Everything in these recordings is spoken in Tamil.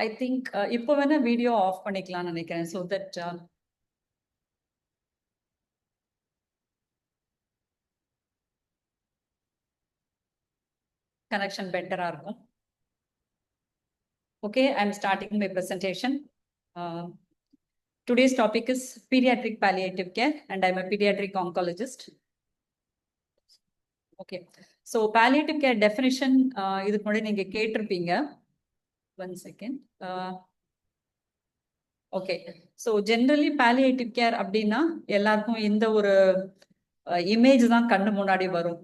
ஐ திங்க் இப்போ வேணா வீடியோ ஆஃப் பண்ணிக்கலாம்னு நினைக்கிறேன். ஸோ தட் கனெக்ஷன் பெட்டரா இருக்கும். Okay, I'm starting my presentation. Today's topic is pediatric palliative care, and I'm a pediatric oncologist. Okay, so palliative care definition, இதுக்கு முன்னாடி நீங்க கேட்டிருப்பீங்க. One second. Okay, so generally palliative care அப்படின்னா எல்லாருக்கும் இந்த ஒரு இமேஜ் தான் கண்ணு முன்னாடி வரும்.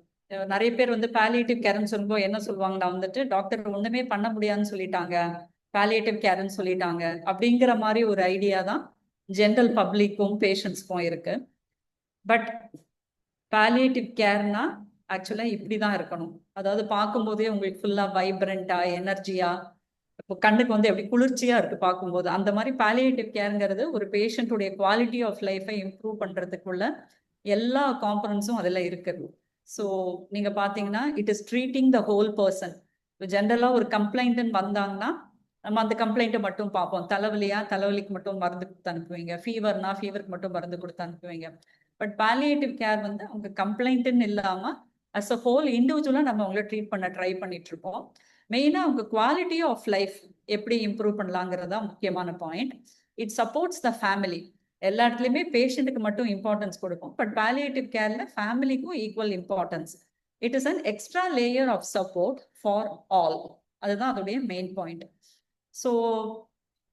நிறைய பேர் வந்து palliative கேர்ன்னு சொல்லும்போது என்ன சொல்லுவாங்கன்னா வந்துட்டு டாக்டர் ஒண்ணுமே பண்ண முடியாதுன்னு சொல்லிட்டாங்க, palliative கேர்ன்னு சொல்லிட்டாங்க அப்படிங்கிற மாதிரி ஒரு ஐடியா தான் ஜென்ரல் பப்ளிக்கும் பேஷண்ட்ஸ்க்கும் இருக்கு. பட் palliative கேர்னா ஆக்சுவலா இப்படிதான் இருக்கணும். அதாவது பார்க்கும்போதே உங்களுக்கு ஃபுல்லா வைப்ரண்டா எனர்ஜியா, இப்போ கண்ணுக்கு வந்து எப்படி குளிர்ச்சியா இருக்கு பார்க்கும்போது, அந்த மாதிரி palliative கேர்ங்கிறது ஒரு பேஷண்ட்டுடைய குவாலிட்டி ஆஃப் லைஃபை இம்ப்ரூவ் பண்றதுக்குள்ள எல்லா காம்பனன்ஸும் அதில் இருக்குது. ஸோ நீங்க பார்த்தீங்கன்னா it is treating the whole person. இப்போ ஜென்ரலாக ஒரு கம்ப்ளைண்ட்னு வந்தாங்கன்னா நம்ம அந்த கம்ப்ளைண்ட்டை மட்டும் பார்ப்போம். தலைவலியா, தலைவலிக்கு மட்டும் மருந்து கொடுத்து அனுப்புவீங்க. ஃபீவர்னா ஃபீவருக்கு மட்டும் மருந்து கொடுத்து அனுப்புவீங்க. பட் palliative கேர் வந்து அவங்க கம்ப்ளைண்ட்டுன்னு இல்லாமல் அஸ் அ ஹோல் இண்டிவிஜுவலாக நம்ம அவங்கள ட்ரீட் பண்ண ட்ரை பண்ணிட்டு இருப்போம். மெயினாக அவங்க குவாலிட்டி ஆஃப் லைஃப் எப்படி இம்ப்ரூவ் பண்ணலாங்கிறது தான் முக்கியமான point. It supports the family. எல்லா இடத்துலையுமே பேஷண்ட்டுக்கு மட்டும் இம்பார்ட்டன்ஸ் கொடுக்கும், பட் palliative கேர்ல ஃபேமிலிக்கும் equal importance. It is an extra layer of support for all. அதுதான் அதோடைய main point. So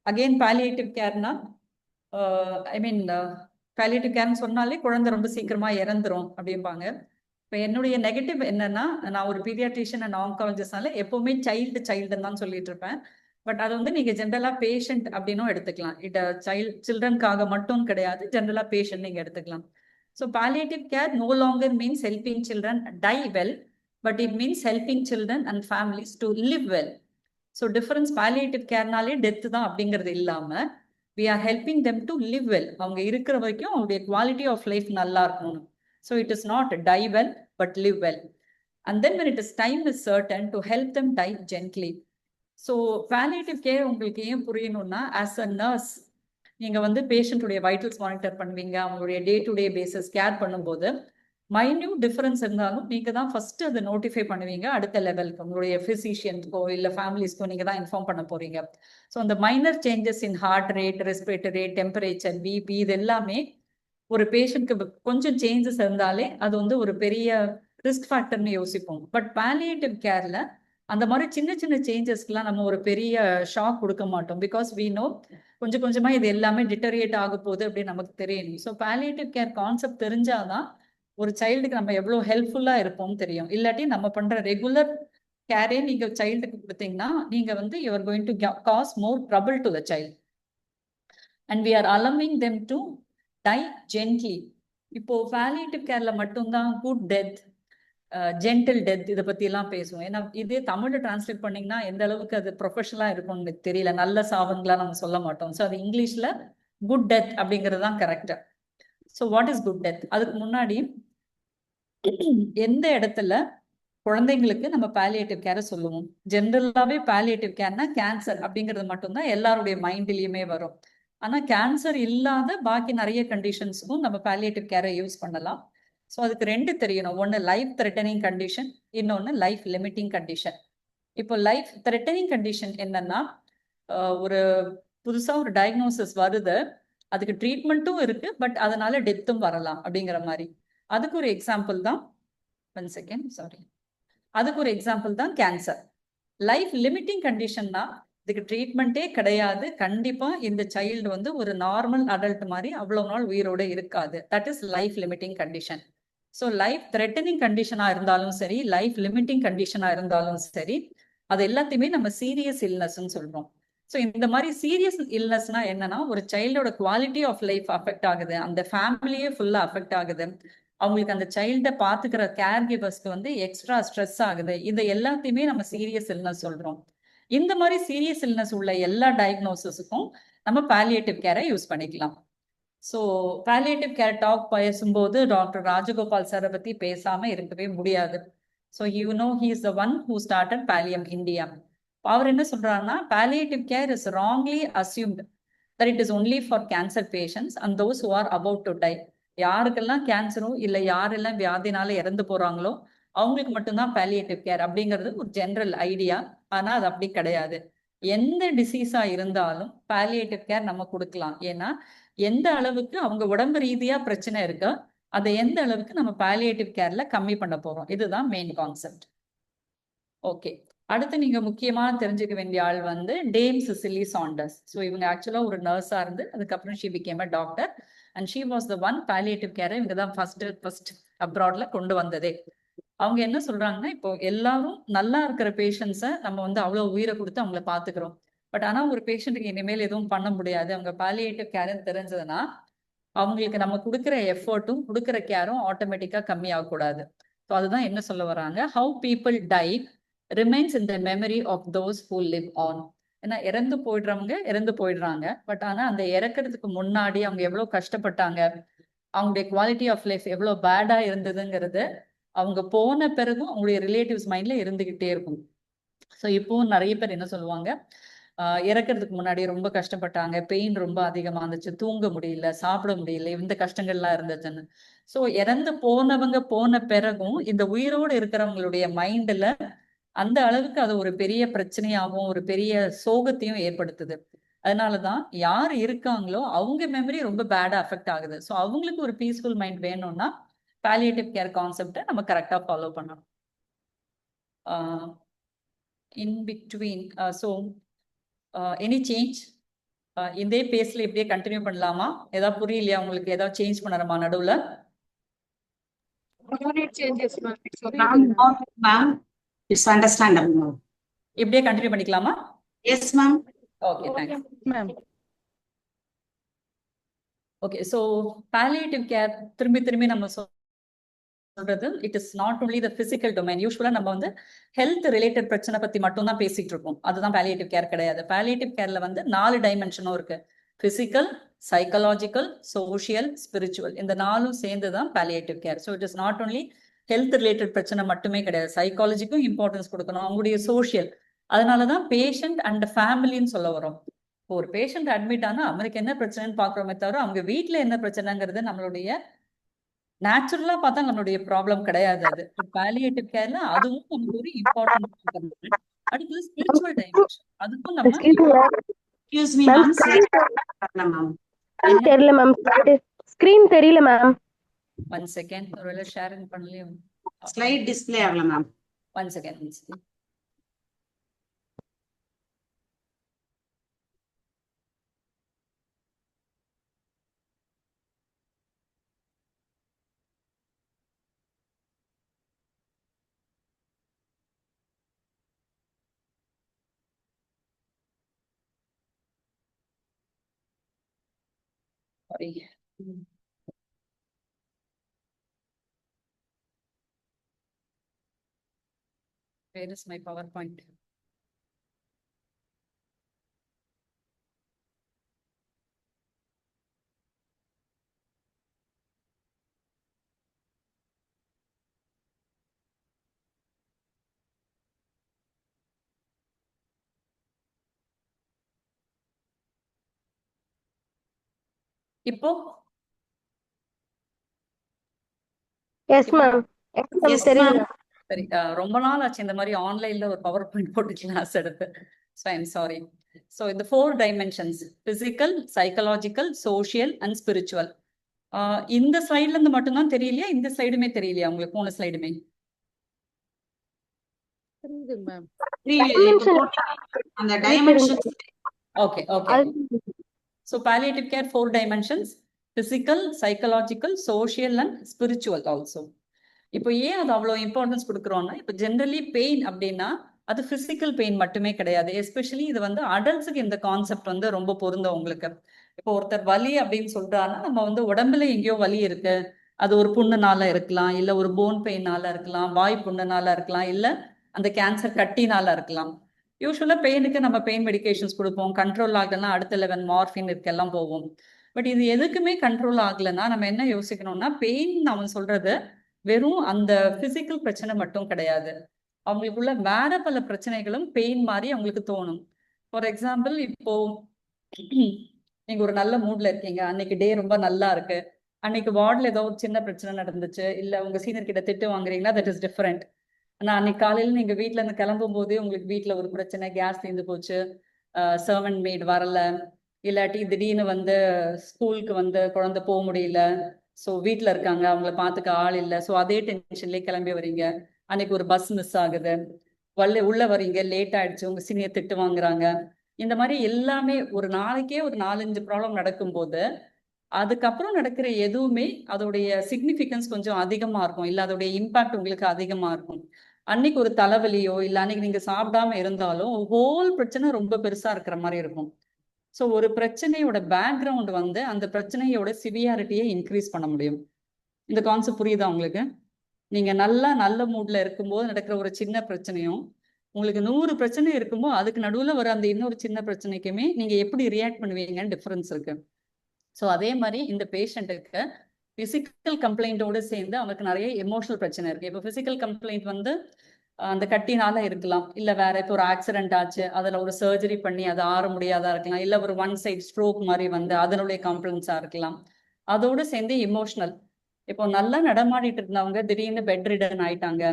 again palliative கேர்னா ஐ மீன் palliative கேர்னு சொன்னாலே குழந்தை ரொம்ப சீக்கிரமா இறந்துரும் அப்படிம்பாங்க. இப்போ என்னுடைய நெகட்டிவ் என்னன்னா, நான் ஒரு பீடியாட்ரிஷியன் அண்ட் ஆன்காலஜிஸ்ட்னால எப்பவுமே சைல்டுன்னு தான் சொல்லிட்டு இருப்பேன். பட் அது வந்து நீங்க ஜென்ரலா பேஷண்ட் அப்படின்னும் எடுத்துக்கலாம். சில்ட்ரனுக்காக மட்டும் கிடையாது, ஜென்ரலா பேஷண்ட் நீங்க எடுத்துக்கலாம். So palliative care no longer means helping children die well, but it means helping children and families to live well. So difference palliative கேர்னாலே டெத்து தான் அப்படிங்கிறது இல்லாம we are helping them to live well. அவங்க இருக்கிற வரைக்கும் அவங்களுடைய குவாலிட்டி ஆஃப் லைஃப் நல்லா இருக்கணும். So it is not die well but live well. And then when it is time is certain to help them die gently. So palliative care உங்களுக்கு ஏன் புரியணும்னா, ஆஸ் அ நர்ஸ் நீங்க வந்து பேஷண்ட்டுடைய வைட்டல்ஸ் மானிட்டர் பண்ணுவீங்க. அவங்களுடைய day to day basis care பண்ணும்போது மைன்யூட் டிஃபரன்ஸ் இருந்தாலும் நீங்க தான் ஃபர்ஸ்ட் அதை நோட்டிஃபை பண்ணுவீங்க. அடுத்த லெவலுக்கு உங்களுடைய பிசிஷியன்ஸ்க்கோ இல்லை ஃபேமிலிஸ்க்கோ நீங்க தான் இன்ஃபார்ம் பண்ண போறீங்க. ஸோ அந்த minor changes in heart rate, respiratory rate, temperature, BP, இது எல்லாமே ஒரு பேஷண்ட்க்கு கொஞ்சம் சேஞ்சஸ் இருந்தாலே அது வந்து ஒரு பெரிய ரிஸ்க் ஃபேக்டர்னு யோசிப்போம். பட் palliative கேர்ல அந்த மாதிரி சின்ன சின்ன சேஞ்சஸ்க்குலாம் நம்ம ஒரு பெரிய ஷாக் கொடுக்க மாட்டோம். பிகாஸ் வி நோ கொஞ்சம் கொஞ்சமா இது எல்லாமே டிட்டரியேட் ஆக போகுது அப்படின்னு நமக்கு தெரியணும். ஸோ palliative கேர் கான்செப்ட் தெரிஞ்சாதான் ஒரு சைல்டுக்கு நம்ம எவ்வளோ ஹெல்ப்ஃபுல்லா இருப்போம்னு தெரியும். இல்லாட்டி நம்ம பண்ற ரெகுலர் கேரே நீங்க சைல்டுக்கு கொடுத்தீங்கன்னா நீங்க வந்து you are going to cause more trouble to the child. And we are allowing them to die gently. இப்போ palliative கேர்ல மட்டும்தான் குட் டெத், ஜென்டில் டெத் இதை பத்தி எல்லாம் பேசுவோம். ஏன்னா இதே தமிழ்ல டிரான்ஸ்லேட் பண்ணீங்கன்னா எந்த அளவுக்கு அது ப்ரொஃபஷனலா இருக்கும்னு தெரியல. நல்ல சாவுங்களா நம்ம சொல்ல மாட்டோம். ஸோ அது இங்கிலீஷ்ல குட் டெத் அப்படிங்கிறது தான் correct. So what is good death? அதுக்கு முன்னாடி எந்த இடத்துல குழந்தைங்களுக்கு நம்ம palliative கேரை சொல்லுவோம்? ஜென்ரலாவே palliative கேர்னா கேன்சர் அப்படிங்கிறது மட்டும்தான் எல்லாருடைய மைண்ட்லயுமே வரும். ஆனா கேன்சர் இல்லாத பாக்கி நிறைய கண்டிஷன்ஸுக்கும் நம்ம palliative கேரை யூஸ் பண்ணலாம். ஸோ அதுக்கு ரெண்டு தெரியணும். ஒன்று லைஃப் த்ரெட்டனிங் கண்டிஷன், இன்னொன்று லைஃப் லிமிட்டிங் கண்டிஷன். இப்போ லைஃப் த்ரெட்டனிங் கண்டிஷன் என்னன்னா, ஒரு புதுசாக ஒரு டயக்னோசிஸ் வருது, அதுக்கு ட்ரீட்மெண்ட்டும் இருக்கு, பட் அதனால டெத்தும் வரலாம் அப்படிங்கிற மாதிரி. அதுக்கு ஒரு எக்ஸாம்பிள் தான், ஒன் செகண்ட் சாரி, அதுக்கு ஒரு எக்ஸாம்பிள் தான் கேன்சர். லைஃப் லிமிட்டிங் கண்டிஷன்னா இதுக்கு ட்ரீட்மெண்ட்டே கிடையாது, கண்டிப்பா இந்த சைல்டு வந்து ஒரு நார்மல் அடல்ட் மாதிரி அவ்வளோ நாள் உயிரோட இருக்காது. That is life limiting condition. So life threatening கண்டிஷனா இருந்தாலும் சரி, லைஃப் லிமிட்டிங் கண்டிஷனா இருந்தாலும் சரி, அது எல்லாத்தையுமே நம்ம சீரியஸ் இல்னஸ்ன்னு சொல்றோம். ஸோ இந்த மாதிரி சீரியஸ் இல்னஸ்னா என்னன்னா, ஒரு சைல்டோட குவாலிட்டி ஆஃப் லைஃப் அஃபெக்ட் ஆகுது, அந்த ஃபேமிலியே ஃபுல்லா அஃபெக்ட் ஆகுது, அவங்களுக்கு அந்த சைல்டை பார்த்துக்கிற கேர் கிவர்ஸ்க்கு வந்து எக்ஸ்ட்ரா ஸ்ட்ரெஸ் ஆகுது. இது எல்லாத்தையுமே நம்ம சீரியஸ் இல்னஸ் சொல்றோம். இந்த மாதிரி சீரியஸ் இல்னஸ் உள்ள எல்லா டயக்னோசிஸுக்கும் நம்ம palliative கேரை யூஸ் பண்ணிக்கலாம். ஸோ palliative கேர் டாக் பேசும்போது டாக்டர் ராஜகோபால் சாரை பத்தி பேசாம இருக்கவே முடியாது. So you know he is the one who started Pallium India. அவர் என்ன சொல்றாருன்னா, palliative care is wrongly assumed that it is only for cancer patients and those who are about to die. யாருக்கெல்லாம் கேன்சரோ இல்ல யாரெல்லாம் வியாதினால இறந்து போறாங்களோ அவங்களுக்கு மட்டும்தான் palliative care அப்படிங்கிறது ஒரு ஜெனரல் ஐடியா. ஆனா அது அப்படி கிடையாது. எந்த டிசீஸா இருந்தாலும் palliative care நம்ம கொடுக்கலாம். ஏன்னா எந்த அளவுக்கு அவங்க உடம்பு ரீதியா பிரச்சனை இருக்கோ அதை எந்த அளவுக்கு நம்ம palliative careல கம்மி பண்ண போறோம். இதுதான் மெயின் கான்செப்ட். ஓகே, அடுத்து நீங்க முக்கியமா தெரிஞ்சுக்க வேண்டிய ஆள் வந்து டேம் சிசிலி சாண்டர்ஸ். ஸோ இவங்க ஆக்சுவலா ஒரு நர்ஸா இருந்து அதுக்கப்புறம் she became a doctor and she was the one palliative கேரை இவங்க தான் ஃபர்ஸ்ட் அப்ராட்ல கொண்டு வந்ததே. அவங்க என்ன சொல்றாங்கன்னா, இப்போ எல்லாரும் நல்லா இருக்கிற பேஷண்ட்ஸை நம்ம வந்து அவ்வளவு உயிரை கொடுத்து அவங்கள பாத்துக்கிறோம். பட் ஆனா ஒரு பேஷண்ட்டுக்கு இனிமேல் எதுவும் பண்ண முடியாது, அவங்க palliative கேர்ன்னு தெரிஞ்சதுன்னா அவங்களுக்கு நம்ம கொடுக்குற எஃபர்ட்டும் கொடுக்குற கேரும் ஆட்டோமேட்டிக்கா கம்மி ஆகக்கூடாது. ஸோ அதுதான் என்ன சொல்ல வராங்க, how people die remains in the memory of those who live on. ஏன்னா இறந்து போயிடுறாங்க, பட் ஆனா அந்த இறக்கிறதுக்கு முன்னாடி அவங்க எவ்வளவு கஷ்டப்பட்டாங்க, அவங்களுடைய குவாலிட்டி ஆஃப் லைஃப் எவ்வளவு பேடா இருந்ததுங்கிறது அவங்க போன பிறகும் அவங்களுடைய ரிலேட்டிவ்ஸ் மைண்ட்ல இருந்துகிட்டே இருக்கும். ஸோ இப்போவும் நிறைய பேர் என்ன சொல்லுவாங்க, இறக்கிறதுக்கு முன்னாடி ரொம்ப கஷ்டப்பட்டாங்க, பெயின் ரொம்ப அதிகமா இருந்துச்சு, தூங்க முடியல, சாப்பிட முடியல, இந்த கஷ்டங்கள்லாம் இருந்துச்சுன்னு. ஸோ இறந்து போனவங்க போன பிறகும் இந்த உயிரோடு இருக்கிறவங்களுடைய மைண்ட்ல அந்த அளவுக்கு அது ஒரு பெரிய பிரச்சனையாகவும் ஒரு பெரிய சோகத்தையும் ஏற்படுத்துது. அதனாலதான் யார் இருக்காங்களோ அவங்க மெமரி ரொம்ப பேடா அஃபெக்ட் ஆகுது. ஸோ அவங்களுக்கு ஒரு பீஸ்ஃபுல் மைண்ட் வேணும்னா palliative கேர் கான்செப்டை நம்ம கரெக்டா ஃபாலோ பண்ணணும். In between so any change இதே பேஸ்ல இப்படியே கண்டினியூ பண்ணலாமா? ஏதாவது புரியலையா உங்களுக்கு? ஏதாவது சேஞ்ச் பண்ணணுமா நடுவுல? It's understandable, ma'am. இப்படியே கண்டினியூ பண்ணிக்கலாமா? Yes, ma'am. Okay, thanks ma'am. Okay, so palliative care திரும்பி நம்ம சொல்றது, it is not only the physical domain. யூஸ்வலா நம்ம வந்து ஹெல்த் ரிலேட்டட் பிரச்சனை பத்தி மட்டும் தான் பேசிட்டு இருக்கோம். அதுதான் palliative கேர் கிடையாது. palliative கேர்ல வந்து 4 டைமென்ஷனும் இருக்கு. Physical, psychological, social, spiritual. இந்த 4ம் சேர்ந்து தான் palliative care. So it is not only health related பிரச்சனை மட்டுமே கிடையாது, சைக்காலஜிக்கும் இம்பார்ட்டன்ஸ் கொடுக்கணும், அவங்களுடைய சோஷியல். அதனாலதான் பேஷண்ட் அண்ட் ஃபேமிலின்னு சொல்ல வரும். ஒரு பேஷண்ட் அட்மிட் ஆனா அவருக்கு என்ன பிரச்சனைன்னு பாக்குறோமே தவிர அவங்க வீட்டுல என்ன பிரச்சனைங்கிறது நம்மளுடைய நேச்சுரலா பார்த்தா நம்மளுடைய ப்ராப்ளம் கிடையாது. அது palliative கேர்ல அதுவும் நமக்கு ஒரு இம்பார்ட்டன்ட். அடுத்து ஸ்பிரிச்சுவல் டைமென்ஷன், அதுக்கும் நம்ம Excuse me, ma'am. Ma'am. தெரியல மேம், ஸ்கிரீன் தெரியல மேம். 1 செகண்ட், ஒருவேளை ஷேரிங் பண்ணலையும். Slide display ஆகல ma'am. 1 second. Sorry. Where is my PowerPoint? இப்போ எஸ் மேம். Yes, தெரியும். ma'am. சரி, ரொம்ப நாள் ஆச்சு இந்த மாதிரி ஆன்லைன்ல ஒரு பவர் பாயிண்ட் போட்டு கிளாஸ் எடுத்து. So I'm sorry. ஸோ இந்த 4 dimensions, physical, psychological, social and spiritual. இந்த ஸ்லைட்ல இருந்து மட்டும்தான் தெரியலையா, இந்த ஸ்லைடுமே தெரியலையா உங்களுக்கு? 3 ஸ்லைடுமே தெரியுது மேம். அந்த dimensions. Okay. So palliative care 4 dimensions, physical, psychological, social and spiritual also. இப்போ ஏன் அது அவ்வளோ இம்பார்ட்டன்ஸ் கொடுக்குறோம்னா, இப்போ ஜென்ரலி பெயின் அப்படின்னா அது பிசிக்கல் பெயின் மட்டுமே கிடையாது. எஸ்பெஷலி இது வந்து அடல்ட்ஸுக்கு இந்த கான்செப்ட் வந்து ரொம்ப பொருந்தும் உங்களுக்கு. இப்போ ஒருத்தர் வலி அப்படின்னு சொல்றாருன்னா நம்ம வந்து உடம்புல எங்கேயோ வலி இருக்கு, அது ஒரு புண்ணுனால இருக்கலாம், இல்ல ஒரு போன் பெயினால இருக்கலாம், வாய் புண்ணுனால இருக்கலாம், இல்ல அந்த கேன்சர் கட்டினால இருக்கலாம். யூஸ்வலா பெயினுக்கு நம்ம பெயின் மெடிகேஷன்ஸ் கொடுப்போம், கண்ட்ரோல் ஆகலைன்னா அடுத்த லெவல் மார்ஃபின் இதுக்கெல்லாம் போவோம். பட் இது எதுக்குமே கண்ட்ரோல் ஆகலைன்னா நம்ம என்ன யோசிக்கணும்னா, பெயின் அவன் சொல்றது வெறும் அந்த பிசிக்கல் பிரச்சனை மட்டும் கிடையாது. அவங்களுக்குள்ள வேற பல பிரச்சனைகளும் பெயின் மாதிரி அவங்களுக்கு தோணும். ஃபார் எக்ஸாம்பிள், இப்போ நீங்க ஒரு நல்ல மூட்ல இருக்கீங்க, அன்னைக்கு டே ரொம்ப நல்லா இருக்கு, அன்னைக்கு வார்டில் ஏதோ ஒரு சின்ன பிரச்சனை நடந்துச்சு, இல்ல உங்க சீனியர் கிட்ட திட்டு வாங்குறீங்கன்னா தட் இஸ் டிஃபரெண்ட். ஆனா அன்னைக்கு காலையில நீங்க வீட்ல இருந்து கிளம்பும் போதே உங்களுக்கு வீட்ல ஒரு பிரச்சனை, கேஸ் தீர்ந்து போச்சு, சர்வன்ட் மெய்ட் வரல, இல்லாட்டி திடீர்னு வந்து ஸ்கூலுக்கு வந்து குழந்தை போக முடியல, ஸோ வீட்டில் இருக்காங்க, அவங்கள பார்த்துக்க ஆள் இல்லை, ஸோ அதே டென்ஷன்லேயே கிளம்பி வரீங்க, அன்னைக்கு ஒரு பஸ் மிஸ் ஆகுது, உள்ள வரீங்க லேட் ஆயிடுச்சு, உங்க சீனியர் திட்டு வாங்குறாங்க. இந்த மாதிரி எல்லாமே ஒரு நாளைக்கே ஒரு 4-5 ப்ராப்ளம் நடக்கும்போது அதுக்கப்புறம் நடக்கிற எதுவுமே அதோடைய சிக்னிஃபிகன்ஸ் கொஞ்சம் அதிகமா இருக்கும், இல்ல அதோடைய இம்பாக்ட் உங்களுக்கு அதிகமா இருக்கும். அன்னைக்கு ஒரு தலைவலியோ இல்ல அன்னைக்கு நீங்க சாப்பிடாம இருந்தாலும் ஹோல் பிரச்சனை ரொம்ப பெருசா இருக்கிற மாதிரி இருக்கும். ஸோ ஒரு பிரச்சனையோட பேக்ரவுண்ட் வந்து அந்த பிரச்சனையோட சிவியாரிட்டியை இன்க்ரீஸ் பண்ண முடியும். இந்த கான்செப்ட் புரியுதா உங்களுக்கு? நீங்க நல்ல மூட்ல இருக்கும்போது நடக்கிற ஒரு சின்ன பிரச்சனையும் உங்களுக்கு 100 பிரச்சனை இருக்கும்போது அதுக்கு நடுவுல வர அந்த இன்னொரு சின்ன பிரச்சனைக்குமே நீங்க எப்படி ரியாக்ட் பண்ணுவீங்கன்னு டிஃபரன்ஸ் இருக்கு. ஸோ அதே மாதிரி இந்த பேஷண்ட்டுக்கு பிசிக்கல் கம்ப்ளைண்ட்டோடு சேர்ந்து அவருக்கு நிறைய எமோஷனல் பிரச்சனை இருக்கு. இப்போ பிசிக்கல் கம்ப்ளைண்ட் வந்து அந்த கட்டினால இருக்கலாம், இல்ல வேற இப்போ ஒரு ஆக்சிடென்ட் ஆச்சு அதுல ஒரு சர்ஜரி பண்ணி அது ஆற முடியாதா இருக்கலாம், இல்ல ஒரு ஒன் சைட் ஸ்ட்ரோக் மாதிரி வந்து அதனுடைய கம்ப்ளைண்ட்ஸா இருக்கலாம். அதோடு சேர்ந்து இமோஷனல், இப்போ நல்லா நடமாடிட்டு இருந்தவங்க திடீர்னு பெட் ரிடன் ஆயிட்டாங்க,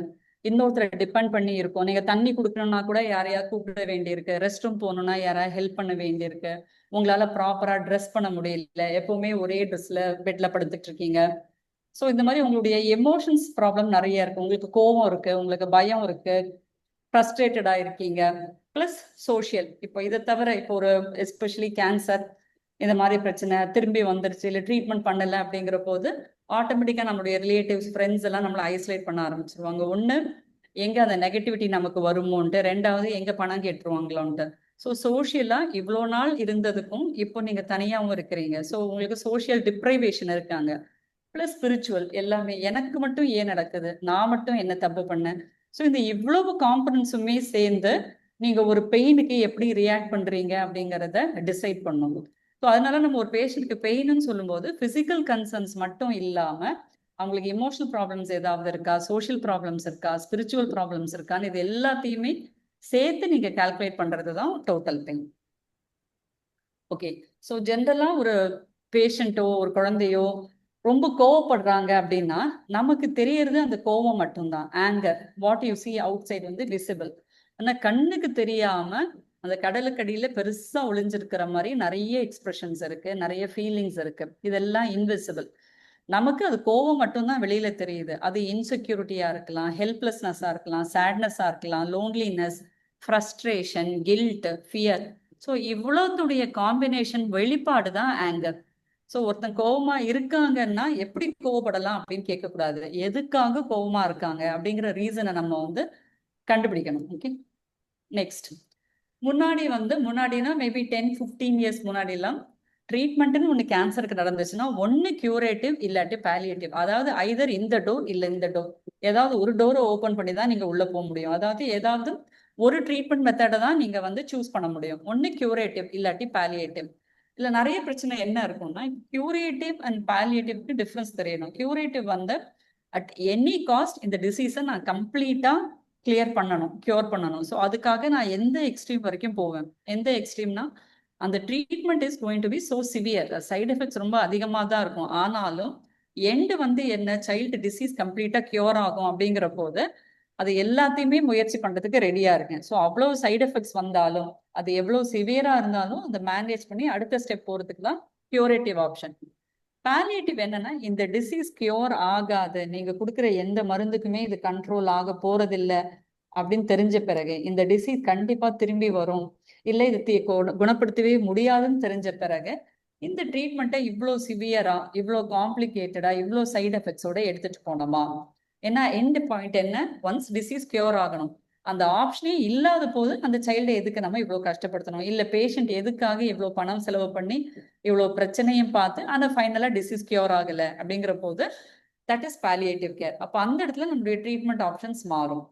இன்னொருத்தரை டிபெண்ட் பண்ணி இருக்கும், நீங்க தண்ணி குடுக்கணும்னா கூட யாரையா கூப்பிட வேண்டியிருக்கு, ரெஸ்ட் ரூம் போகணும்னா யாராவது ஹெல்ப் பண்ண வேண்டியிருக்கு, உங்களால ப்ராப்பரா ட்ரெஸ் பண்ண முடியல, எப்பவுமே ஒரே ட்ரெஸ்ல பெட்ல படுத்துட்டு இருக்கீங்க. ஸோ இந்த மாதிரி உங்களுடைய எமோஷன்ஸ் ப்ராப்ளம் நிறைய இருக்கு, உங்களுக்கு கோவம் இருக்கு, உங்களுக்கு பயம் இருக்கு, ஃப்ரஸ்ட்ரேட்டடா இருக்கீங்க. பிளஸ் சோஷியல், இப்போ இதை தவிர இப்போ ஒரு எஸ்பெஷலி கேன்சர் இந்த மாதிரி பிரச்சனை திரும்பி வந்துருச்சு, இல்லை ட்ரீட்மெண்ட் பண்ணலை அப்படிங்கிற போது ஆட்டோமேட்டிக்காக நம்மளுடைய ரிலேட்டிவ்ஸ் ஃப்ரெண்ட்ஸ் எல்லாம் நம்மளை ஐசோலேட் பண்ண ஆரம்பிச்சிருவாங்க. ஒன்று எங்கே அந்த நெகட்டிவிட்டி நமக்கு வருமோன்ட்டு, ரெண்டாவது எங்கே பணம் கேட்டுருவாங்களோன்ட்டு. ஸோ சோஷியலாக இவ்வளோ நாள் இருந்ததுக்கும் இப்போ நீங்கள் தனியாகவும் இருக்கிறீங்க, ஸோ உங்களுக்கு சோஷியல் டிப்ரைவேஷன் இருக்காங்க. பிளஸ் ஸ்பிரிச்சுவல் எல்லாமே, எனக்கு மட்டும் ஏன் நடக்குது, நான் மட்டும் என்ன தப்பு பண்ணேன். ஸோ இந்த இவ்வளவு காம்பனன்ஸுமே சேர்ந்து நீங்க ஒரு பெயினுக்கு எப்படி ரியாக்ட் பண்றீங்க அப்படிங்கிறத டிசைட் பண்ணணும். ஸோ அதனால நம்ம ஒரு பேஷண்ட்க்கு பெயின்னு சொல்லும்போது பிசிக்கல் கன்சர்ன்ஸ் மட்டும் இல்லாம அவங்களுக்கு எமோஷனல் ப்ராப்ளம்ஸ் ஏதாவது இருக்கா, சோஷியல் ப்ராப்ளம்ஸ் இருக்கா, ஸ்பிரிச்சுவல் ப்ராப்ளம்ஸ் இருக்கான்னு இது எல்லாத்தையுமே சேர்த்து நீங்க கால்குலேட் பண்றது தான் டோட்டல் பெயின். ஓகே, ஸோ ஜென்ரலா ஒரு பேஷண்ட்டோ ஒரு குழந்தையோ ரொம்ப கோவப்படுறாங்க அப்படின்னா நமக்கு தெரியறது அந்த கோவம் மட்டும்தான், anger, what you see outside வந்து விசிபிள். ஆனா கண்ணுக்கு தெரியாம அந்த கடலுக்கடியில பெருசா ஒளிஞ்சிருக்கிற மாதிரி நிறைய எக்ஸ்பிரஷன்ஸ் இருக்கு, நிறைய ஃபீலிங்ஸ் இருக்கு, இதெல்லாம் இன்விசிபிள். நமக்கு அது கோவம் மட்டும்தான் வெளியில தெரியுது, அது இன்செக்யூரிட்டியா இருக்கலாம், ஹெல்ப்லெஸ்னஸா இருக்கலாம், சேட்னஸா இருக்கலாம், loneliness, frustration, guilt, fear. So இவ்வளோத்துடைய காம்பினேஷன் வெளிப்பாடு தான் ஆங்கர். ஸோ ஒருத்தன் கோவமா இருக்காங்கன்னா எப்படி கோவப்படலாம் அப்படின்னு கேட்கக்கூடாது, எதுக்காக கோவமா இருக்காங்க அப்படிங்கிற ரீசனை நம்ம வந்து கண்டுபிடிக்கணும். ஓகே, நெக்ஸ்ட், முன்னாடினா மேபி 10-15 இயர்ஸ் முன்னாடிலாம் ட்ரீட்மெண்ட்னு ஒன்று கேன்சருக்கு நடந்துச்சுன்னா ஒன்று கியூரேட்டிவ் இல்லாட்டி பாலியேட்டிவ், அதாவது ஐதர் இந்த டோர் இல்லை இந்த டோர், ஏதாவது ஒரு டோரை ஓப்பன் பண்ணி தான் நீங்கள் உள்ளே போக முடியும், அதாவது ஏதாவது ஒரு ட்ரீட்மெண்ட் மெத்தடை தான் நீங்கள் வந்து சூஸ் பண்ண முடியும், ஒன்று கியூரேட்டிவ் இல்லாட்டி பாலியேட்டிவ். இல்லை நிறைய பிரச்சனை என்ன இருக்கும்னா கியூரேட்டிவ் அண்ட் பாலியேட்டிவ்க்கு டிஃப்ரென்ஸ் தெரியணும். கியூரேட்டிவ் வந்து அட் எனி காஸ்ட் இந்த டிசீஸை நான் கம்ப்ளீட்டாக கிளியர் பண்ணணும், கியூர் பண்ணணும். ஸோ அதுக்காக நான் எந்த எக்ஸ்ட்ரீம் வரைக்கும் போவேன். எந்த எக்ஸ்ட்ரீம்னா அந்த treatment is going to be so severe, side effects ரொம்ப அதிகமாக தான் இருக்கும், ஆனாலும் எண்டு வந்து என்ன, சைல்டு டிசீஸ் கம்ப்ளீட்டாக கியூர் ஆகும் அப்படிங்கிற போது அது எல்லாத்தையுமே முயற்சி பண்றதுக்கு ரெடியா இருக்கேன். ஸோ அவ்வளோ சைடு எஃபெக்ட்ஸ் வந்தாலும் அது எவ்வளோ சிவியரா இருந்தாலும் அதை மேனேஜ் பண்ணி அடுத்த ஸ்டெப் போறதுக்கு தான் கியூரேட்டிவ் ஆப்ஷன். பாலியேட்டிவ் என்னன்னா இந்த டிசீஸ் கியூர் ஆகாது, நீங்க கொடுக்குற எந்த மருந்துக்குமே இது கண்ட்ரோல் ஆக போறதில்லை அப்படின்னு தெரிஞ்ச பிறகு, இந்த டிசீஸ் கண்டிப்பா திரும்பி வரும், இல்லை இது குணப்படுத்தவே முடியாதுன்னு தெரிஞ்ச பிறகு இந்த ட்ரீட்மெண்ட்டை இவ்வளோ சிவியரா, இவ்வளோ காம்ப்ளிகேட்டடா, இவ்வளோ சைடு எஃபெக்ட்ஸோட எடுத்துட்டு போனோமா. ஏன்னா எண்ட் பாயிண்ட் என்ன, ஒன்ஸ் டிசீஸ் கியூர் ஆகணும், அந்த ஆப்ஷனே இல்லாத போது அந்த சைல்டை எதுக்கு நம்ம இவ்வளோ கஷ்டப்படுத்தணும், இல்லை பேஷண்ட் எதுக்காக இவ்வளோ பணம் செலவு பண்ணி இவ்வளோ பிரச்சனையும் பார்த்து ஆனால் ஃபைனலாக டிசீஸ் கியூர் ஆகலை அப்படிங்கிற போது தட் இஸ் பாலியேட்டிவ் கேர். அப்போ அந்த இடத்துல நம்மளுடைய ட்ரீட்மெண்ட் ஆப்ஷன்ஸ் மாறும்.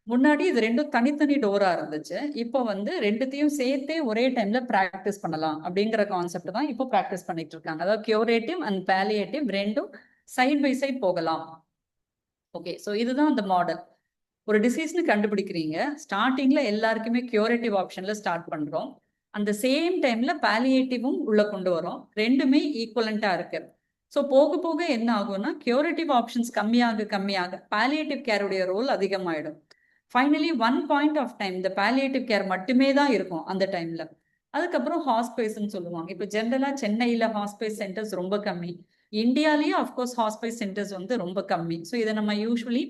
முன்னாடி இது ரெண்டும் தனித்தனி டோரா இருந்துச்சு, இப்போ வந்து ரெண்டுத்தையும் சேர்த்தே ஒரே டைம்ல பிராக்டிஸ் பண்ணலாம் அப்படிங்கிற கான்செப்ட் தான் இப்போ பிராக்டிஸ் பண்ணிட்டு இருக்காங்க. அதாவது கியூரேட்டிவ் அண்ட் பாலியேட்டிவ் ரெண்டும் சைட் பை சைட் போகலாம். ஓகே, ஸோ இதுதான் அந்த மாடல். ஒரு டிசீஸ்னு கண்டுபிடிக்கிறீங்க, ஸ்டார்டிங்ல எல்லாருக்குமே கியூரேட்டிவ் ஆப்ஷன்ல ஸ்டார்ட் பண்றோம். அந்த சேம் டைம்ல பாலியேட்டிவும் உள்ள கொண்டு வரோம். ரெண்டுமே ஈக்குவலண்டா இருக்கு. ஸோ போக போக என்ன ஆகும்னா கியூரேட்டிவ் ஆப்ஷன்ஸ் கம்மியாக பாலியேட்டிவ் கேருடைய ரோல் அதிகமாயிடும். Finally one point of time இந்த பாலியேட்டிவ் கேர் மட்டுமே தான் இருக்கும் அந்த டைம்ல. அதுக்கப்புறம் ஹாஸ்பைஸ்ன்னு சொல்லுவாங்க. இப்போ ஜென்ரலா சென்னையில ஹாஸ்பைஸ் சென்டர்ஸ் ரொம்ப கம்மி. இந்தியாலேயே அஃப்கோர்ஸ் ஹாஸ்பைஸ் சென்டர்ஸ் வந்து ரொம்ப கம்மி. ஸோ இதை நம்ம யூஸ்வலி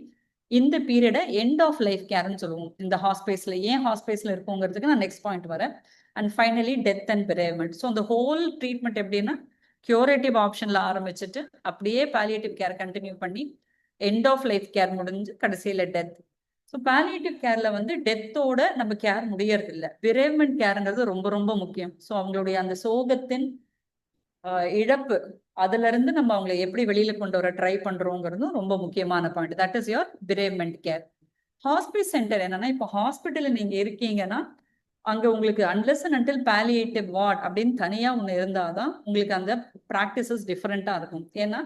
இந்த பீரியடை எண்ட் ஆஃப் லைஃப் கேர்னு சொல்லுவோம். இந்த ஹாஸ்பைஸ்ல ஏன் ஹாஸ்பைஸ்ல இருக்குங்கிறதுக்கு நான் நெக்ஸ்ட் பாயிண்ட் வரேன். And finally death and bereavement. So அந்த ஹோல் ட்ரீட்மெண்ட் எப்படின்னா கியூரேட்டிவ் ஆப்ஷன்ல ஆரம்பிச்சுட்டு அப்படியே பாலியேட்டிவ் கேர் கண்டினியூ பண்ணி எண்ட் ஆஃப் லைஃப் கேர் முடிஞ்சு கடைசியில டெத். ஸோ பாலியேட்டிவ் கேர்ல வந்து டெத்தோட நம்ம கேர் முடியறது இல்லை. பிரேவ்மெண்ட் கேருங்கிறது ரொம்ப ரொம்ப முக்கியம். ஸோ அவங்களுடைய அந்த சோகத்தின் இழப்பு, அதுல இருந்து நம்ம அவங்களை எப்படி வெளியில கொண்டு வர ட்ரை பண்றோங்கிறதும் ரொம்ப முக்கியமான point. That is your bereavement care. Hospice centre என்னன்னா, இப்போ ஹாஸ்பிட்டல்ல நீங்க இருக்கீங்கன்னா அங்க உங்களுக்கு unless and until palliative ward அப்படின்னு தனியா ஒண்ணு இருந்தாதான் உங்களுக்கு அந்த ப்ராக்டிசஸ் டிஃபரெண்டா இருக்கும். ஏன்னா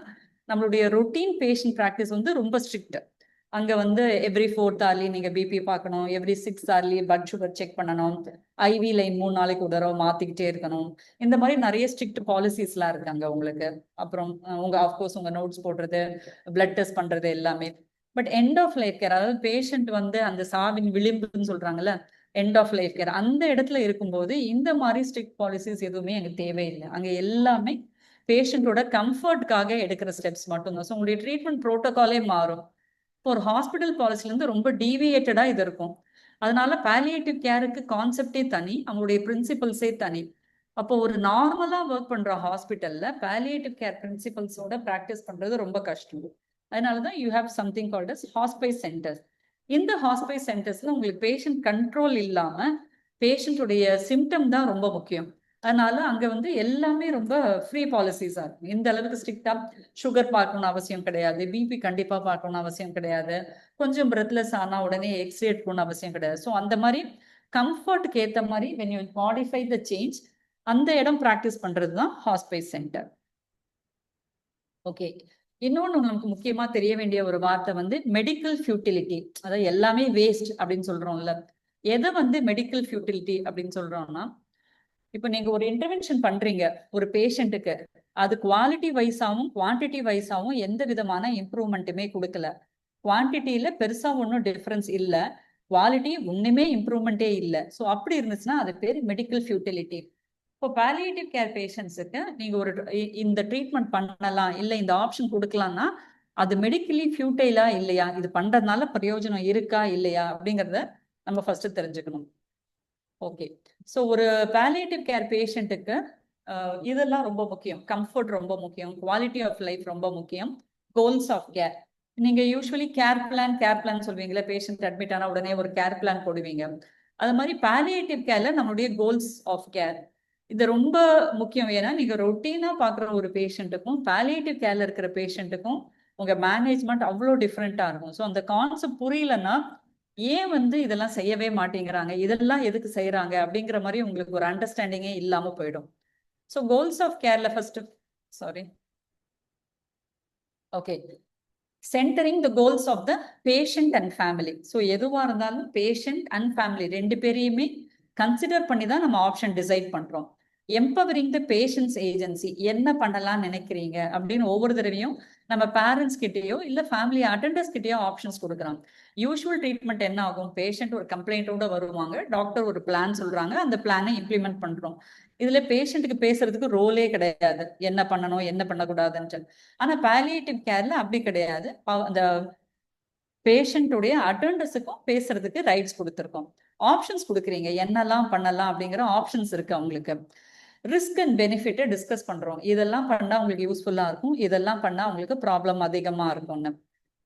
நம்மளுடைய ரொட்டீன் பேஷண்ட் ப்ராக்டிஸ் வந்து ரொம்ப ஸ்ட்ரிக்ட். அங்க வந்து எவ்ரி 4th hourly நீங்க பிபி பார்க்கணும், every 6th hourly blood sugar check பண்ணணும், ஐவி லைன் 3 நாளைக்கு ஒரு தடவை மாத்திக்கிட்டே இருக்கணும். இந்த மாதிரி நிறைய ஸ்ட்ரிக்ட் பாலிசிஸ்லாம் இருக்காங்க உங்களுக்கு. அப்புறம் உங்க ஆஃப்கோர்ஸ் உங்க நோட்ஸ் போடுறது, பிளட் டெஸ்ட் பண்றது எல்லாமே. But end of life care, அதாவது பேஷண்ட் வந்து அந்த சாவின் விளிம்புன்னு சொல்றாங்கல்ல, எண்ட் ஆஃப் லைஃப் கேர், அந்த இடத்துல இருக்கும்போது இந்த மாதிரி ஸ்ட்ரிக்ட் பாலிசிஸ் எதுவுமே எனக்கு தேவையில்லை. அங்க எல்லாமே பேஷண்டோட கம்ஃபர்ட்காக எடுக்கிற ஸ்டெப்ஸ் மட்டும்தான். ஸோ உங்களுடைய ட்ரீட்மெண்ட் ப்ரோட்டோகாலே மாறும். ஒரு ஹாஸ்பிட்டல் பாலிசில இருந்து ரொம்ப டீவியேட்டடா இது இருக்கும். அதனால பாலியேட்டிவ் கேருக்கு கான்செப்டே தனி, அவங்களுடைய பிரின்சிபல்ஸே தனி. அப்போ ஒரு நார்மலா ஒர்க் பண்ற ஹாஸ்பிட்டல்ல பாலியேட்டிவ் கேர் பிரின்சிபல்ஸோட பிராக்டிஸ் பண்றது ரொம்ப கஷ்டம். அதனாலதான் you have something called as hospice centres. இந்த ஹாஸ்பைஸ் சென்டர்ஸ்ல உங்களுக்கு பேஷண்ட் கண்ட்ரோல் இல்லாம பேஷண்ட்டுடைய சிம்டம் தான் ரொம்ப முக்கியம். அதனால அங்க வந்து எல்லாமே ரொம்ப ஃப்ரீ பாலிசிஸா இருக்கும். இந்த அளவுக்கு ஸ்ட்ரிக்டா சுகர் பார்க்கணும்னு அவசியம் கிடையாது, பிபி கண்டிப்பா பார்க்கணும்னு அவசியம் கிடையாது, கொஞ்சம் பிரெத்லெஸ் ஆனா உடனே எக்ஸ்ரே எடுக்கணும்னு அவசியம் கிடையாது. ஸோ அந்த மாதிரி கம்ஃபர்ட்டுக்கு ஏற்ற மாதிரி when you modify the change, அந்த இடம் ப்ராக்டிஸ் பண்றது தான் ஹாஸ்பைஸ் சென்டர். ஓகே, இன்னொன்று நமக்கு முக்கியமா தெரிய வேண்டிய ஒரு வார்த்தை வந்து மெடிக்கல் ஃபியூட்டிலிட்டி. அதாவது எல்லாமே வேஸ்ட் அப்படின்னு சொல்றோம்ல, எதை வந்து மெடிக்கல் ஃபியூட்டிலிட்டி அப்படின்னு சொல்றோம்னா, இப்போ நீங்க ஒரு இன்டர்வென்ஷன் பண்றீங்க ஒரு பேஷண்ட்டுக்கு, அது குவாலிட்டி வைஸாவும் குவான்டிட்டி வைஸாவும் எந்த விதமான இம்ப்ரூவ்மெண்ட்டுமே கொடுக்கல. குவான்டிட்டியில பெருசா ஒன்றும் டிஃபரன்ஸ் இல்லை, குவாலிட்டி ஒண்ணுமே இம்ப்ரூவ்மெண்ட்டே இல்லை. ஸோ அப்படி இருந்துச்சுன்னா அது பேர் மெடிக்கல் ஃபியூட்டிலிட்டி. இப்போ பாலியேட்டிவ் கேர் பேஷண்ட்ஸுக்கு நீங்க ஒரு இந்த ட்ரீட்மெண்ட் பண்ணலாம், இல்லை இந்த ஆப்ஷன் கொடுக்கலாம்னா அது மெடிக்கலி ஃபியூட்டைலா இல்லையா, இது பண்றதுனால பிரயோஜனம் இருக்கா இல்லையா அப்படிங்கிறத நம்ம ஃபர்ஸ்ட் தெரிஞ்சுக்கணும். ஓகே, ஸோ ஒரு பாலியேட்டிவ் கேர் பேஷண்ட்டுக்கு இதெல்லாம் ரொம்ப முக்கியம். கம்ஃபர்ட் ரொம்ப முக்கியம், குவாலிட்டி ஆஃப் லைஃப் ரொம்ப முக்கியம், கோல்ஸ் ஆஃப் கேர். நீங்க யூஸ்வலி கேர் பிளான் சொல்வீங்களா, பேஷண்ட் அட்மிட் ஆனா உடனே ஒரு கேர் பிளான் போடுவீங்க. அது மாதிரி பாலியேட்டிவ் கேர்ல நம்மளுடைய கோல்ஸ் ஆஃப் கேர் இது ரொம்ப முக்கியம். ஏன்னா நீங்க ரொட்டீனா பாக்குற ஒரு பேஷண்ட்டுக்கும் பாலியேட்டிவ் கேர்ல இருக்கிற பேஷண்ட்டுக்கும் உங்க மேனேஜ்மெண்ட் அவ்வளோ டிஃப்ரெண்டா இருக்கும். ஸோ அந்த கான்செப்ட் புரியலன்னா ஏன் வந்து இதெல்லாம் செய்யவே மாட்டேங்கிறாங்க, இதெல்லாம் எதுக்கு செய்யறாங்க அப்படிங்கிற மாதிரி உங்களுக்கு ஒரு அண்டர்ஸ்டாண்டிங்கே இல்லாம போயிடும். ஸோ கோல்ஸ் ஆஃப் கேர்ல first okay, centring the goals of the patient and family. So எதுவா இருந்தாலும் பேஷண்ட் அண்ட் ஃபேமிலி ரெண்டு பேரையுமே கன்சிடர் பண்ணி தான் நம்ம ஆப்ஷன் டிசைட் பண்றோம். எம்பவரிங் த பேஷண்ட்ஸ் ஏஜென்சி, என்ன பண்ணலாம்னு நினைக்கிறீங்க அப்படின்னு ஒவ்வொரு தடவையும் நம்ம பேரண்ட்ஸ் கிட்டேயோ இல்ல ஃபேமிலி அட்டெண்டர்ஸ் கிட்டேயோ ஆப்ஷன்ஸ் கொடுக்குறாங்க. யூஸ்வல் ட்ரீட்மெண்ட் என்ன ஆகும், பேஷண்ட் ஒரு கம்ப்ளைண்டோட வருவாங்க, டாக்டர் ஒரு பிளான் சொல்றாங்க, அந்த பிளானை இம்ப்ளிமெண்ட் பண்றோம். இதுல பேஷண்ட்டுக்கு பேசுறதுக்கு ரோலே கிடையாது, என்ன பண்ணணும் என்ன பண்ணக்கூடாதுன்னு. ஆனா பாலியேட்டிவ் கேர்ல அப்படி கிடையாது. அந்த பேஷண்ட்டுடைய அட்டெண்டர்ஸுக்கும் பேசுறதுக்கு ரைட்ஸ் கொடுத்துருக்கோம், ஆப்ஷன்ஸ் கொடுக்குறீங்க, என்னெல்லாம் பண்ணலாம் அப்படிங்கிற ஆப்ஷன்ஸ் இருக்கு அவங்களுக்கு. ரிஸ்க் அண்ட் பெனிஃபிட்டை டிஸ்கஸ் பண்றோம், இதெல்லாம் பண்ணா உங்களுக்கு யூஸ்ஃபுல்லா இருக்கும், இதெல்லாம் பண்ணா உங்களுக்கு ப்ராப்ளம் அதிகமா இருக்கும்னு.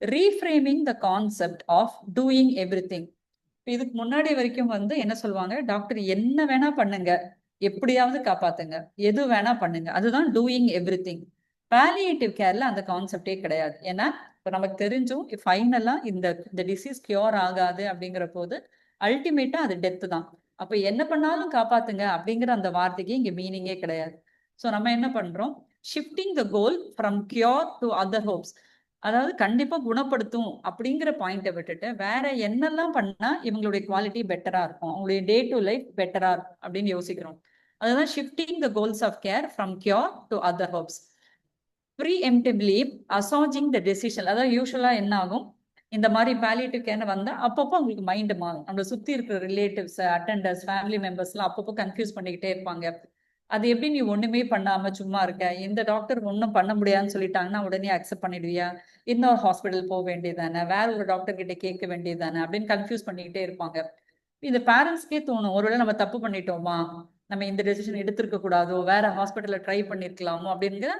Reframing the concept of doing everything. இதுக்கு முன்னாடி வரைக்கும் வந்து என்ன சொல்லுவாங்க, டாக்டர் என்ன வேணா பண்ணுங்க, எப்படியாவது காப்பாத்துங்க, எது வேணா பண்ணுங்க, அதுதான் டூயிங் எவ்ரிதிங். பாலியேட்டிவ் கேர்ல அந்த கான்செப்டே கிடையாது. ஏன்னா இப்போ நமக்கு தெரிஞ்சும் ஃபைனலா இந்த டிசீஸ் கியூர் ஆகாது அப்படிங்கிற போது அல்டிமேட்டா அது டெத்து தான். அப்ப என்ன பண்ணாலும் காப்பாத்துங்க அப்படிங்கிற அந்த வார்த்தைக்கு இங்க மீனிங்கே கிடையாது. ஸோ நம்ம என்ன பண்றோம், shifting the goal from cure to other hopes. அதாவது கண்டிப்பா குணப்படுத்தும் அப்படிங்கிற பாயிண்ட்டை விட்டுட்டு வேற என்னெல்லாம் பண்ணா இவங்களுடைய குவாலிட்டி பெட்டரா இருக்கும், அவங்களுடைய டே டு லைஃப் பெட்டரா இருக்கும் அப்படின்னு யோசிக்கிறோம். அதுதான் shifting the goals of care from cure to other hopes. Preemptively அசார்ஜிங் த டெசிஷன். அதாவது யூஸ்வலா என்ன ஆகும், இந்த மாதிரி பாலியேட்டிவ் கேர்னு வந்தா அப்பப்போ உங்களுக்கு மைண்ட் மாறும். நம்மளை சுத்தி இருக்கிற ரிலேட்டிவ்ஸ், அட்டெண்டர்ஸ், ஃபேமிலி மெம்பர்ஸ்லாம் அப்பப்போ கன்ஃபியூஸ் பண்ணிக்கிட்டே இருப்பாங்க. அது எப்படி நீ ஒண்ணுமே பண்ணாம சும்மா இருக்க, இந்த டாக்டர் ஒன்றும் பண்ண முடியாதுன்னு சொல்லிட்டாங்கன்னா உடனே அக்செப்ட் பண்ணிடுவியா, இன்னொரு ஹாஸ்பிட்டல் போக வேண்டியதானே, வேற ஒரு டாக்டர் கிட்ட கேட்க வேண்டியதானே அப்படின்னு கன்ஃபியூஸ் பண்ணிக்கிட்டே இருப்பாங்க. இந்த பேரண்ட்ஸ்க்கே தோணும், ஒருவேளை நம்ம தப்பு பண்ணிட்டோமா, நம்ம இந்த டெசிஷன் எடுத்திருக்க கூடாதோ, வேற ஹாஸ்பிட்டல்ல ட்ரை பண்ணிருக்கலாமோ அப்படிங்கிற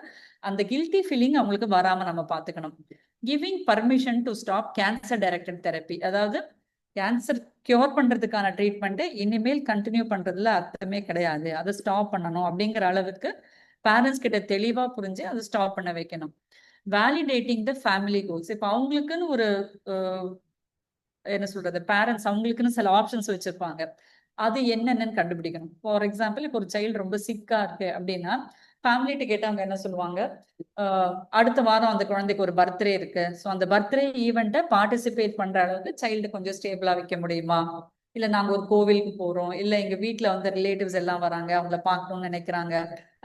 அந்த கில்ட்டி ஃபீலிங் அவங்களுக்கு வராம நம்ம பாத்துக்கணும். Giving permission to stop cancer directed therapy. அதாவது கேன்சர் கியூர் பண்றதுக்கான ட்ரீட்மெண்ட் இனிமேல் கண்டினியூ பண்றதுல அர்த்தமே கிடையாது, அதை ஸ்டாப் பண்ணணும் அப்படிங்கிற அளவுக்கு பேரண்ட்ஸ் கிட்ட தெளிவா புரிஞ்சு அதை ஸ்டாப் பண்ண வைக்கணும். Validating the family goals. இப்போ அவங்களுக்குன்னு ஒரு என்ன சொல்றது, பேரண்ட்ஸ் அவங்களுக்குன்னு சில ஆப்ஷன்ஸ் வச்சிருப்பாங்க, அது என்னென்னு கண்டுபிடிக்கணும். ஃபார் எக்ஸாம்பிள், இப்போ ஒரு சைல்டு ரொம்ப சிக்கா இருக்கு அப்படின்னா ஃபேமிலிட்ட கேட்டவங்க என்ன சொல்லுவாங்க, அடுத்த வாரம் அந்த குழந்தைக்கு ஒரு பர்த்டே இருக்கு, ஸோ அந்த பர்த்டே ஈவெண்ட்டை பார்ட்டிசிபேட் பண்ற அளவுக்கு சைல்டு கொஞ்சம் ஸ்டேபிளா வைக்க முடியுமா, இல்ல நாங்க ஒரு கோவிலுக்கு போறோம், இல்ல எங்க வீட்டுல வந்து ரிலேட்டிவ்ஸ் எல்லாம் வராங்க, அவங்கள பார்க்கணும்னு நினைக்கிறாங்க,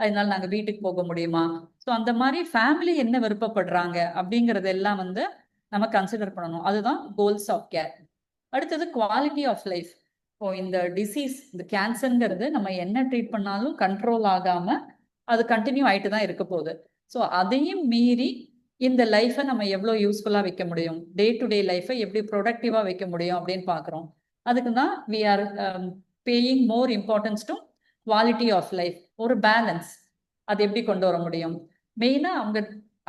அதனால நாங்க வீட்டுக்கு போக முடியுமா. ஸோ அந்த மாதிரி ஃபேமிலி என்ன விருப்பப்படுறாங்க அப்படிங்கறது எல்லாம் வந்து நம்ம கன்சிடர் பண்ணணும். அதுதான் கோல்ஸ் ஆஃப் கேர். அடுத்தது குவாலிட்டி ஆஃப் லைஃப். இப்போ இந்த டிசீஸ், இந்த கேன்சர்ங்கிறது நம்ம என்ன ட்ரீட் பண்ணாலும் கண்ட்ரோல் ஆகாம அது கண்டினியூ ஆயிட்டு தான் இருக்க போகுது. ஸோ அதையும் மீறி இந்த லைஃபை நம்ம எவ்வளோ யூஸ்ஃபுல்லா வைக்க முடியும், டே டு டே லைஃபை எப்படி ப்ரொடக்டிவா வைக்க முடியும் அப்படின்னு பாக்குறோம். அதுக்கு தான் we are paying more importance to quality of life. ஒரு பேலன்ஸ் அது எப்படி கொண்டு வர முடியும், மெயினா அவங்க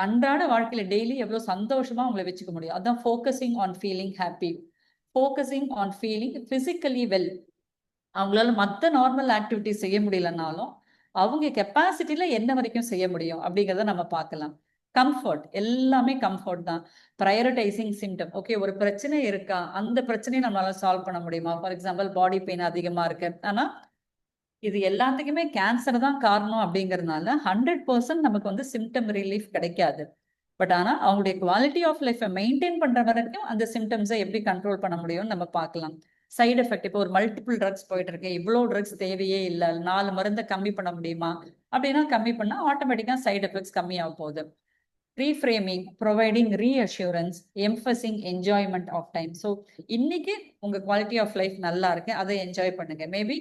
அன்றாட வாழ்க்கையில டெய்லி எவ்வளவு சந்தோஷமா அவங்களை வச்சுக்க முடியும். அதான் focusing on feeling happy, focusing on feeling physically well. அவங்களால மற்ற நார்மல் ஆக்டிவிட்டி செய்ய முடியலனாலும் அவங்க கெப்பாசிட்டியில என்ன வரைக்கும் செய்ய முடியும் அப்படிங்கிறத நம்ம பார்க்கலாம். கம்ஃபர்ட், எல்லாமே கம்ஃபர்ட் தான். Prioritising symptom. ஓகே, ஒரு பிரச்சனை இருக்கா, அந்த பிரச்சனையை நம்மளால சால்வ் பண்ண முடியுமா. ஃபார் எக்ஸாம்பிள், பாடி பெயின் அதிகமா இருக்கு, ஆனா இது எல்லாத்துக்குமே கேன்சர் தான் காரணம் அப்படிங்கறதுனால 100% நமக்கு வந்து சிம்டம் ரிலீஃப் கிடைக்காது. பட் ஆனா அவங்களுடைய குவாலிட்டி ஆஃப் லைஃபை மெயின்டைன் பண்ற வரைக்கும் அந்த சிம்டம்ஸை எப்படி கண்ட்ரோல் பண்ண முடியும்னு நம்ம பார்க்கலாம். சைடு எஃபெக்ட், இப்போ ஒரு மல்டிபிள் ட்ரக்ஸ் போயிட்டு இருக்கு, இவ்வளோ ட்ரக்ஸ் தேவையே இல்லை, 4 மருந்தை கம்மி பண்ண முடியுமா அப்படின்னா கம்மி பண்ணா ஆட்டோமேட்டிக்கா சைடு எஃபெக்ட்ஸ் கம்மியாக போகுது. Reframing, providing reassurance, emphasising enjoyment of time. So இன்னைக்கு உங்க குவாலிட்டி ஆஃப் லைஃப் நல்லா இருக்கு, அதை என்ஜாய் பண்ணுங்க. மேபி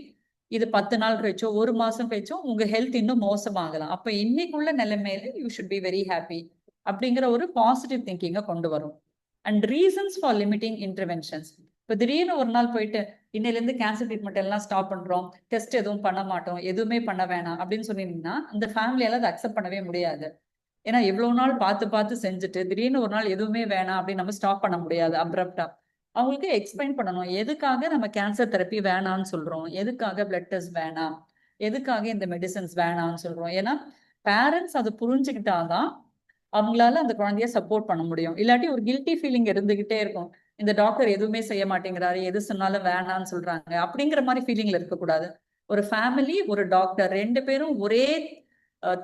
இது 10 நாள் கழிச்சோ 1 மாசம் கழிச்சோ உங்க ஹெல்த் இன்னும் மோசமாகலாம். அப்ப இன்னைக்குள்ள நிலைமையில you should be very happy அப்படிங்கிற ஒரு பாசிட்டிவ் திங்கிங்கை கொண்டு வரும். And reasons for limiting interventions. இப்போ திடீர்னு ஒரு நாள் போயிட்டு இன்னையிலேருந்து கேன்சர் ட்ரீட்மெண்ட் எல்லாம் ஸ்டாப் பண்றோம், டெஸ்ட் எதுவும் பண்ண மாட்டோம், எதுவுமே பண்ண வேணாம் அப்படின்னு சொன்னீங்கன்னா அந்த ஃபேமிலியால அதை அக்செப்ட் பண்ணவே முடியாது. ஏன்னா எவ்வளவு நாள் பார்த்து பார்த்து செஞ்சுட்டு திடீர்னு ஒரு நாள் எதுவுமே வேணாம் அப்படின்னு நம்ம ஸ்டாப் பண்ண முடியாது அப்ரப்டா. அவங்களுக்கு எக்ஸ்பிளைன் பண்ணணும், எதுக்காக நம்ம கேன்சர் தெரப்பி வேணாம்னு சொல்றோம், எதுக்காக பிளட் டெஸ்ட் வேணாம், எதுக்காக இந்த மெடிசன்ஸ் வேணாம்னு சொல்றோம். ஏன்னா பேரண்ட்ஸ் அதை புரிஞ்சுக்கிட்டாதான் அவங்களால அந்த குழந்தைய சப்போர்ட் பண்ண முடியும். இல்லாட்டி ஒரு கில்ட்டி ஃபீலிங் இருந்துகிட்டே இருக்கும், இந்த டாக்டர் எதுவுமே செய்ய மாட்டேங்கிறாரு, எது சொன்னாலும் வேணாம்னு சொல்றாங்க அப்படிங்கிற மாதிரி ஃபீலிங்ல இருக்கக்கூடாது. ஒரு ஃபேமிலி, ஒரு டாக்டர் 2 பேரும் ஒரே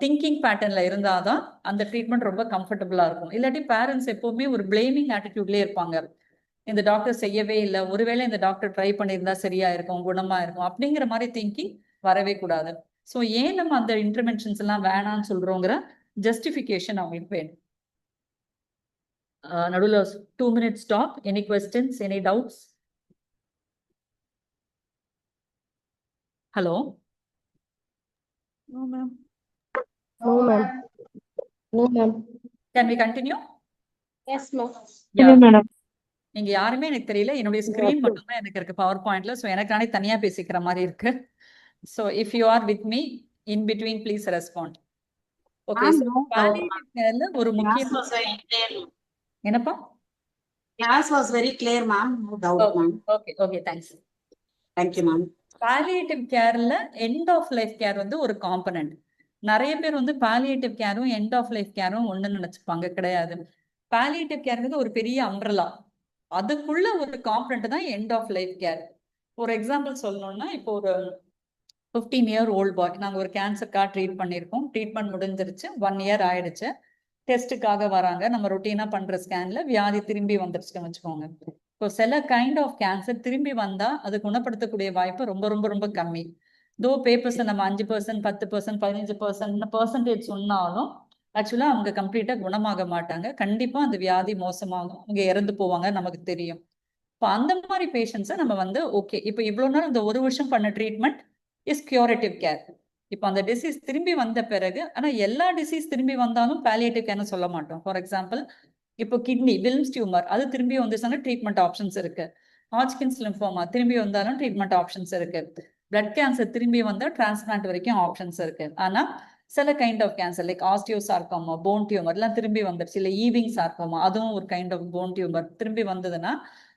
திங்கிங் பேட்டர்ன்ல இருந்தாதான் அந்த ட்ரீட்மெண்ட் ரொம்ப கம்ஃபர்டபுளா இருக்கும். இல்லாட்டி பேரண்ட்ஸ் எப்பவுமே ஒரு பிளேமிங் ஆட்டிடியூட்லயே இருப்பாங்க, இந்த டாக்டர் செய்யவே இல்லை, ஒருவேளை இந்த டாக்டர் ட்ரை பண்ணியிருந்தா சரியா இருக்கும், குணமா இருக்கும் அப்படிங்கிற மாதிரி திங்கிங் வரவே கூடாது. ஸோ ஏன் நம்ம அந்த இன்டர்வென்ஷன்ஸ் எல்லாம் வேணாம்னு சொல்றோங்கிற ஜஸ்டிஃபிகேஷன் அவங்களுக்கு வேணும். நடுவில் 2 minutes stop. Any questions, any doubts? Hello? No, ma'am. No, ma'am. No, ma'am. Can we continue? Yes, ma'am. Yeah. நீங்க யாருமே எனக்கு தெரியல, என்னுடைய ஸ்கிரீன் மட்டும் தான் எனக்கு இருக்கு பவர் பாயிண்ட்ல. ஸோ எனக்கு நானே தனியா பேசிக்கிற மாதிரி இருக்கு. So if you are with me in between please respond. Okay, palliative கேர்ல ஒரு முக்கியமான என்னப்பா? Class was very clear, ma'am. No doubt, ma'am. Okay okay, thanks. Thank you, ma'am. Palliative கேர்ல எண்ட் ஆஃப் லைஃப் கேர் வந்து ஒரு காம்பனன்ட். நிறைய பேர் வந்து பாலியேட்டிவ் கேரும் எண்ட் ஆஃப் லைஃப் கேரும் ஒண்ணுன்னு நினைச்சுப்பாங்க, கிடையாது. பாலியேட்டிவ் கேர்ங்கிறது ஒரு பெரிய அம்ப்ரலா, அதுக்குள்ள ஒரு காம்பனன்ட் தான் எண்ட் ஆஃப் லைஃப் கேர். ஒரு எக்ஸாம்பிள் சொல்லணும்னா, இப்போ ஒரு 15-year-old பாய் நாங்க ஒரு கேன்சருக்காக ட்ரீட் பண்ணியிருக்கோம், ட்ரீட்மெண்ட் முடிஞ்சிருச்சு, 1 year ஆயிடுச்சு. டெஸ்ட்டுக்காக வராங்க, நம்ம ரொட்டீனா பண்ற ஸ்கேன்ல வியாதி திரும்பி வந்துருச்சுன்னு வச்சுக்கோங்க. இப்போ சில கைண்ட் ஆஃப் கேன்சர் திரும்பி வந்தா அது குணப்படுத்தக்கூடிய வாய்ப்பு ரொம்ப ரொம்ப ரொம்ப கம்மி. தோ பேப்பர்ஸ் நம்ம 5%, 10%, 15% பர்சன்டேஜ் சொன்னாலும் ஆக்சுவலா அவங்க கம்ப்ளீட்டா குணமாக மாட்டாங்க. கண்டிப்பா அந்த வியாதி மோசமாகும், அவங்க இறந்து போவாங்க, நமக்கு தெரியும். இப்போ அந்த மாதிரி பேஷண்ட்ஸை நம்ம வந்து ஓகே, இப்போ இவ்வளவு நாள் இந்த 1 வருஷம் பண்ண ட்ரீட்மெண்ட் இஸ் கியூரேட்டிவ் கேர். இப்போ அந்த டிசீஸ் திரும்பி வந்த பிறகு, ஆனா எல்லா டிசீஸ் திரும்பி வந்தாலும் பாலியேட்டிவ் கேர்னு சொல்ல மாட்டோம். ஃபார் எக்ஸாம்பிள், இப்போ கிட்னி வில்ம்ஸ் டியூமர் அது திரும்பி வந்துச்சுன்னா ட்ரீட்மெண்ட் ஆப்ஷன்ஸ் இருக்கு. ஹாட்ச்கின்ஸ் லிம்போமா திரும்பி வந்தாலும் ட்ரீட்மெண்ட் ஆப்ஷன்ஸ் இருக்கு. பிளட் கேன்சர் திரும்பி வந்தா டிரான்ஸ்பிளான்ட் வரைக்கும் ஆப்ஷன்ஸ் இருக்கு. ஆனா சில kind of cancer like osteosarcoma, bone tumour எல்லாம் திரும்பி வந்துருச்சு. இல்லை ஈவிங் சார்கோமா, அதுவும் ஒரு கைண்ட் ஆஃப் போன் டியூமர் திரும்பி வந்ததுன்னா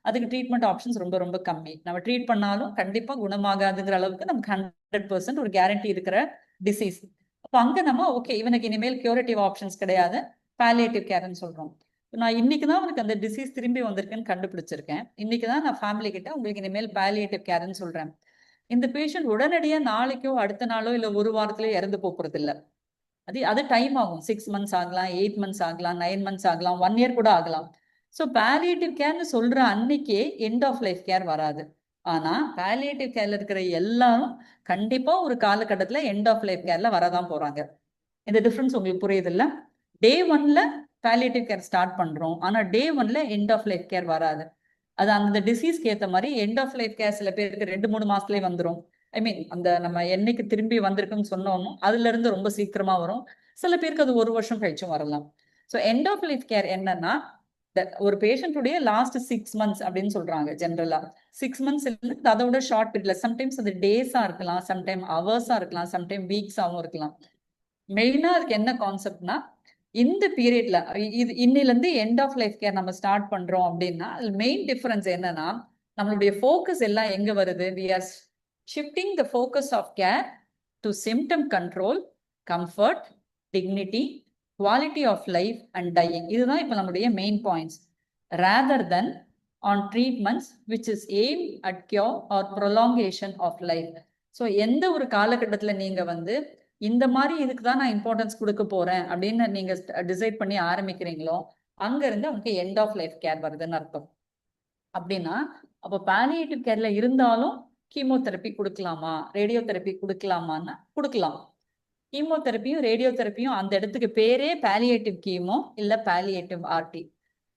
அதுக்கு ட்ரீட்மெண்ட் ஆப்ஷன்ஸ் ரொம்ப ரொம்ப கம்மி. நம்ம ட்ரீட் பண்ணாலும் கண்டிப்பா குணமாகாதுங்கிற அளவுக்கு நமக்கு 100% ஒரு கேரண்டி இருக்கிற டிசீஸ். அப்போ அங்க நம்ம ஓகே, இவனுக்கு இனிமேல் கியூரேட்டிவ் ஆப்ஷன்ஸ் கிடையாது, பாலியேட்டிவ் கேர்ன்னு சொல்றோம். நான் இன்னைக்கு தான் அவனுக்கு அந்த டிசீஸ் திரும்பி வந்திருக்குன்னு கண்டுபிடிச்சிருக்கேன். இன்னைக்கு தான் நான் ஃபேமிலி கிட்ட உங்களுக்கு இனிமேல் பாலியேட்டிவ் கேர்ன்னு சொல்றேன். இந்த பேஷண்ட் உடனடியா நாளைக்கோ அடுத்த நாளோ இல்ல ஒரு வாரத்திலயோ இறந்து போறது இல்ல. அது டைம் ஆகும். 6 மந்த்ஸ் ஆகலாம், 8 மந்த்ஸ் ஆகலாம், 9 மந்த்ஸ் ஆகலாம், 1 இயர் கூட ஆகலாம். ஸோ பாலியேட்டிவ் கேர்னு சொல்ற அன்னைக்கே எண்ட் ஆஃப் லைஃப் கேர் வராது. ஆனா பாலியேட்டிவ் கேர்ல இருக்கிற எல்லாரும் கண்டிப்பா ஒரு காலகட்டத்துல எண்ட் ஆஃப் லைஃப் கேர்ல வரதான் போறாங்க. இந்த டிஃபரன்ஸ் உங்களுக்கு புரியுது இல்ல? டே 1ல பாலியேட்டிவ் கேர் ஸ்டார்ட் பண்றோம், ஆனா டே 1ல எண்ட் ஆஃப் லைஃப் கேர் வராது. அது அந்த டிசீஸ்க்கு ஏத்த மாதிரி எண்ட் ஆஃப் லைஃப் கேர் சில பேருக்கு 2-3 மாசத்துலயே வந்துடும். ஐ மீன் அந்த நம்ம என்னைக்கு திரும்பி வந்திருக்குன்னு சொன்னோமோ அதுல இருந்து ரொம்ப சீக்கிரமா வரும். சில பேருக்கு அது 1 வருஷம் கழிச்சும் வரலாம். So end of life care என்னன்னா, ஒரு பேஷண்ட்டுடைய லாஸ்ட் 6 மந்த்ஸ் அப்படின்னு சொல்றாங்க ஜென்ரலா. 6 மந்த்ஸ் இல்லை, அதை விட ஷார்ட் பீரியட்ல சம்டைம்ஸ் அது டேஸா இருக்கலாம், சம்டைம் ஹவர்ஸா இருக்கலாம், சம்டைம் வீக்ஸாவும் இருக்கலாம். மெயினா அதுக்கு என்ன கான்செப்ட்னா, இந்த பீரியட்ல இது இன்னில இருந்து எண்ட் ஆஃப் லைஃப் கேர் நம்ம ஸ்டார்ட் பண்றோம் அப்படின்னா மெயின் டிஃபரன்ஸ் என்னன்னா, நம்மளுடைய ஃபோக்கஸ் எல்லாம் எங்க வருது? we are shifting the focus of care to symptom control, comfort, dignity, quality of life and dying. இதுதான் இப்ப நம்மளுடைய main points, rather than on treatments which is aimed at cure or prolongation of life. So எந்த ஒரு காலகட்டத்துல நீங்க வந்து இந்த மாதிரி இதுக்கு தான் நான் இம்பார்ட்டன்ஸ் கொடுக்க போறேன் அப்படின்னு நீங்க டிசைட் பண்ணி ஆரம்பிக்கிறீங்களோ அங்க இருந்து அவனுக்கு எண்ட் ஆஃப் லைஃப் கேர் வருதுன்னு அர்த்தம். அப்படின்னா அப்போ பாலியேட்டிவ் கேர்ல இருந்தாலும் கீமோதெரப்பி கொடுக்கலாமா, ரேடியோ தெரப்பி கொடுக்கலாமான்னா கொடுக்கலாம். கீமோதெரப்பியும் ரேடியோ தெரப்பியும் அந்த இடத்துக்கு பேரே பாலியேட்டிவ் கீமோ இல்ல பாலியேட்டிவ் ஆர்டி.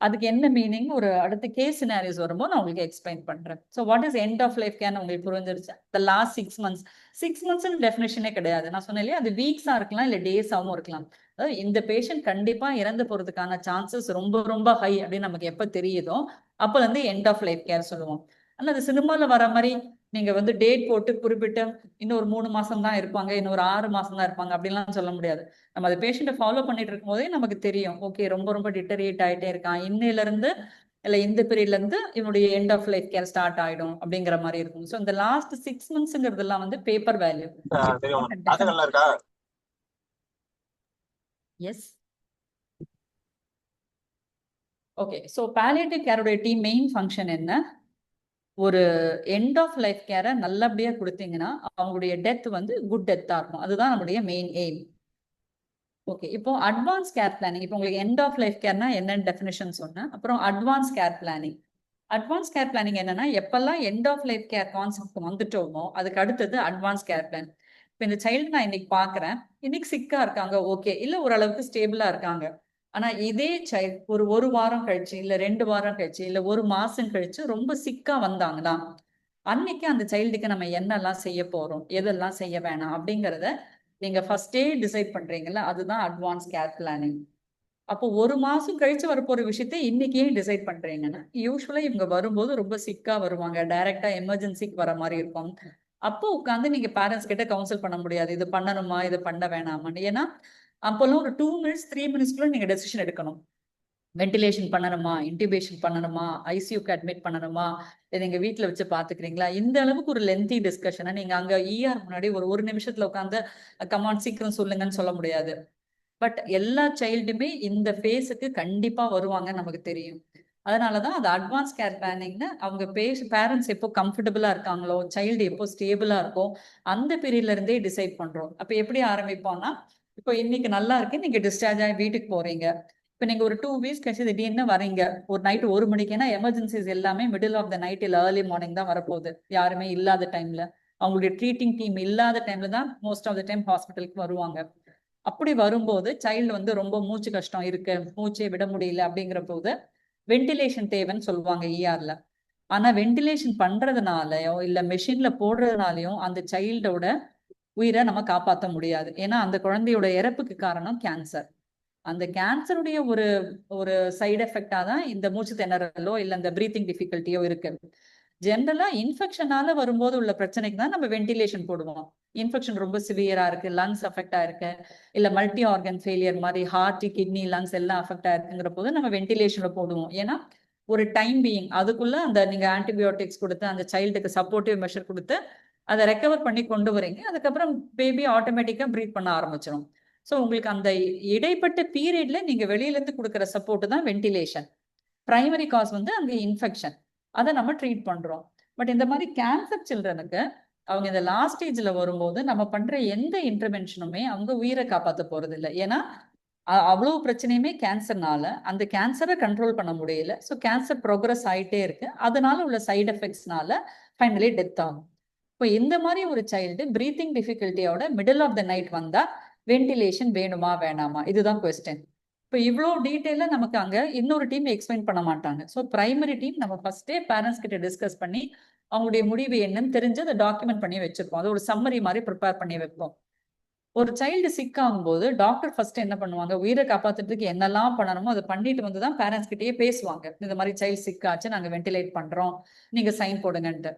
அதுக்கு என்ன மீனிங் ஒரு அடுத்த கேஸ் சினாரியோஸ் வரும்போது நான் உங்களுக்கு எக்ஸ்பிளைன் பண்றேன். So what is end of life கேர்னு உங்களுக்கு புரிஞ்சிருச்சு? The last 6 months. 6 மந்த்ஸ்னு டெஃபினேஷனே கிடையாது. நான் சொன்னேன் இல்லையா, அது வீக்ஸா இருக்கலாம் இல்ல டேஸாவும் இருக்கலாம். அதாவது இந்த பேஷண்ட் கண்டிப்பா இறந்து போறதுக்கான சான்சஸ் ரொம்ப ரொம்ப ஹை அப்படின்னு நமக்கு எப்ப தெரியுதோ அப்ப வந்து எண்ட் ஆஃப் லைஃப் கேர் சொல்லுவோம். ஆனா அது சினிமால வர மாதிரி நீங்க வந்து டேட் போட்டு குறிப்பிட்டு இன்னொரு 3 மாசம் தான் இருப்பாங்க, இன்னொரு 6 மாசம் தான் இருப்பாங்க அப்படின்லாம் சொல்ல முடியாது. நம்ம அந்த பேஷண்ட்டை ஃபாலோ பண்ணிட்டு இருக்கும் போதே நமக்கு தெரியும், ஓகே ரொம்ப ரொம்ப டிட்டரியேட் ஆயிட்டே இருக்கான், இன்னையில இருந்து இல்ல இந்த பீரியட்ல இருந்து இவனுடைய end of life care start ஆயிடும் அப்படிங்கிற மாதிரி இருக்கும். ஸோ இந்த லாஸ்ட் 6 மந்த்ஸ்ங்கிறதெல்லாம் வந்து paper value. Yes, okay. So palliative கேரோட டீம் மெயின் ஃபங்க்ஷன் என்ன? ஒரு எண்ட் ஆஃப் லைஃப் கேரை நல்லபடியா கொடுத்தீங்கன்னா அவங்களுடைய டெத் வந்து குட் டெத்தா இருக்கும். அதுதான் நம்மளுடைய மெயின் எய்ம். ஓகே, இப்போ அட்வான்ஸ் கேர் பிளானிங். இப்போ உங்களுக்கு எண்ட் ஆஃப் லைஃப் கேர்னா என்னன்னு டெஃபினேஷன் சொன்னேன். அப்புறம் advance care planning. Advance care planning என்னன்னா, எப்பெல்லாம் end of life care concept வந்துட்டோமோ அதுக்கு அடுத்தது அட்வான்ஸ் கேர் பிளான். இப்போ இந்த சைல்டு நான் இன்னைக்கு பாக்குறேன், இன்னைக்கு சிக்கா இருக்காங்க, ஓகே, இல்ல ஓரளவுக்கு ஸ்டேபிளா இருக்காங்க. ஆனா இதே சைல்டு ஒரு வாரம் கழிச்சு இல்ல 2 வாரம் கழிச்சு இல்ல 1 மாசம் கழிச்சு ரொம்ப சிக்கா வந்தாங்கன்னா அன்னைக்கு அந்த சைல்டுக்கு நம்ம என்னெல்லாம் செய்ய போறோம், எதெல்லாம் செய்ய வேணாம் அப்படிங்கறத நீங்க ஃபர்ஸ்டே டிசைட் பண்றீங்கல்ல, அதுதான் அட்வான்ஸ் கேர் பிளானிங். அப்போ 1 மாசம் கழிச்சு வரப்போற விஷயத்த இன்னைக்கே டிசைட் பண்றீங்கன்னா, யூஸ்வலா இவங்க வரும்போது ரொம்ப சிக்கா வருவாங்க, டைரக்டா எமர்ஜென்சிக்கு வர மாதிரி இருக்கும். அப்போ உட்காந்து நீங்க பேரண்ட்ஸ் கிட்ட கவுன்சில் பண்ண முடியாது, இது பண்ணணுமா இது பண்ண வேணாமான்னு. ஏன்னா அப்போல்லாம் ஒரு 2 மினிட்ஸ் 3 மினிட்ஸ்க்குள்ள நீங்க டெசிஷன் எடுக்கணும். வென்டிலேஷன் பண்ணணுமா, இன்டிபேஷன் பண்ணணுமா, ஐசியூக்கு அட்மிட் பண்ணணுமா, இதை நீங்க வீட்டுல வச்சு பாத்துக்கிறீங்களா, இந்த அளவுக்கு ஒரு லென்த்தி டிஸ்கஷனை நீங்க அங்க ER முன்னாடி ஒரு நிமிஷத்துல உட்காந்து கமான் சீக்கிரம் சொல்லுங்கன்னு சொல்ல முடியாது. பட் எல்லா சைல்டுமே இந்த ஃபேஸுக்கு கண்டிப்பா வருவாங்க நமக்கு தெரியும். அதனாலதான் அது அட்வான்ஸ் கேர் பிளானிங்னு அவங்க பேரண்ட்ஸ் எப்போ கம்ஃபர்டபுளா இருக்காங்களோ, சைல்டு எப்போ ஸ்டேபிளா இருக்கோ அந்த பீரியட்ல இருந்தே டிசைட் பண்றோம். அப்ப எப்படி ஆரம்பிப்போம்னா, இப்போ இன்னைக்கு நல்லா இருக்கு, நீங்க டிஸ்சார்ஜ் ஆகி வீட்டுக்கு போறீங்க. இப்போ நீங்க ஒரு 2 வீக்ஸ் கழிச்சு திடீர்னு வரீங்க, ஒரு நைட் 1 மணிக்கு. ஏன்னா எமர்ஜென்சிஸ் எல்லாமே மிடில் ஆஃப் த நைட் இல்ல ஏர்லி மார்னிங் தான் வரப்போகுது, யாருமே இல்லாத டைம்ல, அவங்களுடைய ட்ரீட்டிங் டீம் இல்லாத டைம்ல தான் மோஸ்ட் ஆஃப் த டைம் ஹாஸ்பிட்டலுக்கு வருவாங்க. அப்படி வரும்போது சைல்டு வந்து ரொம்ப மூச்சு கஷ்டம் இருக்கு, மூச்சை விட முடியல அப்படிங்கிற போது வென்டிலேஷன் தேவைன்னு சொல்லுவாங்க ERல. ஆனா வென்டிலேஷன் பண்றதுனாலயோ இல்ல மெஷின்ல போடுறதுனாலயோ அந்த சைல்டோட உயிரை நம்ம காப்பாற்ற முடியாது. ஏன்னா அந்த குழந்தையோட இறப்புக்கு காரணம் கேன்சர். அந்த கேன்சருடைய ஒரு ஒரு சைடு எஃபெக்டா தான் இந்த மூச்சு திணறலோ இல்ல இந்த பிரீத்திங் டிஃபிகல்ட்டியோ இருக்கு. ஜென்ரலா இன்ஃபெக்ஷனால வரும்போது உள்ள பிரச்சனைக்கு தான் நம்ம வென்டிலேஷன் போடுவோம். இன்ஃபெக்ஷன் ரொம்ப சிவியரா இருக்கு, லங்ஸ் அஃபெக்ட் ஆயிருக்கு, இல்ல மல்டி ஆர்கன் ஃபெயிலியர் மாதிரி ஹார்ட், கிட்னி, லங்ஸ் எல்லாம் அஃபெக்ட் ஆயிருக்குங்கிற போது நம்ம வென்டிலேஷன்ல போடுவோம். ஏன்னா ஒரு டைம் பீயிங் அதுக்குள்ள அந்த நீங்க ஆன்டிபயோட்டிக்ஸ் கொடுத்து அந்த சைல்டுக்கு சப்போர்ட்டிவ் மெஷர் கொடுத்து அதை ரெக்கவர் பண்ணி கொண்டு வரீங்க. அதுக்கப்புறம் பேபி ஆட்டோமேட்டிக்கா ப்ரீத் பண்ண ஆரம்பிச்சிடும். ஸோ உங்களுக்கு அந்த இடைப்பட்ட பீரியட்ல நீங்க வெளியில இருந்து கொடுக்குற சப்போர்ட் தான் வென்டிலேஷன். பிரைமரி காஸ் வந்து அங்க இன்ஃபெக்ஷன், அதை நம்ம ட்ரீட் பண்றோம். பட் இந்த மாதிரி கேன்சர் சில்ட்ரனுக்கு அவங்க இந்த லாஸ்ட் ஸ்டேஜ்ல வரும்போது நம்ம பண்ற எந்த இன்டர்வென்ஷனுமே அவங்க உயிரை காப்பாற்ற போறது இல்லை. ஏன்னா அவ்வளவு பிரச்சனையுமே கேன்சர்னால அந்த கேன்சரை கண்ட்ரோல் பண்ண முடியல. ஸோ கேன்சர் ப்ரோக்ரஸ் ஆயிட்டே இருக்கு, அதனால உள்ள சைடு எஃபெக்ட்ஸ்னால ஃபைனலி டெத் ஆகும். இப்போ இந்த மாதிரி ஒரு சைல்டு பிரீத்திங் டிஃபிகல்ட்டியோட மிடில் ஆஃப் த நைட் வந்தா வென்டிலேஷன் வேணுமா வேணாமா, இதுதான் கொஸ்டின். இப்போ இவ்வளோ டீட்டெயிலாக நமக்கு அங்கே இன்னொரு டீம் எக்ஸ்பிளைன் பண்ண மாட்டாங்க. ஸோ பிரைமரி டீம் நம்ம ஃபர்ஸ்டே பேரண்ட்ஸ் கிட்ட டிஸ்கஸ் பண்ணி அவங்களுடைய முடிவு என்னன்னு தெரிஞ்சு அதை டாக்குமெண்ட் பண்ணி வச்சிருப்போம். அது ஒரு சம்மரி மாதிரி ப்ரிப்பேர் பண்ணி வைப்போம். ஒரு சைல்டு சிக் ஆகும்போது டாக்டர் ஃபர்ஸ்ட் என்ன பண்ணுவாங்க, உயிரை காப்பாத்துறதுக்கு என்னெல்லாம் பண்ணணுமோ அதை பண்ணிட்டு வந்து தான் பேரண்ட்ஸ் கிட்டேயே பேசுவாங்க. இந்த மாதிரி சைல்டு சிக் ஆச்சு, நாங்கள் வென்டிலேட் பண்றோம், நீங்க சைன் போடுங்கன்ட்டு.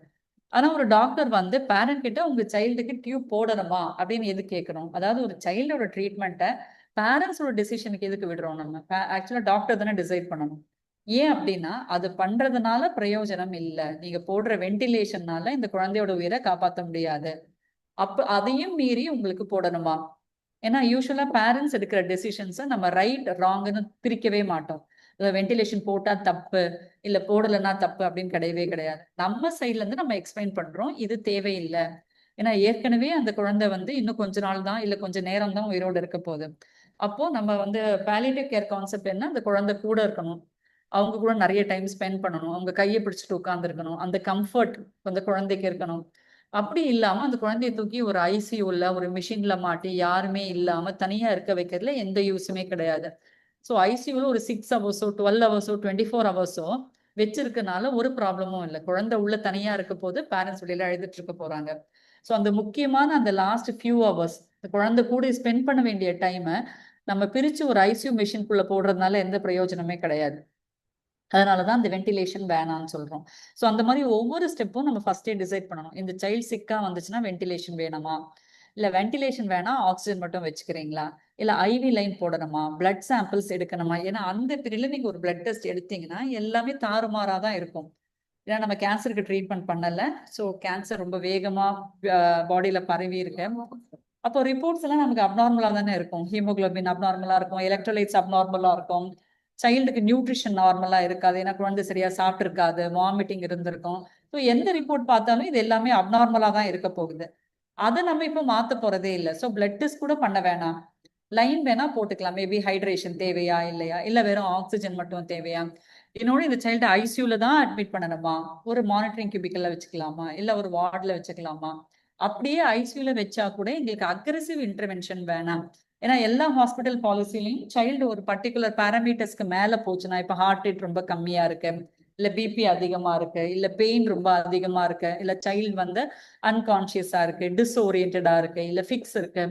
ஆனா ஒரு டாக்டர் வந்து பேரண்ட் கிட்ட உங்க சைல்டுக்கு டியூப் போடணுமா அப்படின்னு எது கேட்கணும்? அதாவது ஒரு சைல்டோட ட்ரீட்மெண்ட்டை பேரண்ட்ஸோட டெசிஷனுக்கு எதுக்கு விடுறோம்? நம்ம ஆக்சுவலா டாக்டர் தானே டிசைட் பண்ணணும். ஏன் அப்படின்னா அது பண்றதுனால பிரயோஜனம் இல்லை, நீங்க போடுற வென்டிலேஷன்னால இந்த குழந்தையோட உயிரை காப்பாற்ற முடியாது. அப்ப அதையும் மீறி உங்களுக்கு போடணுமா? ஏன்னா யூஸ்வலா பேரண்ட்ஸ் எடுக்கிற டெசிஷன்ஸை நம்ம ரைட் ராங்னு பிரிக்கவே மாட்டோம். வென்டிலேஷன் போட்டா தப்பு இல்ல போடலைன்னா தப்பு அப்படின்னு கிடையவே கிடையாது. நம்ம சைட்ல இருந்து நம்ம எக்ஸ்பிளைன் பண்றோம் இது தேவையில்லை. ஏன்னா ஏற்கனவே அந்த குழந்தை வந்து இன்னும் கொஞ்ச நாள் தான் இல்ல கொஞ்ச நேரம் தான் உயிரோடு இருக்க போகுது. அப்போ நம்ம வந்து பாலியேட்டிவ் கேர் கான்செப்ட் என்ன, அந்த குழந்தை கூட இருக்கணும், அவங்க கூட நிறைய டைம் ஸ்பெண்ட் பண்ணணும், அவங்க கையை பிடிச்சிட்டு உட்கார்ந்து இருக்கணும், அந்த கம்ஃபர்ட் அந்த குழந்தைக்கு இருக்கணும். அப்படி இல்லாம அந்த குழந்தைய தூக்கி ஒரு ஐசியூல ஒரு மிஷின்ல மாட்டி யாருமே இல்லாம தனியா இருக்க வைக்கிறதுல எந்த யூஸுமே கிடையாது. ஸோ ஐசியூல ஒரு 6 ஹவர்ஸோ 12 ஹவர்ஸோ 24 ஹவர்ஸோ வச்சிருக்கனால ஒரு ப்ராப்ளமும் இல்லை. குழந்தை உள்ள தனியா இருக்க போது பேரண்ட்ஸ் வெளியில அழுதுட்டு இருக்க போறாங்க. ஸோ அந்த முக்கியமான அந்த லாஸ்ட் ஃபியூ ஹவர்ஸ் குழந்தை கூட ஸ்பெண்ட் பண்ண வேண்டிய டைமை நம்ம பிரிச்சு ஒரு ஐசியூ மிஷின்குள்ள போடுறதுனால எந்த பிரயோஜனமே கிடையாது. அதனாலதான் அந்த வென்டிலேஷன் வேணாம்னு சொல்றோம். ஸோ அந்த மாதிரி ஒவ்வொரு ஸ்டெப்பும் நம்ம ஃபர்ஸ்டே டிசைட் பண்ணணும். இந்த சைல்டு சிக்கா வந்துச்சுன்னா வென்டிலேஷன் வேணுமா, இல்ல வென்டிலேஷன் வேணா ஆக்சிஜன் மட்டும் வச்சுக்கிறீங்களா, இல்ல ஐவி லைன் போடணுமா, பிளட் சாம்பிள்ஸ் எடுக்கணுமா? ஏன்னா அந்த பீரியட்ல நீங்க ஒரு பிளட் டெஸ்ட் எடுத்தீங்கன்னா எல்லாமே தாறுமாறா தான் இருக்கும். ஏன்னா நம்ம கேன்சருக்கு ட்ரீட்மெண்ட் பண்ணல, ஸோ கேன்சர் ரொம்ப வேகமா பாடியில பரவி இருக்கு. அப்போ ரிப்போர்ட்ஸ் எல்லாம் நமக்கு அப்நார்மலா தானே இருக்கும். ஹீமோகுளோபின் அப்நார்மலா இருக்கும், எலக்ட்ரோலைட்ஸ் அப்நார்மலா இருக்கும், சைல்டுக்கு நியூட்ரிஷன் நார்மலா இருக்காது, ஏன்னா குழந்தை சரியா சாப்பிட்டு இருக்காது, வாமிட்டிங் இருந்திருக்கும். ஸோ எந்த ரிப்போர்ட் பார்த்தாலும் இது எல்லாமே அப்நார்மலா தான் இருக்க போகுது. அதை நம்ம இப்போ மாத்த போறதே இல்லை. ஸோ பிளட் டெஸ்ட் கூட பண்ண வேணாம், லைன் வேணா போட்டுக்கலாம். மேபி ஹைட்ரேஷன் தேவையா இல்லையா, இல்ல வெறும் ஆக்சிஜன் மட்டும் தேவையா, இன்னொன்று இந்த சைல்டு ஐசியூல தான் அட்மிட் பண்ணணுமா, ஒரு மானிட்டரிங் கியூபிக்கல்ல வச்சுக்கலாமா, இல்ல ஒரு வார்டில் வச்சுக்கலாமா? அப்படியே ஐசியூல வச்சா கூட எங்களுக்கு அக்ரெசிவ் இன்டர்வென்ஷன் வேணாம். ஏன்னா எல்லா ஹாஸ்பிட்டல் பாலிசிலையும் சைல்டு ஒரு பர்டிகுலர் பேராமீட்டர்ஸ்க்கு மேல போச்சுன்னா, இப்ப ஹார்ட் ரேட் ரொம்ப கம்மியா இருக்கு, இல்ல பிபி அதிகமா இருக்கு, இல்ல பெயின் ரொம்ப அதிகமா இருக்கு, இல்ல சைல்டு வந்து அன்கான்சியஸா இருக்கு, டிஸ்ஓரியன்டா இருக்கு, இல்ல ஃபிக்ஸ் இருக்கு,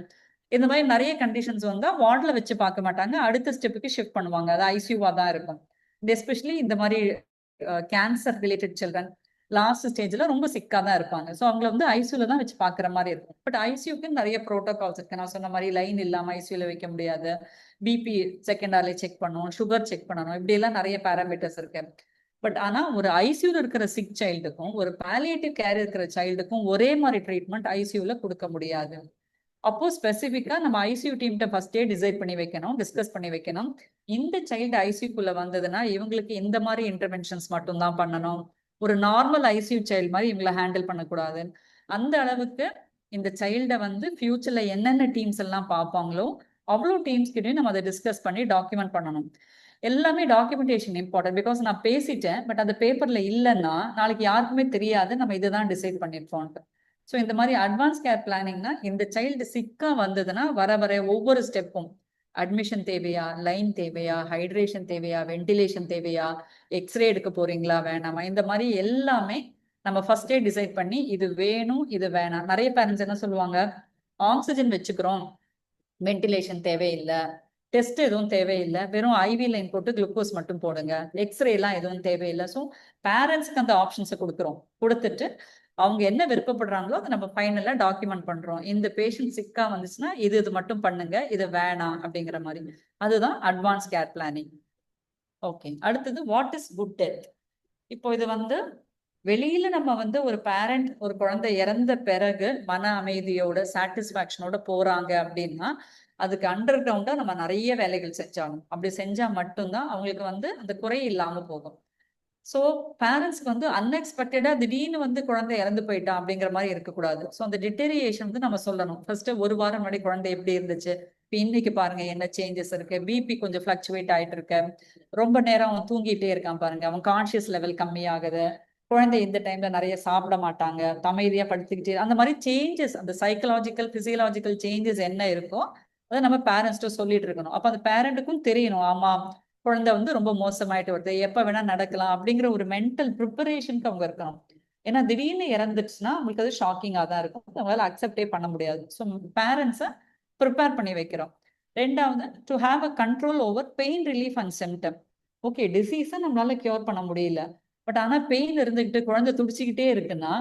இந்த மாதிரி நிறைய கண்டிஷன்ஸ் வந்தா வார்ட்ல வச்சு பார்க்க மாட்டாங்க, அடுத்த ஸ்டெப்புக்கு ஷிஃப்ட் பண்ணுவாங்க. அது ஐசியூவா தான் இருக்கும். எஸ்பெஷலி இந்த மாதிரி கேன்சர் ரிலேட்டட் சில்ட்ரன் லாஸ்ட் ஸ்டேஜ்ல ரொம்ப சிக்கா தான் இருப்பாங்க. ஸோ அவங்களை வந்து ஐசியூல தான் வச்சு பாக்குற மாதிரி இருக்கும். பட் ஐசியூக்கு நிறைய ப்ரோட்டோகால்ஸ் இருக்கு. நான் சொன்ன மாதிரி லைன் இல்லாம ஐசியூல வைக்க முடியாது, பிபி செகண்டாலே செக் பண்ணணும், சுகர் செக் பண்ணணும், இப்படி எல்லாம் நிறைய பேராமீட்டர்ஸ் இருக்கு. பட் ஆனா ஒரு ஐசியூல இருக்கிற சிக் சைல்டுக்கும் ஒரு பாலியேட்டிவ் கேர் இருக்கிற சைல்டுக்கும் ஒரே மாதிரி ட்ரீட்மெண்ட் ஐசியூல கொடுக்க முடியாது. அப்போ ஸ்பெசிஃபிக்கா நம்ம ஐசியூ டீம்கிட்ட ஃபர்ஸ்டே டிசைட் பண்ணி வைக்கணும், டிஸ்கஸ் பண்ணி வைக்கணும். இந்த சைல்டு ஐசியூக்குள்ள வந்ததுன்னா இவங்களுக்கு இந்த மாதிரி இன்டர்வென்ஷன்ஸ் மட்டும் தான் பண்ணணும், ஒரு நார்மல் ஐசியூ சைல்டு மாதிரி இவங்களை ஹேண்டில் பண்ணக்கூடாது. அந்த அளவுக்கு இந்த சைல்டை வந்து ஃபியூச்சர்ல என்னென்ன டீம்ஸ் எல்லாம் பார்ப்பாங்களோ அவ்வளோ டீம்ஸ் கிட்டயும் நம்ம அதை டிஸ்கஸ் பண்ணி டாக்குமெண்ட் பண்ணணும். எல்லாமே டாக்குமெண்டேஷன் இம்பார்ட்டன்ட். பிகாஸ் நான் பேசிட்டேன், பட் அந்த பேப்பர்ல இல்லைன்னா நாளைக்கு யாருக்குமே தெரியாது நம்ம இதுதான் டிசைட் பண்ணிருக்கோம்ட்டு. ஸோ இந்த மாதிரி அட்வான்ஸ் கேர் பிளானிங்னா இந்த சைல்டு சிக்கா வந்ததுன்னா வர வர ஒவ்வொரு ஸ்டெப்பும் அட்மிஷன் தேவையா, லைன் தேவையா, ஹைட்ரேஷன் தேவையா, வென்டிலேஷன் தேவையா, எக்ஸ்ரே எடுக்க போறீங்களா வேணாமா, இந்த மாதிரி எல்லாமே நம்ம ஃபர்ஸ்டே டிசைட் பண்ணி இது வேணும் இது வேணாம். நிறைய பேரண்ட்ஸ் என்ன சொல்லுவாங்க, ஆக்சிஜன் வச்சுக்கிறோம், வென்டிலேஷன் தேவையில்லை, டெஸ்ட் எதுவும் தேவையில்லை, வெறும் ஐவி லைன் போட்டு குளுக்கோஸ் மட்டும் போடுங்க, எக்ஸ்ரே எல்லாம் எதுவும் தேவையில்லை. ஸோ பேரண்ட்ஸ்க்கு அந்த ஆப்ஷன்ஸை கொடுத்துட்டு அவங்க என்ன விருப்பப்படுறாங்களோ அதை நம்ம ஃபைனலா டாக்குமெண்ட் பண்றோம். இந்த பேஷண்ட் சிக்கா வந்துச்சுன்னா இது மட்டும் பண்ணுங்க, இது வேணாம் அப்படிங்கிற மாதிரி. அதுதான் அட்வான்ஸ் கேர் பிளானிங். ஓகே, அடுத்தது வாட் இஸ் குட் டெத். இப்போ இது வெளியில நம்ம ஒரு பேரண்ட் ஒரு குழந்தை இறந்த பிறகு மன அமைதியோட சாட்டிஸ்பாக்சனோட போறாங்க அப்படின்னா அதுக்கு அண்டர் கிரவுண்டா நம்ம நிறைய வேலைகள் செஞ்சாலும் அப்படி செஞ்சா மட்டும்தான் அவங்களுக்கு அந்த குறை இல்லாம போகும். ஸோ பேரண்ட்ஸ்க்கு அன்எக்ஸ்பெக்டடா திடீர்னு குழந்தை இறந்து போயிட்டா அப்படிங்கிற மாதிரி இருக்கக்கூடாது. ஸோ அந்த டிட்டேரியேஷன் நம்ம சொல்லணும். ஃபர்ஸ்ட் ஒரு வாரம் முன்னாடி குழந்தை எப்படி இருந்துச்சு, இப்போ இன்னைக்கு பாருங்க என்ன சேஞ்சஸ் இருக்கு, பிபி கொஞ்சம் ஃபிளக்சுவேட் ஆயிட்டு இருக்கு, ரொம்ப நேரம் அவன் தூங்கிட்டே இருக்கான் பாருங்க, அவன் கான்சியஸ் லெவல் கம்மியாகுது, குழந்தை இந்த டைம்ல நிறைய சாப்பிட மாட்டாங்க, அமைதியா படுத்துக்கிட்டே, அந்த மாதிரி சேஞ்சஸ், அந்த சைக்கலாஜிக்கல் பிசியலாஜிக்கல் சேஞ்சஸ் என்ன இருக்கோ அதை நம்ம பேரண்ட்ஸ்ட சொல்லிட்டு இருக்கணும். அப்ப அந்த பேரண்ட்டுக்கும் தெரியணும், ஆமா குழந்தை ரொம்ப மோசமாயிட்டு வருது, எப்ப வேணா நடக்கலாம் அப்படிங்கிற ஒரு மென்டல் ப்ரிப்பரேஷனுக்கு அவங்க இருக்கணும். ஏன்னா திடீர்னு இறந்துச்சுன்னா அவங்களுக்கு அது ஷாக்கிங்கா தான் இருக்கும், அவங்களால அக்செப்டே பண்ண முடியாது. ஸோ பேரண்ட்ஸை ப்ரிப்பேர் பண்ணி வைக்கிறோம். ரெண்டாவது, to have a control over pain relief and symptom. Okay, டிசீஸை நம்மளால கியூர் பண்ண முடியல, பட் ஆனா பெயின் இருந்துகிட்டு குழந்தை துடிச்சுக்கிட்டே இருக்குன்னா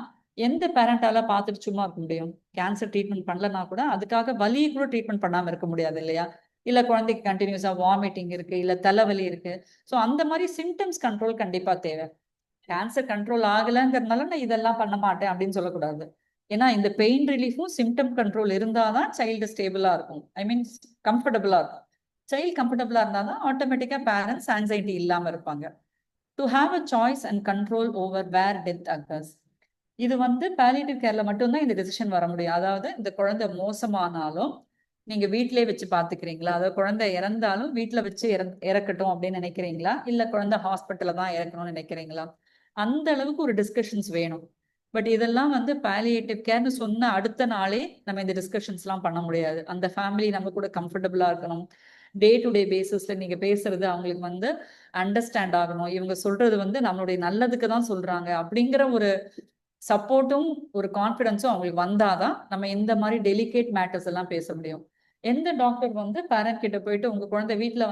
எந்த பேரண்டால பார்த்துட்டு சும்மா இருக்க முடியும்? கேன்சர் ட்ரீட்மெண்ட் பண்ணலன்னா கூட அதுக்காக வலியை கூட ட்ரீட்மெண்ட் பண்ணாம இருக்க முடியாது இல்லையா? இல்ல குழந்தைக்கு கண்டினியூஸா வாமிட்டிங் இருக்கு, இல்ல தலைவலி இருக்கு. ஸோ அந்த மாதிரி சிம்டம்ஸ் கண்ட்ரோல் கண்டிப்பா தேவை. கேன்சர் கண்ட்ரோல் ஆகலைங்கிறதுனால நான் இதெல்லாம் பண்ண மாட்டேன் அப்படின்னு சொல்லக்கூடாது. ஏன்னா இந்த பெயின் ரிலீஃபும் சிம்டம் கண்ட்ரோல் இருந்தாதான் சைல்டு ஸ்டேபிளா இருக்கும், ஐ மீன் கம்ஃபர்டபுளா இருக்கும். சைல்டு கம்ஃபர்டபுளா இருந்தாதான் ஆட்டோமேட்டிக்கா பேரண்ட்ஸ் ஆங்ஸைட்டி இல்லாம இருப்பாங்க. To have a choice and control over where death occurs. இது பாலியேட்டிவ் கேர்ல மட்டும்தான் இந்த டெசிஷன் வர முடியும். அதாவது இந்த குழந்தை மோசமானாலும் நீங்க வீட்டிலேயே வச்சு பாத்துக்கிறீங்களா, அதாவது குழந்தை இறந்தாலும் வீட்டுல வச்சு இறக்கட்டும் அப்படின்னு நினைக்கிறீங்களா, இல்ல குழந்தை ஹாஸ்பிட்டல்ல தான் இறக்கணும்னு நினைக்கிறீங்களா, அந்த அளவுக்கு ஒரு டிஸ்கஷன்ஸ் வேணும். பட் இதெல்லாம் பாலியேட்டிவ் கேர்னு சொன்ன அடுத்த நாளே நம்ம இந்த டிஸ்கஷன்ஸ் எல்லாம் பண்ண முடியாது. அந்த ஃபேமிலி நம்ம கூட கம்ஃபர்டபுளா இருக்கணும். டே டு டே பேசிஸ்ல நீங்க பேசுறது அவங்களுக்கு அண்டர்ஸ்டாண்ட் ஆகணும். இவங்க சொல்றது நம்மளுடைய நல்லதுக்கு தான் சொல்றாங்க அப்படிங்கிற ஒரு சப்போர்ட்டும் ஒரு கான்ஃபிடன்ஸும் அவங்களுக்கு வந்தாதான் நம்ம இந்த மாதிரி டெலிகேட் மேட்டர்ஸ் எல்லாம் பேச முடியும். எந்த டாக்டர் பேரண்ட் கிட்ட போயிட்டு உங்க குழந்தை வீட்டுல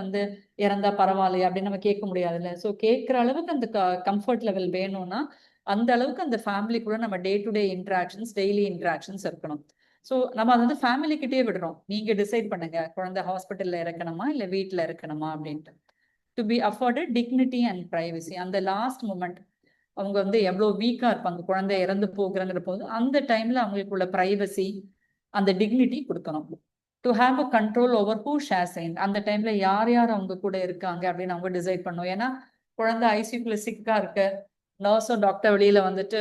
இறந்தா பரவாயில்லையா அப்படின்னு நம்ம கேட்க முடியாதுல்ல. ஸோ கேட்கிற அளவுக்கு அந்த கம்ஃபர்ட் லெவல் வேணும்னா அந்த அளவுக்கு அந்த ஃபேமிலி கூட நம்ம day to day interactions, daily interactions இருக்கணும். ஸோ நம்ம அதை ஃபேமிலி கிட்டே விடுறோம், நீங்க டிசைட் பண்ணுங்க குழந்தை ஹாஸ்பிட்டல்ல இறக்கணுமா இல்ல வீட்டுல இறக்கணுமா அப்படின்ட்டு. To be afforded dignity and privacy. அந்த லாஸ்ட் மூமெண்ட் அவங்க எவ்வளவு வீக்கா இருப்பாங்க, குழந்தை இறந்து போகிறங்கிற போது அந்த டைம்ல அவங்களுக்குள்ள பிரைவசி, அந்த டிக்னிட்டி கொடுக்கணும். To have a control over who shares இன். அந்த டைம்ல யார் யார் அவங்க கூட இருக்காங்க அப்படின்னு அவங்க டிசைட் பண்ணும். ஏன்னா குழந்தை ஐசியூக்குள்ள சிக்கா இருக்கு, நர்ஸோ டாக்டர் வெளியில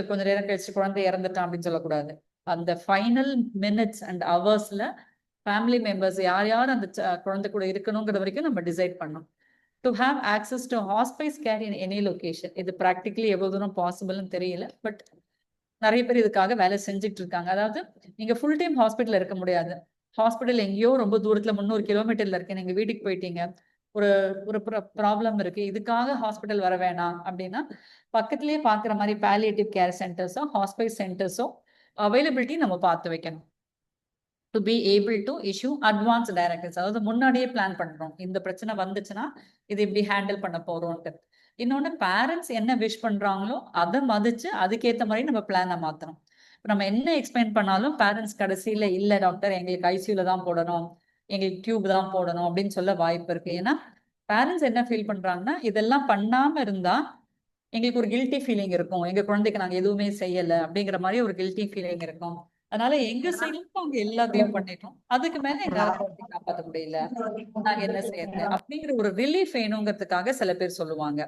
கொஞ்ச நேரம் கழிச்சு குழந்தை இறந்துட்டான் அப்படின்னு சொல்லக்கூடாது. அந்த ஃபைனல் மினிட்ஸ் அண்ட் ஹவர்ஸ்ல ஃபேமிலி மெம்பர்ஸ் யார் யார் அந்த குழந்தை கூட இருக்கணுங்கிற வரைக்கும் நம்ம டிசைட் பண்ணோம். To have access to hospice care in any location. இது ப்ராக்டிகலி எவ்வளவு தூரம் பாசிபிள்னு தெரியல, பட் நிறைய பேர் இதுக்காக வேலை செஞ்சுட்டு இருக்காங்க. அதாவது நீங்க ஃபுல் டைம் ஹாஸ்பிட்டல் இருக்க முடியாது, ஹாஸ்பிட்டல் எங்கேயோ ரொம்ப தூரத்துல 300 கிலோமீட்டர்ல இருக்கு, நீங்க வீட்டுக்கு போயிட்டீங்க, ஒரு ஒரு ப்ராப்ளம் இருக்கு, இதுக்காக ஹாஸ்பிட்டல் வர வேணாம் அப்படின்னா பக்கத்திலேயே பாக்குற மாதிரி பாலியேட்டிவ் கேர் சென்டர்ஸோ ஹாஸ்பைஸ் சென்டர்ஸோ அவைலபிலிட்டி நம்ம பார்த்து வைக்கணும். To be able to issue advance directives. அதாவது முன்னாடியே பிளான் பண்றோம், இந்த பிரச்சனை வந்துச்சுன்னா இது இப்படி ஹேண்டில் பண்ண போறோம்ட்டு. இன்னொன்னு, பேரண்ட்ஸ் என்ன விஷ் பண்றாங்களோ அதை மதிச்சு அதுக்கேற்ற மாதிரி நம்ம பிளானை மாத்தணும். நம்ம என்ன எக்ஸ்பிளைன் பண்ணாலும் பேரண்ட்ஸ் கடைசியில இல்ல டாக்டர் எங்களுக்கு ஐசியூல தான் போடணும், எங்களுக்கு டியூப் தான் போடணும் அப்படின்னு சொல்ல வாய்ப்பு இருக்கு. ஏன்னா பேரண்ட்ஸ் என்ன ஃபீல் பண்றாங்கன்னா இதெல்லாம் பண்ணாம இருந்தா எங்களுக்கு ஒரு கில்ட்டி ஃபீலிங் இருக்கும், எங்க குழந்தைக்கு நாங்க எதுவுமே செய்யல அப்படிங்கிற மாதிரி ஒரு கில்ட்டி ஃபீலிங் இருக்கும். அதனால எங்க சைடுக்கு அவங்க எல்லாத்தையும் பண்ணிட்டோம், அதுக்கு மேல எங்களால குழந்தைய காப்பாற்ற முடியல, நாங்க என்ன செய்யறது அப்படிங்கிற ஒரு ரிலீஃப் வேணுங்கிறதுக்காக சில பேர் சொல்லுவாங்க.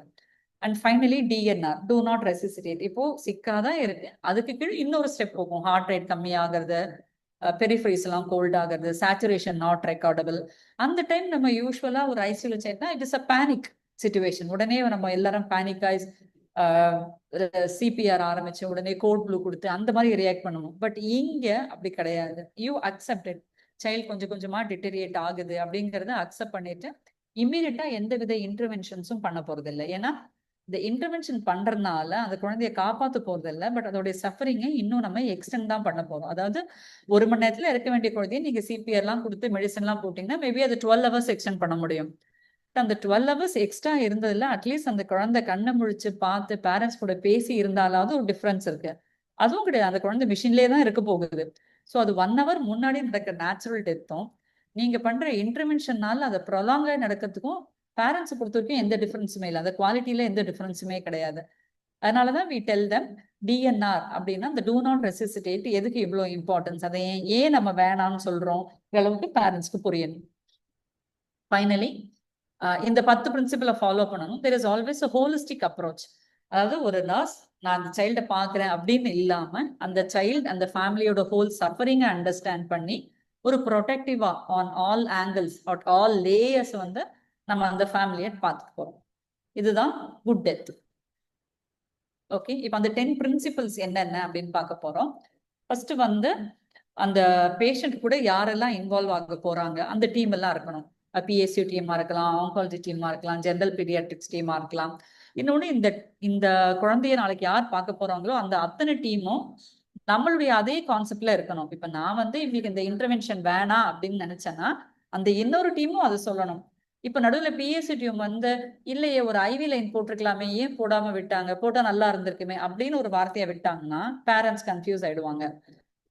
And finally DNR, do not resuscitate. இப்போ சிக்காதான் இருக்கு, அதுக்கு கீழே இன்னொரு ஸ்டெப் போகும், ஹார்ட் ரேட் கம்மியாகிறது, பெரிஃபரிஸ் எல்லாம் கோல்ட் ஆகுறது, சேச்சுரேஷன் நாட் ரெக்கார்டபிள். அந்த டைம் நம்ம யூஸ்வலா ஒரு ஐசியூல சேர்த்தா it is a panic situation. உடனே நம்ம எல்லாரும் பேனிக் ஆகி சிபிஆர் ஆரம்பிச்சு உடனே கோட் ப்ளூ கொடுத்து அந்த மாதிரி ரியாக்ட் பண்ணுவோம். பட் இங்க அப்படி கிடையாது. யூ அக்செப்டட் சைல்டு கொஞ்சம் கொஞ்சமா டிட்டரியேட் ஆகுது அப்படிங்கறத அக்செப்ட் பண்ணிட்டு இம்மீடியட்டா எந்த வித இன்டர்வென்ஷன்ஸும் பண்ண போறது இல்லை. ஏன்னா இந்த இன்டர்வென்ஷன் பண்றதுனால அந்த குழந்தைய காப்பாற்ற போறது இல்லை, பட் அதோடைய சஃபரிங்கை இன்னும் நம்ம எக்ஸ்டெண்ட் தான் பண்ண போறோம். அதாவது 1 மணி நேரத்துல இருக்க வேண்டிய குழந்தைய நீங்க சிபிஆர் எல்லாம் கொடுத்து மெடிசன் எல்லாம் போட்டீங்கன்னா மேபி அது 12 ஹவர்ஸ் எக்ஸ்டெண்ட் பண்ண முடியும். அந்த 12 ஹவர்ஸ் எக்ஸ்ட்ரா இருந்ததுல அட்லீஸ்ட் அந்த குழந்தை கண்ணை முழிச்சு பார்த்து பேரண்ட்ஸ் கூட பேசி இருந்தாலாவது ஒரு டிஃபரன்ஸ் இருக்கு. அதுவும் கிடையாது. அந்த குழந்தை மிஷின்லேயே தான் இருக்க போகுது. ஸோ அது 1 ஹவர் முன்னாடி நடக்கிற நேச்சுரல் டெத்தும் நீங்க பண்ற இன்டர்வென்ஷன்னால அதை ப்ரொலாங்கா நடக்கிறதுக்கும் பேரண்ட்ஸை பொறுத்த வரைக்கும் எந்த டிஃபரன்ஸுமே இல்லை. அந்த குவாலிட்டியில எந்த டிஃபரன்ஸுமே கிடையாது. அதனாலதான் வி டெல் தம் டிஎன்ஆர் அப்படின்னா இந்த டூ நாட் ரெசிசிடேட் எதுக்கு இவ்வளோ இம்பார்ட்டன்ஸ், அதை ஏன் நம்ம வேணாம்னு சொல்றோம் அளவுக்கு பேரண்ட்ஸ்க்கு புரியணும். ஃபைனலி இந்த 10 பிரின்சிபலை ஃபாலோ பண்ணணும். There is always a holistic approach. அதாவது ஒரு நர்ஸ் நான் அந்த சைல்டை பார்க்குறேன் அப்படின்னு இல்லாம அந்த சைல்டு அந்த ஃபேமிலியோட ஹோல் சஃபரிங்கை அண்டர்ஸ்டாண்ட் பண்ணி ஒரு ப்ரொடெக்டிவா on all angles at all layers வந்து நம்ம அந்த ஃபேமிலியை பார்த்துக்க போறோம். இதுதான் குட் டெத். ஓகே, இப்போ அந்த 10 பிரின்சிபல்ஸ் என்னென்ன அப்படின்னு பார்க்க போறோம். ஃபர்ஸ்ட் வந்து அந்த பேஷண்ட் கூட யாரெல்லாம் இன்வால்வ் ஆக போறாங்க அந்த டீம் எல்லாம் இருக்கணும். பிஎஸ்சி டீமா இருக்கலாம், ஆங்காலஜி டீமா இருக்கலாம், ஜெனரல் பீடியாட்ரிக்ஸ் டீமா இருக்கலாம். இன்னொன்று இந்த குழந்தைய நாளைக்கு யார் பார்க்க போறாங்களோ அந்த அத்தனை டீமும் நம்மளுடைய அதே கான்செப்ட்ல இருக்கணும். இப்ப நான் வந்து இவங்களுக்கு இந்த இன்டர்வென்ஷன் வேணாம் அப்படின்னு நினைச்சேன்னா அந்த இன்னொரு டீமும் அதை சொல்லணும். இப்ப நடுவில் பிஎஸ்சி டீம் வந்து இல்லையே ஒரு ஐவி லைன் போட்டிருக்கலாமே, ஏன் போடாம விட்டாங்க, போட்டா நல்லா இருந்திருக்குமே அப்படின்னு ஒரு வார்த்தையை விட்டாங்கன்னா பேரண்ட்ஸ் கன்ஃபியூஸ் ஆயிடுவாங்க.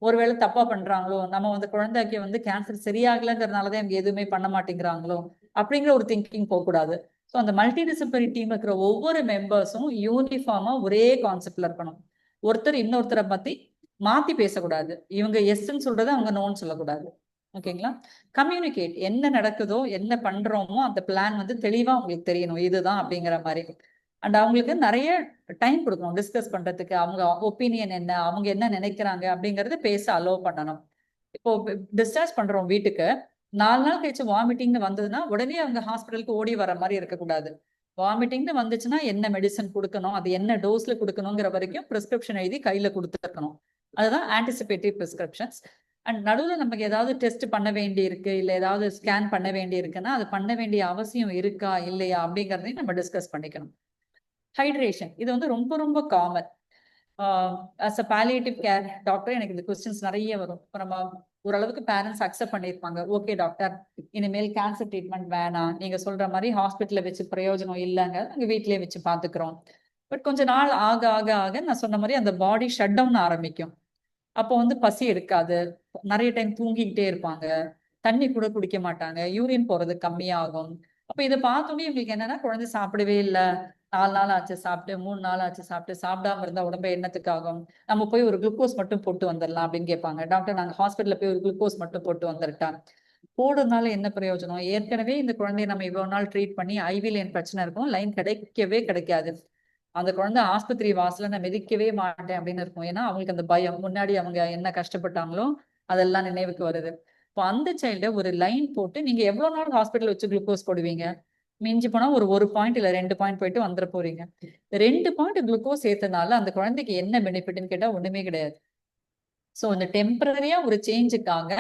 ஒருவேளை தப்பா பண்றாங்களோ, நம்ம வந்து குழந்தைக்கு வந்து கேன்சர் சரியாகலங்கிறதுனாலதான் இவங்க எதுவுமே பண்ண மாட்டேங்கிறாங்களோ அப்படிங்கிற ஒரு திங்கிங் போகக்கூடாது. ஸோ அந்த மல்டி டிசிப்ளினரி டீம் இருக்கிற ஒவ்வொரு மெம்பர்ஸும் யூனிஃபார்மா ஒரே கான்செப்ட்ல இருக்கணும். ஒருத்தர் இன்னொருத்தரை பத்தி மாத்தி பேசக்கூடாது. இவங்க எஸ்ன்னு சொல்றது அவங்க நோன்னு சொல்லக்கூடாது. ஓகேங்களா? கம்யூனிகேட், என்ன நடக்குதோ என்ன பண்றோமோ அந்த பிளான் வந்து தெளிவா உங்களுக்கு தெரியணும் இதுதான் அப்படிங்கிற மாதிரி. அண்ட் அவங்களுக்கு நிறைய டைம் கொடுக்கணும் டிஸ்கஸ் பண்றதுக்கு. அவங்க ஒப்பீனியன் என்ன, அவங்க என்ன நினைக்கிறாங்க அப்படிங்கறது பேச அலோவ் பண்ணணும். இப்போ டிஸ்சார்ஜ் பண்றோம் வீட்டுக்கு, 4 நாள் கழிச்சு வாமிட்டிங்னு வந்ததுன்னா உடனே அவங்க ஹாஸ்பிட்டலுக்கு ஓடி வர மாதிரி இருக்கக்கூடாது. வாமிட்டிங்னு வந்துச்சுன்னா என்ன மெடிசன் கொடுக்கணும், அது என்ன டோஸ்ல கொடுக்கணுங்கிற வரைக்கும் பிரிஸ்கிரிப்ஷன் எழுதி கையில கொடுத்துருக்கணும். அதுதான் ஆன்டிசிபேட்டிவ் பிரிஸ்கிரிப்ஷன்ஸ். அண்ட் நடுவில் நமக்கு ஏதாவது டெஸ்ட் பண்ண வேண்டி இருக்கு, இல்லை ஏதாவது ஸ்கேன் பண்ண வேண்டி இருக்குன்னா அது பண்ண வேண்டிய அவசியம் இருக்கா இல்லையா அப்படிங்கிறதையும் நம்ம டிஸ்கஸ் பண்ணிக்கணும். ஹைட்ரேஷன், இது வந்து ரொம்ப ரொம்ப common. As a palliative care doctor எனக்கு இந்த கொஸ்டின்ஸ் நிறைய வரும். இப்போ நம்ம ஓரளவுக்கு பேரண்ட்ஸ் அக்செப்ட் பண்ணியிருப்பாங்க, ஓகே டாக்டர் இனிமேல் கேன்சர் ட்ரீட்மெண்ட் வேணாம், நீங்க சொல்ற மாதிரி ஹாஸ்பிட்டல்ல வச்சு பிரயோஜனம் இல்லைங்க, நாங்கள் வீட்லயே வச்சு பார்த்துக்கிறோம். பட் கொஞ்ச நாள் ஆக ஆக ஆக நான் சொன்ன மாதிரி அந்த பாடி ஷட் டவுன் ஆரம்பிக்கும். அப்போ வந்து பசி எடுக்காது, நிறைய டைம் தூங்கிக்கிட்டே இருப்பாங்க, தண்ணி கூட குடிக்க மாட்டாங்க, யூரின் போறது கம்மியாகும். அப்ப இதை பார்த்தோன்னே இவங்களுக்கு என்னன்னா குழந்தை சாப்பிடவே இல்லை, 4 நாள் ஆச்சு சாப்பிட்டு, 3 நாள் ஆச்சு சாப்பிட்டு, சாப்பிடாம இருந்தா உடம்பு என்னத்துக்காகும், நம்ம போய் ஒரு குளுக்கோஸ் மட்டும் போட்டு வந்துடலாம் அப்படின்னு கேட்பாங்க. டாக்டர் நாங்க ஹாஸ்பிட்டல்ல போய் ஒரு குளுக்கோஸ் மட்டும் போட்டு வந்துட்டோம். போடுறதுனால என்ன பிரயோஜனம்? ஏற்கனவே இந்த குழந்தைய நம்ம இவ்வளவு நாள் ட்ரீட் பண்ணி ஐவி லைன் பிரச்சனை இருக்கும், லைன் கிடைக்கவே கிடைக்காது. அந்த குழந்தை ஆஸ்பத்திரி வாசல நான் மிதிக்கவே மாட்டேன் அப்படின்னு இருக்கும். ஏன்னா அவங்களுக்கு அந்த பயம், முன்னாடி அவங்க என்ன கஷ்டப்பட்டாங்களோ அதெல்லாம் நினைவுக்கு வருது. இப்போ அந்த சைல்ட ஒரு லைன் போட்டு நீங்க எவ்வளவு நாள் ஹாஸ்பிட்டல் வச்சு குளுக்கோஸ் போடுவீங்க? மிஞ்சி போனா ஒரு பாயிண்ட் இல்ல 2 பாயிண்ட் போயிட்டு வந்துட போறீங்க. 2 பாயிண்ட் குளுக்கோஸ் ஏத்தனால அந்த குழந்தைக்கு என்ன பெனிஃபிட்னு கேட்டா ஒண்ணுமே கிடையாது. ஸோ இந்த டெம்பரரியா ஒரு சேஞ்சுக்காக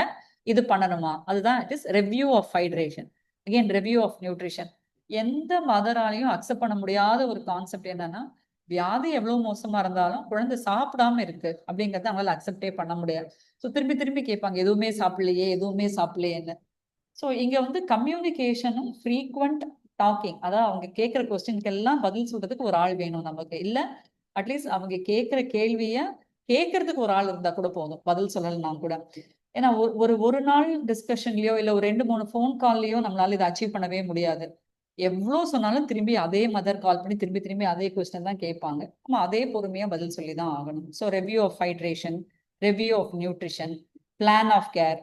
இது பண்ணணுமா? அதுதான் it is review of hydration, again review of nutrition. எந்த மதராலையும் அக்செப்ட் பண்ண முடியாத ஒரு கான்செப்ட் என்னன்னா, வியாதி எவ்வளவு மோசமா இருந்தாலும் குழந்தை சாப்பிடாம இருக்கு அப்படிங்கறத அவங்களால அக்செப்டே பண்ண முடியாது. ஸோ திரும்பி திரும்பி கேட்பாங்க, எதுவுமே சாப்பிடலையே எதுவுமே சாப்பிடலையேன்னு. ஸோ இங்க வந்து கம்யூனிகேஷனும் ஃப்ரீக்வெண்ட் டாக்கிங், அதாவது அவங்க கேட்கிற கொஸ்டின்க்கு எல்லாம் பதில் சொல்றதுக்கு ஒரு ஆள் வேணும் நமக்கு. இல்ல அட்லீஸ்ட் அவங்க கேட்கிற கேள்விய கேட்கறதுக்கு ஒரு ஆள் இருந்தா கூட போதும், பதில் சொல்லலைன்னா கூட. ஏன்னா ஒரு நாள் டிஸ்கஷன்லயோ இல்ல ஒரு 2-3 ஃபோன் கால்லயோ நம்மளால இதை அச்சீவ் பண்ணவே முடியாது. எவ்வளவு சொன்னாலும் திரும்பி அதே மதர் கால் பண்ணி திரும்பி திரும்பி அதே கொஸ்டின் தான் கேட்பாங்க. நம்ம அதே பொறுமையா பதில் சொல்லி தான் ஆகணும். So review of hydration, review of nutrition, plan of care,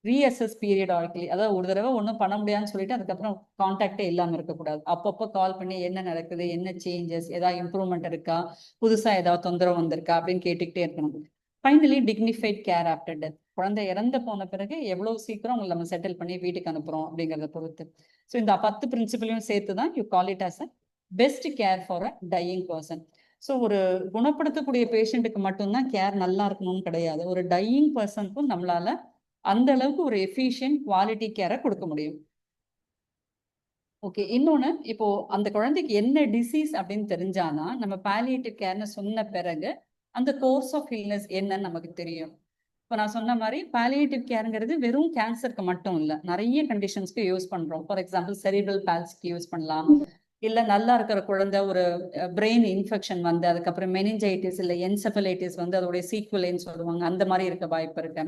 reassess periodicity. அதாவது ஒரு தடவை ஒன்றும் பண்ண முடியாதுன்னு சொல்லிட்டு அதுக்கப்புறம் கான்டாக்டே இல்லாமல் இருக்கக்கூடாது. அப்பப்போ கால் பண்ணி என்ன நடக்குது, என்ன சேஞ்சஸ், ஏதாவது இம்ப்ரூவ்மெண்ட் இருக்கா, புதுசா ஏதாவது தொந்தரவு வந்திருக்கா அப்படின்னு கேட்டுக்கிட்டே இருக்கணும். Finally dignified care after death. குழந்தை இறந்து போன பிறகு எவ்வளவு சீக்கிரம் உங்களை நம்ம செட்டில் பண்ணி வீட்டுக்கு அனுப்புறோம் அப்படிங்கிறத பொறுத்து. ஸோ இந்த 10 பிரின்சிபலையும் சேர்த்து தான் you call it as a best care for a dying person. So ஒரு குணப்படுத்தக்கூடிய பேஷண்ட்டுக்கு மட்டும்தான் கேர் நல்லா இருக்கணும்னு கிடையாது. ஒரு டையிங் பர்சனுக்கும் நம்மளால அந்த அளவுக்கு ஒரு எஃபிஷியன்ட் குவாலிட்டி கேரை கொடுக்க முடியும். ஓகே, இன்னொன்று, இப்போ அந்த குழந்தைக்கு என்ன டிசீஸ் அப்படின்னு தெரிஞ்சானா நம்ம பாலியேட்டிவ் கேர்னு சொன்ன பிறகு அந்த கோர்ஸ் ஆஃப் இல்னஸ் என்னன்னு நமக்கு தெரியும். இப்போ நான் சொன்ன மாதிரி பாலியேட்டிவ் கேருங்கிறது வெறும் கேன்சருக்கு மட்டும் இல்லை, நிறைய கண்டிஷன்ஸ்க்கு யூஸ் பண்றோம். ஃபார் எக்ஸாம்பிள் செரிப்ரல் பால்சிக்கு யூஸ் பண்ணலாம், இல்லை நல்லா இருக்கிற குழந்தை ஒரு பிரெயின் இன்ஃபெக்ஷன் வந்து அதுக்கப்புறம் மெனிஞ்சைட்டிஸ் இல்லை என்செஃபலைட்டிஸ் வந்து அதோடைய சீக்வலைன்னு சொல்லுவாங்க, அந்த மாதிரி இருக்க வாய்ப்பு இருக்கு.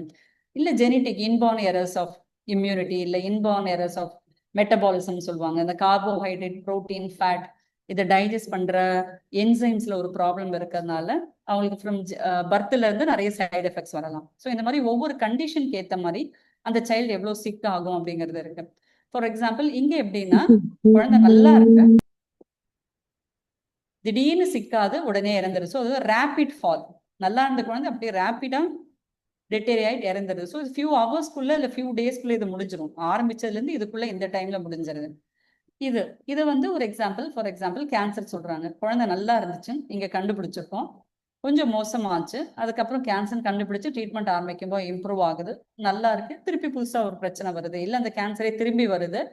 இல்லை genetic inborn errors of immunity, இல்லை இன்பார்ன் எரர்ஸ் ஆஃப் மெட்டபாலிசம் சொல்லுவாங்க, இந்த கார்போஹைட்ரேட் புரோட்டீன் ஃபேட் இதை டைஜஸ்ட் பண்ற என்சைம்ஸ்ல ஒரு ப்ராப்ளம் இருக்கிறதுனால அவங்களுக்கு ஃப்ரம் பர்த்ல இருந்து நிறைய சைடு எஃபெக்ட்ஸ் வரலாம். ஸோ இந்த மாதிரி ஒவ்வொரு கண்டிஷனுக்கு ஏற்ற மாதிரி அந்த சைல்டு எவ்வளோ சிக் ஆகும் அப்படிங்கிறது இருக்கு. ஃபார் எக்ஸாம்பிள் இங்க எப்படின்னா குழந்தை நல்லா இருக்கு, திடீர்னு சிக்காது, உடனே இறந்துரு. ஸோ அது ரேபிட் ஃபால். நல்லா இருந்த குழந்தை அப்படியே ரேபிடா டெட்டேரியாயிட் இறந்துருது. ஸோ ஃபியூ ஹவர்ஸ்க்குள்ள இல்லை ஃபியூ டேஸ்க்குள்ள இது முடிஞ்சிடும். ஆரம்பிச்சதுலேருந்து இதுக்குள்ள இந்த டைம்ல முடிஞ்சிருது. இது வந்து ஒரு எக்ஸாம்பிள். ஃபார் எக்ஸாம்பிள் கேன்சர் சொல்றாங்க, குழந்தை நல்லா இருந்துச்சு, இங்க கண்டுபிடிச்சிருக்கோம், கொஞ்சம் மோசமாச்சு, அதுக்கப்புறம் கேன்சர் கண்டுபிடிச்சு ட்ரீட்மெண்ட் ஆரம்பிக்கும் போது இம்ப்ரூவ் ஆகுது, நல்லா இருக்கு, திருப்பி புதுசா ஒரு பிரச்சனை வருது, இல்லை அந்த கேன்சரே திரும்பி வருது,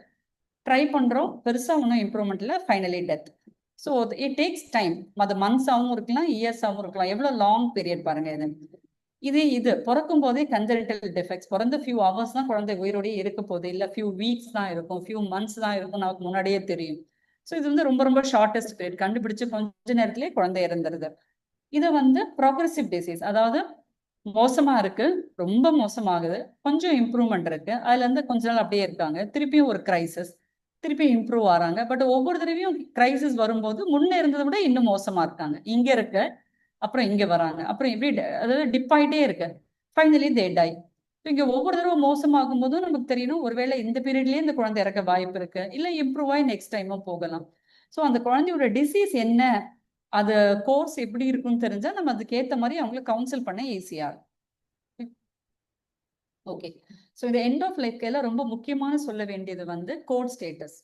ட்ரை பண்றோம், பெருசா ஒன்றும் இம்ப்ரூவ்மெண்ட் இல்லை, finally death. So it takes time. அது மந்த்ஸாகவும் இருக்கலாம், இயர்ஸாகவும் இருக்கலாம், எவ்வளோ லாங் பீரியட் பாருங்க. இது பிறக்கும் போதே கன்ஜெனிட்டல் டிஃபெக்ட்ஸ், பிறந்த ஃபியூ ஹவர்ஸ் தான் குழந்தை உயிரோடய இருக்க போகுது, இல்லை ஃபியூ வீக்ஸ் தான் இருக்கும், ஃபியூ மந்த்ஸ் தான் இருக்கும், நமக்கு முன்னாடியே தெரியும். ஸோ இது வந்து ரொம்ப ரொம்ப ஷார்டஸ்ட் பீரியட், கண்டுபிடிச்சு கொஞ்ச நேரத்திலேயே குழந்தை இறந்துருது. இது வந்து ப்ரோக்ரெசிவ் டிசீஸ், அதாவது மோசமா இருக்கு, ரொம்ப மோசமாகுது, கொஞ்சம் இம்ப்ரூவ்மெண்ட் இருக்கு, அதுல இருந்து கொஞ்ச நாள் அப்படியே இருக்காங்க, திருப்பியும் ஒரு கிரைசிஸ், திருப்பி இம்ப்ரூவ் ஆறாங்க. பட் ஒவ்வொரு தடவையும் கிரைசிஸ் வரும்போது முன்னே இருந்ததை விட இன்னும் மோசமா இருக்காங்க, இங்க இருக்க அப்புறம் இங்க வராங்க, அப்புறம் எப்படி அதாவது டிப் ஆயிட்டே இருக்கு, ஃபைனலி தே டை. இங்க ஒவ்வொரு தடவை மோசமாகும் போதும் நமக்கு தெரியணும், ஒருவேளை இந்த பீரியட்லயே இந்த குழந்தை இறக்க வாய்ப்பு இருக்கு, இல்லை இம்ப்ரூவ் ஆகி நெக்ஸ்ட் டைமும் போகலாம். ஸோ அந்த குழந்தையோட டிசீஸ் என்ன, அது கோர்ஸ் எப்படி இருக்குன்னு தெரிஞ்சா நம்ம அதுக்கேற்ற மாதிரி அவங்களுக்கு கவுன்சில் பண்ண ஈஸியா இருக்கும். ஓகே, ஸோ இந்த எண்ட் ஆஃப் லைஃப் கேர்ல ரொம்ப முக்கியமான சொல்ல வேண்டியது வந்து கோட் ஸ்டேட்டஸ்.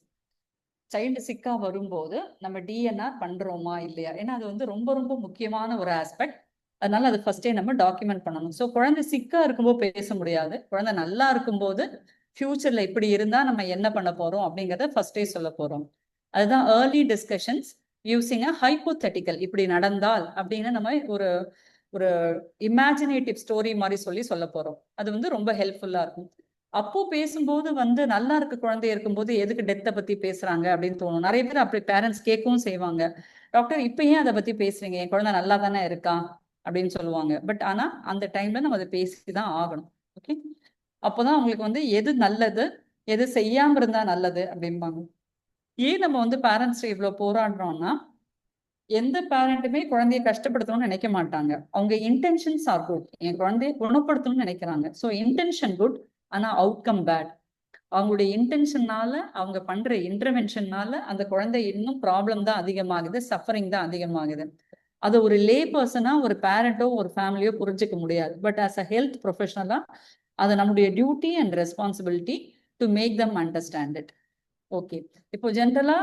சைல்டு சிக்கா வரும்போது நம்ம டிஎன்ஆர் பண்றோமா இல்லையா, ஏன்னா அது வந்து ரொம்ப ரொம்ப முக்கியமான ஒரு ஆஸ்பெக்ட். அதனால அது ஃபர்ஸ்டே நம்ம டாக்குமெண்ட் பண்ணணும். ஸோ குழந்தை சிக்கா இருக்கும்போது பேச முடியாது, குழந்தை நல்லா இருக்கும்போது ஃபியூச்சர்ல இப்படி இருந்தா நம்ம என்ன பண்ண போறோம் அப்படிங்கிறத ஃபர்ஸ்டே சொல்ல போறோம். அதுதான் ஏர்லி டிஸ்கஷன்ஸ் யூசிங் அ ஹைப்போதெட்டிக்கல், இப்படி நடந்தால் அப்படின்னு நம்ம ஒரு ஒரு இமேஜினேட்டிவ் ஸ்டோரி மாதிரி சொல்ல போறோம். அது வந்து ரொம்ப ஹெல்ப்ஃபுல்லா இருக்கும். அப்போ பேசும்போது வந்து நல்லா இருக்க குழந்தை இருக்கும்போது எதுக்கு டெத்தை பத்தி பேசுறாங்க அப்படின்னு தோணும். நிறைய பேர் அப்படி பேரண்ட்ஸ் கேட்கவும் செய்வாங்க, டாக்டர் இப்ப ஏன் அதை பத்தி பேசுறீங்க, என் குழந்தை நல்லா தானே இருக்கா அப்படின்னு சொல்லுவாங்க. பட் ஆனா அந்த டைம்ல நம்ம அதை பேசிதான் ஆகணும். ஓகே, அப்போதான் அவங்களுக்கு வந்து எது நல்லது, எது செய்யாம இருந்தா நல்லது அப்படிம்பாங்க. ஏன் நம்ம வந்து பேரண்ட்ஸ் இவ்வளவு போராடுறோம்னா, எந்த பேரண்ட்டுமே குழந்தைய கஷ்டப்படுத்தணும்னு நினைக்க மாட்டாங்க. அவங்க இன்டென்ஷன்ஸ் ஆர் குட், என் குழந்தைய குணப்படுத்தணும்னு நினைக்கிறாங்க. ஸோ இன்டென்ஷன் குட், ஆனா அவுட்கம் பேட். அவங்களுடைய இன்டென்ஷன்னால, அவங்க பண்ற இன்டர்வென்ஷன்னால அந்த குழந்தை இன்னும் ப்ராப்ளம் தான் அதிகமாகுது, சஃபரிங் தான் அதிகமாகுது. அது ஒரு லே பர்சனா ஒரு பேரண்டோ ஒரு ஃபேமிலியோ புரிஞ்சுக்க முடியாது. பட் ஆஸ் அ ஹெல்த் ப்ரொஃபஷனலா அது நம்முடைய duty and responsibility to make them understand it. Okay, இப்போ ஜென்ரலா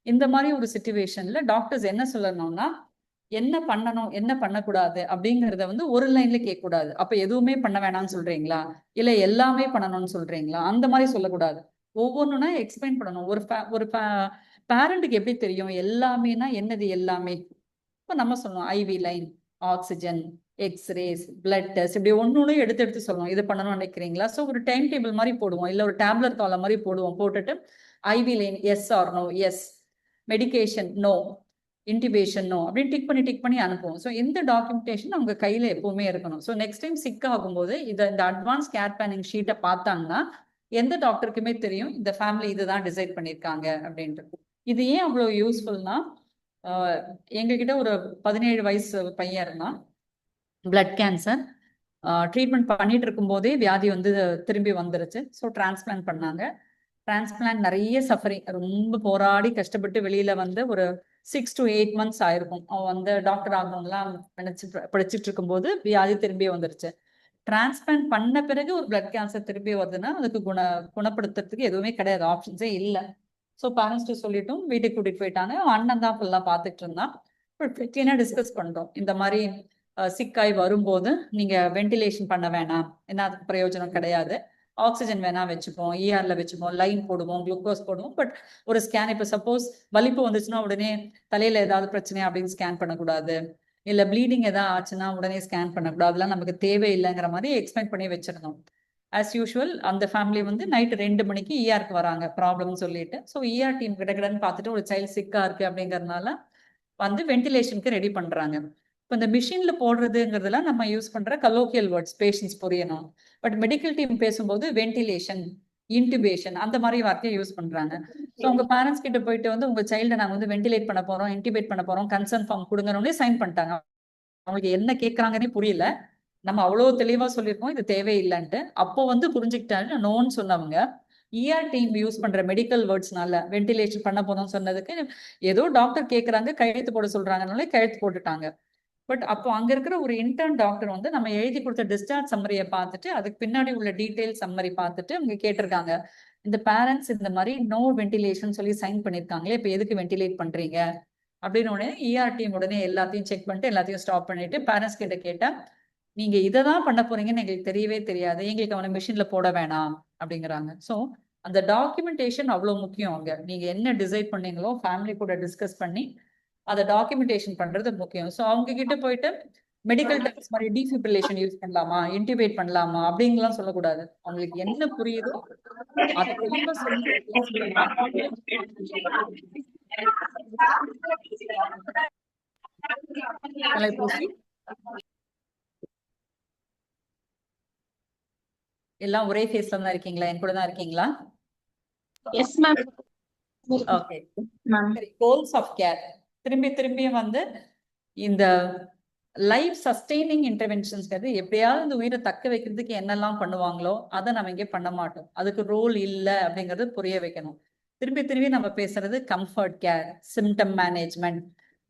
இந்த மாதிரி ஒரு சிச்சுவேஷன்ல டாக்டர்ஸ் என்ன சொல்லணும்னா, என்ன பண்ணணும் என்ன பண்ணக்கூடாது அப்படிங்கறத வந்து ஒரு லைன்ல கேட்க கூடாது. அப்ப எதுவுமே பண்ண வேணாம்னு சொல்றீங்களா, இல்ல எல்லாமே பண்ணணும்னு சொல்றீங்களா, அந்த மாதிரி சொல்லக்கூடாது. ஒவ்வொன்றுனா எக்ஸ்பிளைன் பண்ணணும். ஒரு பேரண்ட்டுக்கு எப்படி தெரியும் எல்லாமேனா என்னது எல்லாமே? இப்போ நம்ம சொல்லணும் IV line, oxygen, X rays, blood test, இப்படி ஒன்னொன்னு எடுத்து சொல்லணும். இது பண்ணணும்னு நினைக்கிறீங்களா? ஸோ ஒரு டைம் டேபிள் மாதிரி போடுவோம், இல்லை ஒரு டேப்லெட் காலம் மாதிரி போடுவோம். போட்டுட்டு IV line yes or no, yes, medication no, intubation no அப்படின்னு டிக் பண்ணி அனுப்புவோம். ஸோ இந்த டாக்குமெண்டேஷன் அவங்க கையில எப்பவுமே இருக்கணும். ஸோ நெக்ஸ்ட் டைம் சிக் ஆகும்போது இந்த அட்வான்ஸ் கேர் பிளானிங் ஷீட்டை பார்த்தாங்கன்னா எந்த டாக்டருக்குமே தெரியும் இந்த ஃபேமிலி இதுதான் டிசைட் பண்ணியிருக்காங்க அப்படின்ட்டு. இது ஏன் அவ்வளோ யூஸ்ஃபுல்னா, எங்ககிட்ட ஒரு 17 வயசு பையன் இருந்தான், பிளட் கேன்சர். ட்ரீட்மெண்ட் பண்ணிட்டு இருக்கும் போதே வியாதி வந்து திரும்பி வந்துருச்சு. ஸோ டிரான்ஸ்பிளான்ட் பண்ணாங்க. டிரான்ஸ்பிளான்ட் நிறைய சஃபரிங், ரொம்ப போராடி கஷ்டப்பட்டு வெளியில வந்து ஒரு 6 to 8 months ஆயிருக்கும். அவன் வந்து டாக்டர் ஆகணும்லாம் நினைச்சு படிச்சுட்டு இருக்கும்போது வியாதி திரும்பி வந்துருச்சு. டிரான்ஸ்பிளான்ட் பண்ண பிறகு ஒரு பிளட் கேன்சர் திரும்பி வருதுன்னா அதுக்கு குணப்படுத்துறதுக்கு எதுவுமே கிடையாது, ஆப்ஷன்ஸே இல்லை. ஸோ பேரண்ட்ஸ்ட்டு சொல்லிட்டும் வீட்டுக்கு கூட்டிட்டு போயிட்டாங்க. அவன் அண்ணன் தான் ஃபுல்லாக பார்த்துட்டு இருந்தான். கிளீனாக டிஸ்கஸ் பண்ணுறோம், இந்த மாதிரி சிக்காய் வரும்போது நீங்க வென்டிலேஷன் பண்ண வேணாம், என்ன அதுக்கு பிரயோஜனம் கிடையாது, ஆக்சிஜன் வேணா வச்சுப்போம், இஆர்ல வச்சுப்போம், லைன் போடுவோம், குளுக்கோஸ் போடுவோம். பட் ஒரு ஸ்கேன் இப்போ சப்போஸ் வலிப்பு வந்துச்சுன்னா உடனே தலையில ஏதாவது பிரச்சனை அப்படின்னு ஸ்கேன் பண்ணக்கூடாது, இல்ல ப்ளீடிங் ஏதாவது ஆச்சுன்னா உடனே ஸ்கேன் பண்ணக்கூடாது, அதெல்லாம் நமக்கு தேவையில்லைங்கிற மாதிரி எக்ஸ்பிளைன் பண்ணி வச்சிருந்தோம். ஆஸ் யூஷுவல் அந்த ஃபேமிலி வந்து நைட்டு 2 மணிக்கு இஆருக்கு வராங்க ப்ராப்ளம்னு சொல்லிட்டு. ஸோ இஆர் டீம் கிடன்னு பார்த்துட்டு ஒரு சைல்டு சிக்கா இருக்கு அப்படிங்கறதுனால வந்து வென்டிலேஷனுக்கு ரெடி பண்றாங்க. இப்போ இந்த மிஷின்ல போடுறதுங்கிறதுல நம்ம யூஸ் பண்ற கலோக்கியல் வேர்ட்ஸ் பேஷன்ஸ் புரியணும். பட் மெடிக்கல் டீம் பேசும்போது வென்டிலேஷன், இன்டிபேஷன் அந்த மாதிரி வார்த்தையை யூஸ் பண்றாங்க. ஸோ உங்க பேரண்ட்ஸ் கிட்ட போயிட்டு வந்து உங்க சைல்டை நாங்கள் வந்து வென்டிலேட் பண்ண போறோம், இன்டிபேட் பண்ண போறோம், கன்சர்ன் ஃபார்ம் கொடுங்கன்னு சைன் பண்ணிட்டாங்க. அவங்களுக்கு என்ன கேட்கறாங்கன்னே புரியல. நம்ம அவ்வளவு தெளிவா சொல்லியிருக்கோம் இது தேவையில்லைன்ட்டு. அப்போ வந்து புரிஞ்சுக்கிட்டாங்க. நோன்னு சொன்னவங்க இஆர் டீம் யூஸ் பண்ற மெடிக்கல் வேர்ட்ஸ்னால வென்டிலேஷன் பண்ண போதும் சொன்னதுக்கு ஏதோ டாக்டர் கேட்கறாங்க கையெழுத்து போட சொல்றாங்கனால கையெழுத்து போட்டுட்டாங்க. பட் அப்போ அங்க இருக்கிற ஒரு இன்டர்ன் டாக்டர் வந்து நம்ம எழுதி கொடுத்த டிஸ்சார்ஜ் சம்மரியை பார்த்துட்டு அதுக்கு பின்னாடி உள்ள டீடைல் சம்மரி பார்த்துட்டு அவங்க கேட்டிருக்காங்க, இந்த பேரண்ட்ஸ் இந்த மாதிரி நோ வென்டிலேஷன் சொல்லி சைன் பண்ணிருக்காங்களே, இப்போ எதுக்கு வென்டிலேட் பண்றீங்க அப்படின்னு உடனே இஆர் டீம் உடனே எல்லாத்தையும் செக் பண்ணிட்டு எல்லாத்தையும் ஸ்டாப் பண்ணிட்டு பேரண்ட்ஸ் கிட்ட கேட்டா, நீங்க இதை தான் பண்ண போறீங்கன்னு எங்களுக்கு தெரியவே தெரியாது, எங்களுக்கு அவனை மிஷின்ல போட வேணாம் அப்படிங்கிறாங்க. ஸோ அந்த டாக்குமெண்டேஷன் அவ்வளோ முக்கியம். அங்க நீங்க என்ன டிசைட் பண்ணீங்களோ ஃபேமிலி கூட டிஸ்கஸ் பண்ணி அதை டாக்குமெண்டேஷன் பண்றது முக்கியம். ஸோ அவங்க கிட்ட போயிட்டு மெடிக்கல் டெர்ம்ஸ் மாதிரி டீஃபிபிரிலேஷன் யூஸ் பண்ணலாமா, இன்டிபேட் பண்ணலாமா அப்படிங்கலாம் சொல்லக்கூடாது. அவங்களுக்கு என்ன புரியுதோ அதை தெளிவா சொல்லி எல்லாம் ஒரே ஃபேஸ்ல தான் இருக்கீங்களா, என் கூட தான் இருக்கீங்களா? Yes ma'am. Okay, goals of care திரும்பி திரும்பியும் வந்து இந்த லைஃப் சஸ்டெய்னிங் இன்டர்வென்ஷன்ஸ்ங்கிறது எப்படியாவது இந்த உயிரை தக்க வைக்கிறதுக்கு என்னெல்லாம் பண்ணுவாங்களோ அதை நம்ம இங்கே பண்ண மாட்டோம். அதுக்கு ரோல் இல்லை அப்படிங்கிறது புரிய வைக்கணும். திரும்பி திரும்பி நம்ம பேசுறது கம்ஃபர்ட் கேர், சிம்டம் மேனேஜ்மெண்ட்,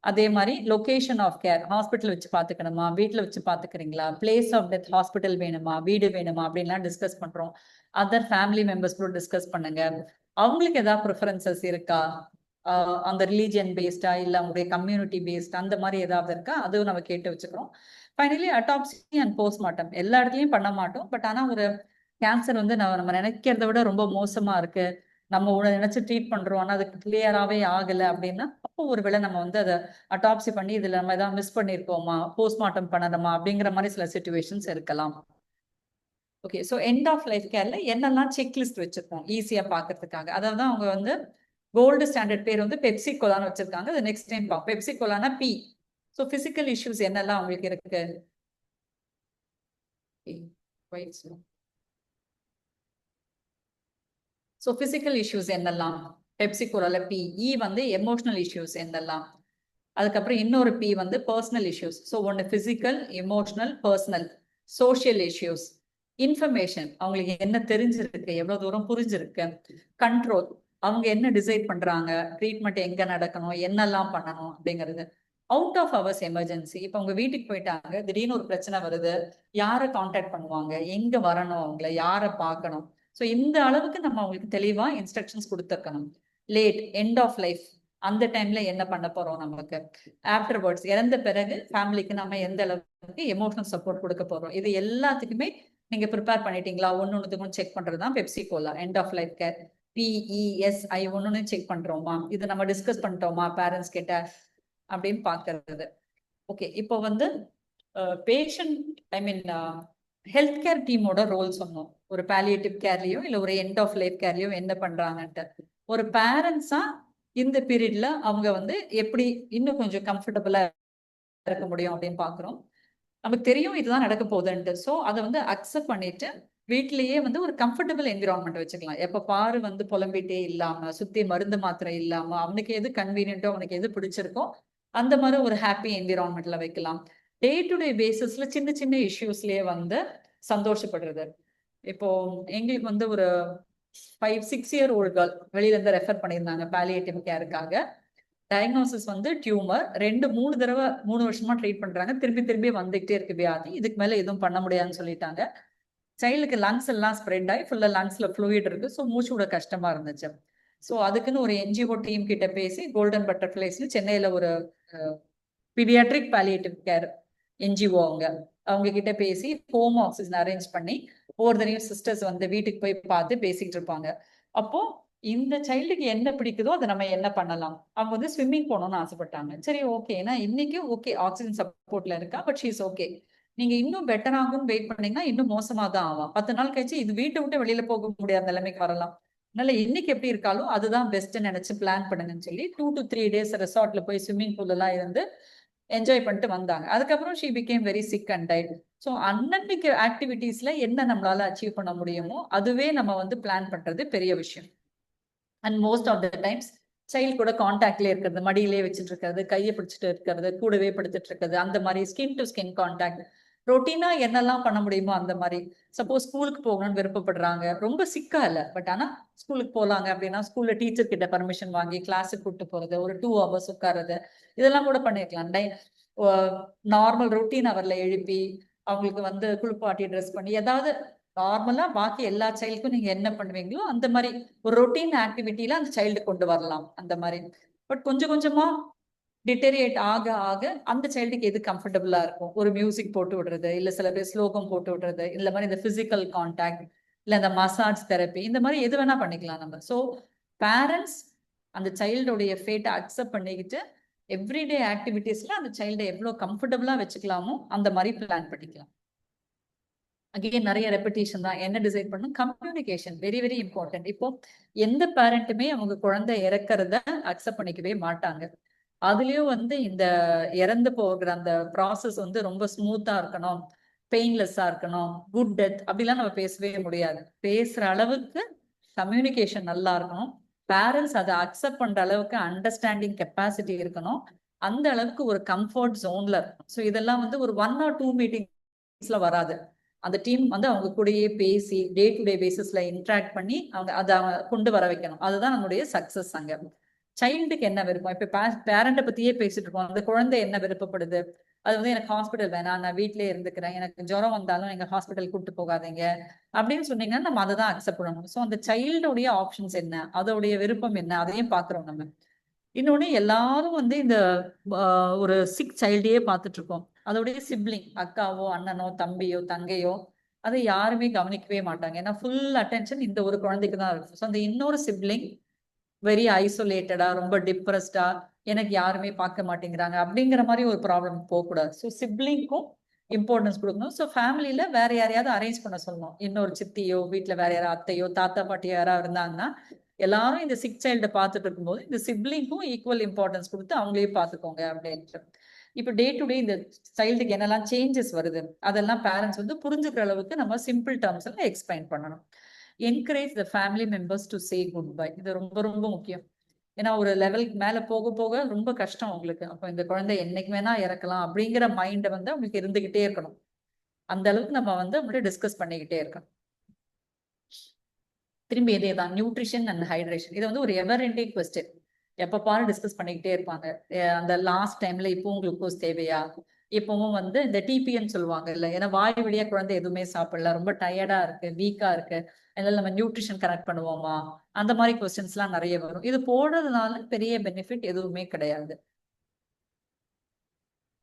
அதே மாதிரி லொகேஷன் ஆஃப் கேர், ஹாஸ்பிட்டல் வச்சு பார்த்துக்கணுமா, வீட்டில் வச்சு பார்த்துக்கிறீங்களா, பிளேஸ் ஆஃப் டெத் ஹாஸ்பிட்டல் வேணுமா, வீடு வேணுமா அப்படின்லாம் டிஸ்கஸ் பண்றோம். அதர் ஃபேமிலி மெம்பர்ஸ் கூட டிஸ்கஸ் பண்ணுங்க. அவங்களுக்கு ஏதாவது ப்ரிஃபரன்சஸ் இருக்கா, அந்த ரிலீஜியன் பேஸ்டா இல்லை அவங்களுடைய கம்யூனிட்டி பேஸ்ட் அந்த மாதிரி ஏதாவது இருக்கா, அதுவும் நம்ம கேட்டு வச்சுக்கிறோம். ஃபைனலி அட்டாப்சி அண்ட் போஸ்ட்மார்ட்டம் எல்லா இடத்துலையும் பண்ண மாட்டோம். பட் ஆனால் ஒரு கேன்சர் வந்து நம்ம நினைக்கிறத விட ரொம்ப மோசமா இருக்கு, நம்ம உடனே நினைச்சு ட்ரீட் பண்றோம் ஆனால் அதுக்கு கிளியராகவே ஆகலை அப்படின்னா அப்போ ஒருவேளை நம்ம வந்து அதை அட்டாப்சி பண்ணி இதில் நம்ம ஏதாவது மிஸ் பண்ணியிருக்கோமா, போஸ்ட்மார்ட்டம் பண்ணணுமா அப்படிங்கிற மாதிரி சில சிச்சுவேஷன்ஸ் இருக்கலாம். Okay, so end of life கேர்ல என்னெல்லாம் செக்லிஸ்ட் வச்சிருக்கோம் ஈஸியா பாக்குறதுக்காக. அதாவது அவங்க வந்து கோல்டு ஸ்டாண்டர்ட் பேர் வந்து பெப்சி கோலான்னு வச்சிருக்காங்க. அது நெக்ஸ்ட் டைம் பார்ப்போம். பெப்சி கோலானா பி. ஸோ பிசிக்கல் இஷ்யூஸ் என்னெல்லாம் அவங்களுக்கு இருக்கு. ஸோ பிசிக்கல் இஷ்யூஸ் என்னெல்லாம் பெப்சி கோலால பி. இ வந்து எமோஷனல் இஷ்யூஸ் என்னெல்லாம். அதுக்கப்புறம் இன்னொரு பி வந்து பர்சனல் இஷ்யூஸ். ஸோ ஒன்று physical, emotional, personal. Social issues, information அவங்களுக்கு என்ன தெரிஞ்சிருக்கு, எவ்வளவு தூரம் புரிஞ்சிருக்கு. கண்ட்ரோல் அவங்க என்ன டிசைட் பண்றாங்க, ட்ரீட்மெண்ட் எங்க நடக்கணும், என்னெல்லாம் பண்ணணும் அப்படிங்கிறது. அவுட் ஆஃப் அவர்ஸ் எமர்ஜென்சி, இப்போ உங்க வீட்டுக்கு போயிட்டாங்க, திடீர்னு ஒரு பிரச்சனை வருது, யாரை கான்டாக்ட் பண்ணுவாங்க, எங்க வரணும், அவங்கள யாரை பார்க்கணும். ஸோ இந்த அளவுக்கு நம்ம அவங்களுக்கு தெளிவா இன்ஸ்ட்ரக்ஷன்ஸ் கொடுத்துருக்கணும். லேட் எண்ட் ஆஃப் லைஃப் அந்த டைம்ல என்ன பண்ண போறோம், நமக்கு ஆஃப்டர்வர்ட்ஸ் இறந்த பிறகு ஃபேமிலிக்கு நம்ம எந்த அளவுக்கு எமோஷனல் சப்போர்ட் கொடுக்க போறோம், இது எல்லாத்துக்குமே நீங்க ப்ரிப்பேர் பண்ணிட்டீங்களா ஒன்னொன்னுக்கும் செக் பண்றதுதான் Pepsi cola end of life care. PESI ஒன்னொன்னு செக் பண்றோமா, இது நம்ம டிஸ்கஸ் பண்ணிட்டோமா பேரண்ட்ஸ் கிட்ட அப்படின்னு பாக்குறது. ஓகே, இப்போ வந்து பேஷண்ட் ஐ மீன் ஹெல்த் கேர் டீமோட ரோல் சொன்னோம். ஒரு பாலியேட்டிவ் கேர்லயோ இல்ல ஒரு எண்ட் ஆஃப் லைஃப் கேர்லயோ என்ன பண்றாங்கன்ட்டு. ஒரு பேரண்ட்ஸா இந்த பீரியட்ல அவங்க வந்து எப்படி இன்னும் கொஞ்சம் கம்ஃபர்டபுளா இருக்க முடியும் அப்படின்னு பாக்குறோம். நமக்கு தெரியும் இதுதான் நடக்க போகுதுன்ட்டு. ஸோ அதை வந்து அக்செப்ட் பண்ணிட்டு வீட்லயே வந்து ஒரு கம்ஃபர்டபுள் என்விரான்மெண்ட் வச்சுக்கலாம். எப்ப பாரு வந்து புலம்பிட்டே இல்லாம, சுத்தி மருந்து மாத்திரை இல்லாம, அவனுக்கு எது கன்வீனியன்ட்டோ அவனுக்கு எது பிடிச்சிருக்கோ அந்த மாதிரி ஒரு ஹாப்பி என்விரான்மெண்ட்ல வைக்கலாம். டே டு டே பேசிஸ்ல சின்ன சின்ன இஷ்யூஸ்லயே வந்து சந்தோஷப்படுறது. இப்போ எங்களுக்கு வந்து ஒரு 5-6 year old கேர்ள் வெளியில இருந்து ரெஃபர் பண்ணியிருந்தாங்க பாலியேட்டிவ் கேருக்காக. டயக்னோசிஸ் வந்து டியூமர் 2-3 தடவை 3 வருஷமா ட்ரீட் பண்றாங்க, திருப்பி திருப்பி வந்துகிட்டே இருக்கு வியாதி, இதுக்கு மேல எதுவும் பண்ண முடியாதுன்னு சொல்லிட்டாங்க. சைல்டுக்கு லங்ஸ் எல்லாம் ஸ்ப்ரெட் ஆகி ஃபுல்லா லங்ஸ்ல ஃப்ளூயிட் இருக்கு, ஸோ மூச்சு விட கஷ்டமா இருந்துச்சு. ஸோ அதுக்குன்னு ஒரு என்ஜிஓ டீம் கிட்ட பேசி கோல்டன் பட்டர்ஃப்ளைஸ்னு சென்னையில ஒரு பீடியாட்ரிக் பாலியேட்டிவ் கேர் என்ஜிஓ அவங்க கிட்ட பேசி ஹோம் ஆக்சிஜன் அரேஞ்ச் பண்ணி ஒவ்வொருத்தரையும் சிஸ்டர்ஸ் வந்து வீட்டுக்கு போய் பார்த்து பேசிக்கிட்டு இருப்பாங்க. அப்போ இந்த சைல்டுக்கு என்ன பிடிக்குதோ அதை நம்ம என்ன பண்ணலாம். அவங்க வந்து ஸ்விம்மிங் போகணும்னு ஆசைப்பட்டாங்க. சரி ஓகே, ஏன்னா இன்னைக்கு ஓகே ஆக்சிஜன் சப்போர்ட்ல இருக்கா, பட் ஷீஸ் ஓகே. நீங்க இன்னும் பெட்டர் ஆகும் வெயிட் பண்ணீங்கன்னா இன்னும் மோசமா தான் ஆகும். 10 நாள் கழிச்சு இது வீட்டை விட்டு வெளியில போக முடியாத நிலைமைக்கு வரலாம். அதனால இன்னைக்கு எப்படி இருக்காலோ அதுதான் பெஸ்ட் நினைச்சு பிளான் பண்ணுங்கன்னு சொல்லி 2 to 3 days ரெசார்ட்ல போய் ஸ்விம்மிங் பூல் எல்லாம் இருந்து என்ஜாய் பண்ணிட்டு வந்தாங்க. அதுக்கப்புறம் she became very sick and died. So அன்னன்னைக்கு ஆக்டிவிட்டீஸ்ல என்ன நம்மளால அச்சீவ் பண்ண முடியுமோ அதுவே நம்ம வந்து பிளான் பண்றது பெரிய விஷயம். And most of the times child கூட கான்டாக்ட்லேயே இருக்கிறது, மடியிலே வச்சுட்டு இருக்கிறது, கையை பிடிச்சிட்டு இருக்கிறது, கூடவே படுத்துட்டு இருக்கிறது, அந்த மாதிரி ஸ்கின் டு ஸ்கின் கான்டாக்ட் ரொட்டீனா என்னெல்லாம் பண்ண முடியுமோ அந்த மாதிரி. சப்போஸ் ஸ்கூலுக்கு போகணும்னு விருப்பப்படுறாங்க, ரொம்ப சிக்கா இல்லை, பட் ஆனால் ஸ்கூலுக்கு போகலாங்க அப்படின்னா ஸ்கூல்ல டீச்சர் கிட்ட பர்மிஷன் வாங்கி கிளாஸுக்கு கூப்பிட்டு போறது, ஒரு 2 hours உட்காருறது, இதெல்லாம் கூட பண்ணிருக்கலாம். நார்மல் ரொட்டீன் அவர்ல எழுப்பி அவங்களுக்கு வந்து குளிப்பாட்டி ட்ரெஸ் பண்ணி ஏதாவது நார்மலா பாக்கி எல்லா சைல்டுக்கும் நீங்க என்ன பண்ணுவீங்களோ அந்த மாதிரி ஒரு ரொட்டீன் ஆக்டிவிட்டியில அந்த சைல்டு கொண்டு வரலாம் அந்த மாதிரி. பட் கொஞ்சம் கொஞ்சமா டிட்டேரியேட் ஆக ஆக அந்த சைல்டுக்கு எது கம்ஃபர்டபுளா இருக்கும், ஒரு மியூசிக் போட்டு விடுறது, இல்ல சில பேர் ஸ்லோகம் போட்டு விடுறது, இல்ல மாதிரி இந்த பிசிக்கல் கான்டாக்ட், இல்ல இந்த மசாஜ் தெரப்பி, இந்த மாதிரி எது வேணா பண்ணிக்கலாம் நம்ம. ஸோ பேரண்ட்ஸ் அந்த சைல்டோடைய ஃபேட்டை அக்செப்ட் பண்ணிக்கிட்டு எவ்ரிடே ஆக்டிவிட்டீஸ்ல அந்த சைல்டை எவ்வளவு கம்ஃபர்டபுளா வச்சுக்கலாமோ அந்த மாதிரி பிளான் பண்ணிக்கலாம். அகெயின் நிறைய ரெப்பிட்டேஷன் தான். என்ன டிசைட் பண்ணும், கம்யூனிகேஷன் வெரி வெரி இம்பார்ட்டன்ட். இப்போ எந்த பேரண்ட்டுமே அவங்க குழந்தை இறக்கிறத அக்செப்ட் பண்ணிக்கவே மாட்டாங்க. அதுலயும் வந்து இந்த இறந்து போகிற அந்த ப்ராசஸ் வந்து ரொம்ப ஸ்மூத்தா இருக்கணும், பெயின்லெஸ்ஸா இருக்கணும், குட் டெத் அப்படிலாம் நம்ம பேசவே முடியாது. பேசுற அளவுக்கு கம்யூனிகேஷன் நல்லா இருக்கணும், பேரண்ட்ஸ் அதை அக்செப்ட் பண்ற அளவுக்கு அண்டர்ஸ்டாண்டிங் கெப்பாசிட்டி இருக்கணும், அந்த அளவுக்கு ஒரு கம்ஃபர்ட் ஜோன்ல இருக்கணும். ஸோ இதெல்லாம் வந்து ஒரு 1 or 2 மீட்டிங்ஸ்ல வராது. அந்த டீம் வந்து அவங்க கூடயே பேசி டே டு டே பேசிஸ்ல இன்ட்ராக்ட் பண்ணி அதை கொண்டு வர வைக்கணும். அதுதான் நம்மளுடைய சக்சஸ் அங்க. சைல்டுக்கு என்ன விருப்பம், இப்ப பேரண்ட்டை பத்தியே பேசிட்டு இருக்கோம், அந்த குழந்தை என்ன விருப்பப்படுது, அது வந்து எனக்கு ஹாஸ்பிட்டல் வேணாம், நான் வீட்லயே இருந்துக்கிறேன், எனக்கு ஜுரம் வந்தாலும் எங்க ஹாஸ்பிட்டல் கூப்பிட்டு போகாதீங்க அப்படின்னு சொன்னீங்கன்னா நம்ம அதை தான் அக்செப்ட் பண்ணணும். ஸோ அந்த சைல்டுடைய ஆப்ஷன்ஸ் என்ன, அதோடைய விருப்பம் என்ன, அதையும் பாக்குறோம் நம்ம. இன்னொன்னு எல்லாரும் வந்து இந்த ஒரு சிக் சைல்டையே பார்த்துட்டு இருக்கோம், அதோடைய சிப்ளிங் அக்காவோ அண்ணனோ தம்பியோ தங்கையோ அதை யாருமே கவனிக்கவே மாட்டாங்க. ஏன்னா ஃபுல் அட்டென்ஷன் இந்த ஒரு குழந்தைக்கு தான் இருக்கும். ஸோ அந்த இன்னொரு சிப்ளிங் வெரி ஐசோலேட்டடா, ரொம்ப டிப்ரெஸ்டா, எனக்கு யாருமே பார்க்க மாட்டேங்கிறாங்க அப்படிங்கிற மாதிரி ஒரு ப்ராப்ளம் போகக்கூடாது. ஸோ சிப்ளிங்க்கும் இம்பார்ட்டன்ஸ் கொடுக்கணும். ஸோ ஃபேமிலியில வேற யாரையாவது அரேஞ்ச் பண்ண சொல்லணும், இன்னொரு சித்தியோ வீட்டுல வேற யாராவது அத்தையோ தாத்தா பாட்டியோ யாராவது இருந்தாங்கன்னா எல்லாரும் இந்த சிக் சைல்டை பார்த்துட்டு இருக்கும்போது இந்த சிப்ளிங்க்கும் ஈக்குவல் இம்பார்ட்டன்ஸ் கொடுத்து அவங்களையும் பார்த்துக்கோங்க அப்படின்ட்டு. இப்போ டே டு டே இந்த சைல்டுக்கு என்னெல்லாம் சேஞ்சஸ் வருது அதெல்லாம் பேரண்ட்ஸ் வந்து புரிஞ்சுக்கிற அளவுக்கு நம்ம சிம்பிள் டேர்ம்ஸ்ல எக்ஸ்பிளைன் பண்ணணும். Encourage the family members to say good bye, இது ரொம்ப ரொம்ப முக்கியம். ஏன்னா ஒரு லெவலுக்கு மேல போக போக ரொம்ப கஷ்டம் உங்களுக்கு. அப்போ இந்த குழந்தை என்னைக்கு வேணா இறக்கலாம் அப்படிங்கிற மைண்டை வந்து அவங்களுக்கு இருந்துகிட்டே இருக்கணும். அந்த அளவுக்கு நம்ம வந்து அவங்கள்ட்ட டிஸ்கஸ் பண்ணிக்கிட்டே இருக்கணும். திரும்பி இதே தான் நியூட்ரிஷன் அண்ட் ஹைட்ரேஷன், இது வந்து ஒரு எவர் எண்டிங் கொஸ்டின். எப்ப பாரு டிஸ்கஸ் பண்ணிக்கிட்டே இருப்பாங்க. அந்த லாஸ்ட் டைம்ல இப்பவும் குளுக்கோஸ் தேவையா, இப்பவும் வந்து இந்த டிபின்னு சொல்லுவாங்க இல்ல, ஏன்னா வாய் வழியா குழந்தை எதுவுமே சாப்பிடல, ரொம்ப டயர்டா இருக்கு, வீக்கா இருக்கு, அதனால நம்ம நியூட்ரிஷன் கரெக்ட் பண்ணுவோமா, அந்த மாதிரி கொஸ்டின்ஸ் எல்லாம் நிறைய வரும். இது போடுறதுனால பெரிய பெனிஃபிட் எதுவுமே கிடையாது.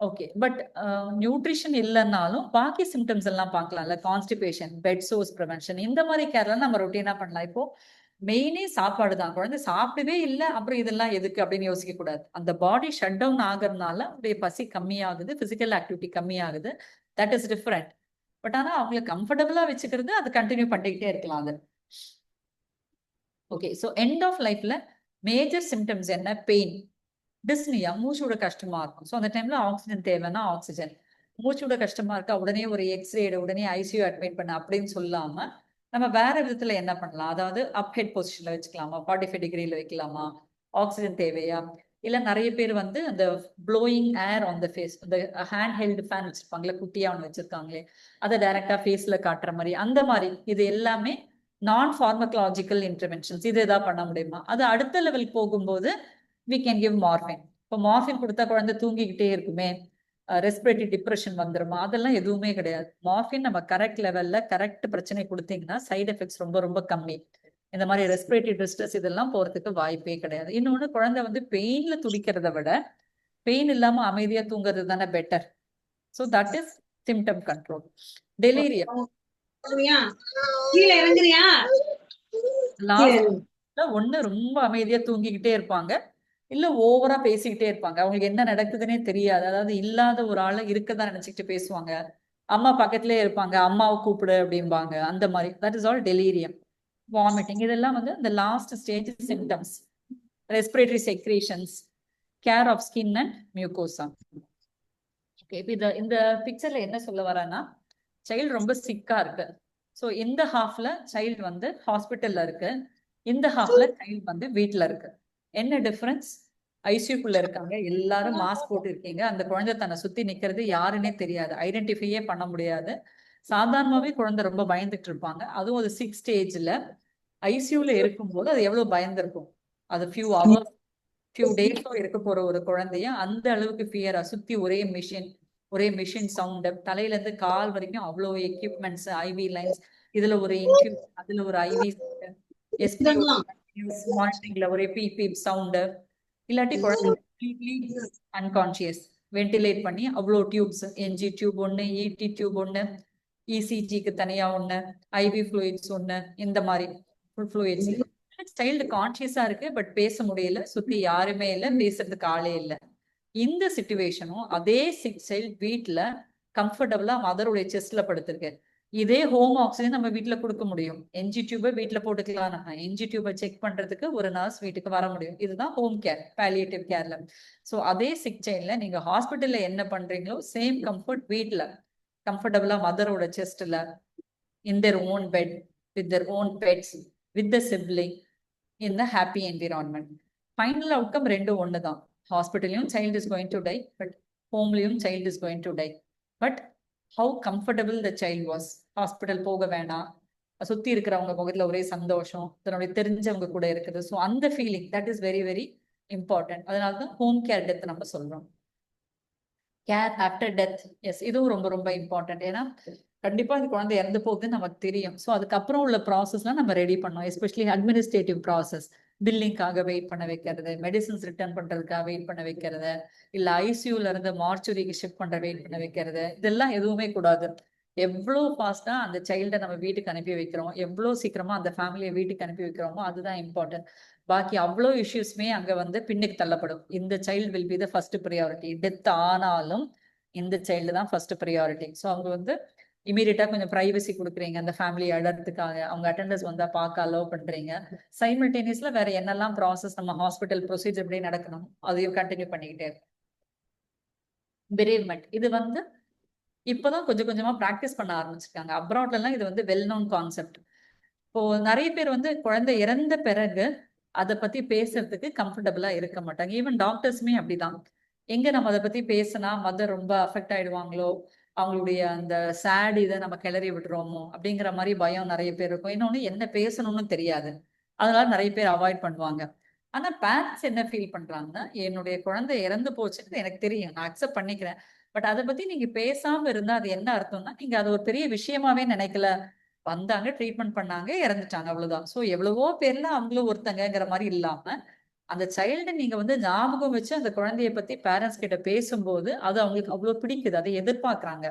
ஓகே, பட் நியூட்ரிஷன் இல்லைன்னாலும் பாக்கி சிம்டம்ஸ் எல்லாம் பார்க்கலாம்ல, கான்ஸ்டிபேஷன், பெட் சோர்ஸ் ப்ரிவென்ஷன், இந்த மாதிரி கேர்லாம் நம்ம ரொட்டீனா பண்ணலாம். இப்போ மெயினே சாப்பாடு தான், குழந்தை சாப்பிடவே இல்லை அப்புறம் இதெல்லாம் எதுக்கு அப்படின்னு யோசிக்க கூடாது. அந்த பாடி ஷட் டவுன் ஆகுறதுனால அவருடைய பசி கம்மியாகுது, பிசிக்கல் ஆக்டிவிட்டி கம்மியாகுது, தட் இஸ் டிஃப்ரெண்ட். பட் ஆனா அவங்களை கம்ஃபர்டபுளா வச்சுக்கிறது அது கண்டினியூ பண்ணிக்கிட்டே இருக்கலாம் அது. ஓகே, ஸோ எண்ட் ஆஃப் லைஃப்ல மேஜர் சிம்டம்ஸ் என்ன, பெயின், டிஸ்னியா, மூச்சோட கஷ்டமா இருக்கும். ஸோ அந்த டைம்ல ஆக்சிஜன் தேவைன்னா ஆக்சிஜன், மூச்சோட கஷ்டமா இருக்கா உடனே ஒரு எக்ஸ்ரே உடனே ஐசியூ அட்மிட் பண்ண அப்படின்னு சொல்லாம நம்ம வேற விதத்துல என்ன பண்ணலாம், அதாவது அப் ஹெட் பொசிஷன்ல வச்சுக்கலாமா, 45 டிகிரில வைக்கலாமா, ஆக்சிஜன் தேவையா, இல்ல நிறைய பேர் வந்து அந்த blowing air on the face, இந்த ஹேண்ட் ஹெல்டு ஃபேன் வச்சிருப்பாங்களே, குட்டியா ஒன்று வச்சிருக்காங்களே, அதை டைரக்டா ஃபேஸ்ல காட்டுற மாதிரி, அந்த மாதிரி இது எல்லாமே நான் ஃபார்மகலாஜிக்கல் இன்டர்வென்ஷன்ஸ். இது எதாவது பண்ண முடியுமா, அது அடுத்த லெவல் போகும்போது we can give morphine. இப்போ மார்ஃபின் கொடுத்தா குழந்தை தூங்கிக்கிட்டே இருக்குமே, ரெஸ்பிரேட்டரி டிப்ரெஷன் வந்துருமா, அதெல்லாம் எதுவுமே கிடையாது. மார்ஃபின் நம்ம கரெக்ட் லெவல்ல கரெக்ட் பிரச்சனை கொடுத்தீங்கன்னா சைடு எஃபெக்ட்ஸ் ரொம்ப ரொம்ப கம்மி. இந்த மாதிரி ரெஸ்பிரேட்டரி டிஸ்ட்ரெஸ் இதெல்லாம் போறதுக்கு வாய்ப்பே கிடையாது. இன்னொன்னு, குழந்தை வந்து பெயின்ல துடிக்கிறத விட பெயின் இல்லாம அமைதியா தூங்குறது தானே better. So that is symptom control. Delirium கீழே இறங்குறியா? லாஸ்ட்ல ஒண்ணு ரொம்ப அமைதியா தூங்கிக்கிட்டே இருப்பாங்க, இல்ல ஓவரா பேசிக்கிட்டே இருப்பாங்க. அவங்களுக்கு என்ன நடக்குதுன்னே தெரியாது. அதாவது இல்லாத ஒரு ஆளை இருக்கதான் நினைச்சுக்கிட்டு பேசுவாங்க. அம்மா பக்கத்திலே இருப்பாங்க, அம்மாவை கூப்பிடு அப்படிம்பாங்க. அந்த மாதிரி that is all delirium. Vomiting இதெல்லாம் வந்து இந்த last stage symptoms. Respiratory secretions, care of skin and mucosa. Okay, இப்போ இந்த பிக்சர்ல என்ன சொல்ல வரேன்னா, சைல்டு ரொம்ப சிக்கா இருக்கு. ஸோ இந்த ஹாஃப்ல சைல்டு வந்து ஹாஸ்பிட்டல்ல இருக்கு, இந்த ஹாஃப்ல சைல்டு வந்து வீட்டில் இருக்கு. என்ன டிஃபரன்ஸ்? ஐசியூக்குள்ள இருக்காங்க, எல்லாரும் மாஸ்க் போட்டு இருக்கீங்க, அந்த குழந்தை தன்னை சுத்தி நிக்கிறது யாருன்னே தெரியாது, ஐடென்டிஃபையே பண்ண முடியாது. சாதாரணமாவே குழந்தை ரொம்ப பயந்துட்டு இருப்பாங்க. அதுவும் ஒரு 6 ஸ்டேஜ்ல ஐசியூல இருக்கும்போது அது எவ்வளவு பயந்துருக்கும். அது ஃபியூ ஹவர்ஸ் ஃபியூ டேஸோ இருக்க போற ஒரு குழந்தைய அந்த அளவுக்கு ஃபியரா, சுத்தி ஒரே மிஷின் சவுண்டு, தலையில இருந்து கால் வரைக்கும் அவ்வளோ எக்யூப்மெண்ட்ஸ், ஐவி லைன்ஸ், இதுல ஒரு இன்க்யூப், அதுல ஒரு ஐவி, மானிட்டரிங்ல ஒரே பீப் பீப் சவுண்டு. இல்லாட்டி குழந்தை அன்கான்சியஸ், வென்டிலேட் பண்ணி அவ்வளோ டியூப்ஸ், என்ஜி டியூப் ஒன்று, இடி டியூப் ஒன்று, இசிஜிக்கு தனியா ஒன்று, ஐவி ஃப்ளூயிட்ஸ் ஒன்று, இந்த மாதிரி ஃபுல் ஃப்ளூயிட்ஸ். சைல்டு கான்சியஸா இருக்கு, பட் பேச முடியல, சுத்தி யாருமே இல்லை, பேசுறதுக்கு ஆளே இல்லை. இந்த சிச்சுவேஷனும் அதே சைல்டு வீட்டுல கம்ஃபர்டபுளா மதருடைய செஸ்ட்ல படுத்திருக்கு. இதே ஹோம் ஆக்சிஜன் நம்ம வீட்டுல கொடுக்க முடியும். என்ஜி டியூபை வீட்டுல போட்டுக்கலாம். நம்ம என்ஜி டியூபை செக் பண்றதுக்கு ஒரு நர்ஸ் வீட்டுக்கு வர முடியும். இதுதான் ஹோம் கேர், பாலியேட்டிவ் கேர்ல. ஸோ அதே சிக் சைல்ட்ல நீங்க ஹாஸ்பிட்டல்ல என்ன பண்றீங்களோ சேம் கம்ஃபர்ட் வீட்டுல கம்ஃபர்டபுளா மதரோட செஸ்ட்ல, in their own bed, with their own beds, with the sibling, in the happy environment. Final outcome ரெண்டும் ஒன்று தான். ஹாஸ்பிட்டலையும் child is going to die, but ஹோம்லையும் child is going to die. But how comfortable the child was. Hospital போக வேணாம், சுத்தி இருக்கிறவங்க முகத்துல ஒரே சந்தோஷம், தன்னுடைய தெரிஞ்சவங்க கூட இருக்குது. ஸோ அந்த feeling that is very very important. அதனாலதான் ஹோம் கேர் டெத் நம்ம சொல்றோம். கேர் ஆஃப்டர் டெத், எஸ், இதுவும் ரொம்ப ரொம்ப இம்பார்ட்டன்ட். ஏன்னா கண்டிப்பா அந்த குழந்தை இறந்து போகுதுன்னு நமக்கு தெரியும். ஸோ அதுக்கப்புறம் உள்ள ப்ராசஸ்லாம் நம்ம ரெடி பண்ணோம். எஸ்பெஷலி அட்மினிஸ்ட்ரேட்டிவ் ப்ராசஸ், பில்லிங்காக வெயிட் பண்ண வைக்கிறது, மெடிசன்ஸ் ரிட்டர்ன் பண்றதுக்காக வெயிட் பண்ண வைக்கிறது, இல்ல ஐசியூல இருந்து மார்ச்சுரிக்கு ஷிஃப்ட் பண்ற வெயிட் பண்ண வைக்கிறது, இதெல்லாம் எதுவுமே கூடாது. எவ்வளோ ஃபாஸ்டா அந்த சைல்டை நம்ம வீட்டுக்கு அனுப்பி வைக்கிறோம், எவ்வளோ சீக்கிரமா அந்த ஃபேமிலியை வீட்டுக்கு அனுப்பி வைக்கிறோமோ அதுதான் இம்பார்ட்டன்ட். பாக்கி அவ்வளோ இஷ்யூஸ்மே அங்க வந்து பின்னுக்கு தள்ளப்படும். இந்த child will be the first priority. Death ஆனாலும் இந்த சைல்டு தான் ஃபர்ஸ்ட் ப்ரியாரிட்டி. ஸோ அவங்க வந்து இமீடியட்டா கொஞ்சம் பிரைவசி கொடுக்குறீங்க அந்த ஃபேமிலி அடர்த்துக்காக, அவங்க அட்டெண்டர்ஸ் வந்தா பார்க்க அலோவ் பண்றீங்க. சைமல்டேனியஸ்ல வேற என்னெல்லாம் ப்ராசஸ் நம்ம ஹாஸ்பிட்டல் ப்ரொசீஜர் எப்படி நடக்கணும் அதையும் கண்டினியூ பண்ணிக்கிட்டே இருக்கும். பெரேவ்மெண்ட் இது வந்து இப்போதான் கொஞ்சம் கொஞ்சமா ப்ராக்டிஸ் பண்ண ஆரம்பிச்சிருக்காங்க. அப்ராட்ல எல்லாம் இது வந்து வெல் நோன் கான்செப்ட். இப்போ நிறைய பேர் வந்து குழந்தை இறந்த பிறகு அதை பத்தி பேசுறதுக்கு கம்ஃபர்டபுளா இருக்க மாட்டாங்க. ஈவன் டாக்டர்ஸுமே அப்படிதான். எங்க நம்ம அதை பத்தி பேசினா மதர் ரொம்ப அஃபெக்ட் ஆயிடுவாங்களோ, அவங்களுடைய அந்த சேட் இதை நம்ம கிளறி விட்டுருவோமோ அப்படிங்கிற மாதிரி பயம் நிறைய பேர் இருக்கும். இன்னொன்னு, என்ன பேசணும்னு தெரியாது, அதனால நிறைய பேர் அவாய்ட் பண்ணுவாங்க. ஆனா பேரண்ட்ஸ் என்ன ஃபீல் பண்றாங்கன்னா, என்னுடைய குழந்தை இறந்து போச்சுன்னு எனக்கு தெரியும், நான் அக்செப்ட் பண்ணிக்கிறேன், பட் அதை பத்தி நீங்க பேசாம இருந்தா அது என்ன அர்த்தம்னா, நீங்க அது ஒரு பெரிய விஷயமாவே நினைக்கல. வந்தாங்க, ட்ரீட்மெண்ட் பண்ணாங்க, இறந்துட்டாங்க, அவ்வளவுதான். ஸோ எவ்வளவோ பேர்ல அவங்களும் ஒருத்தங்கிற மாதிரி இல்லாம அந்த சைல்டு நீங்க வந்து ஞாபகம் வச்சு அந்த குழந்தைய பத்தி பேரண்ட்ஸ் கிட்ட பேசும்போது அது அவங்களுக்கு அவ்வளவு பிடிக்குது, அதை எதிர்பார்க்கறாங்க.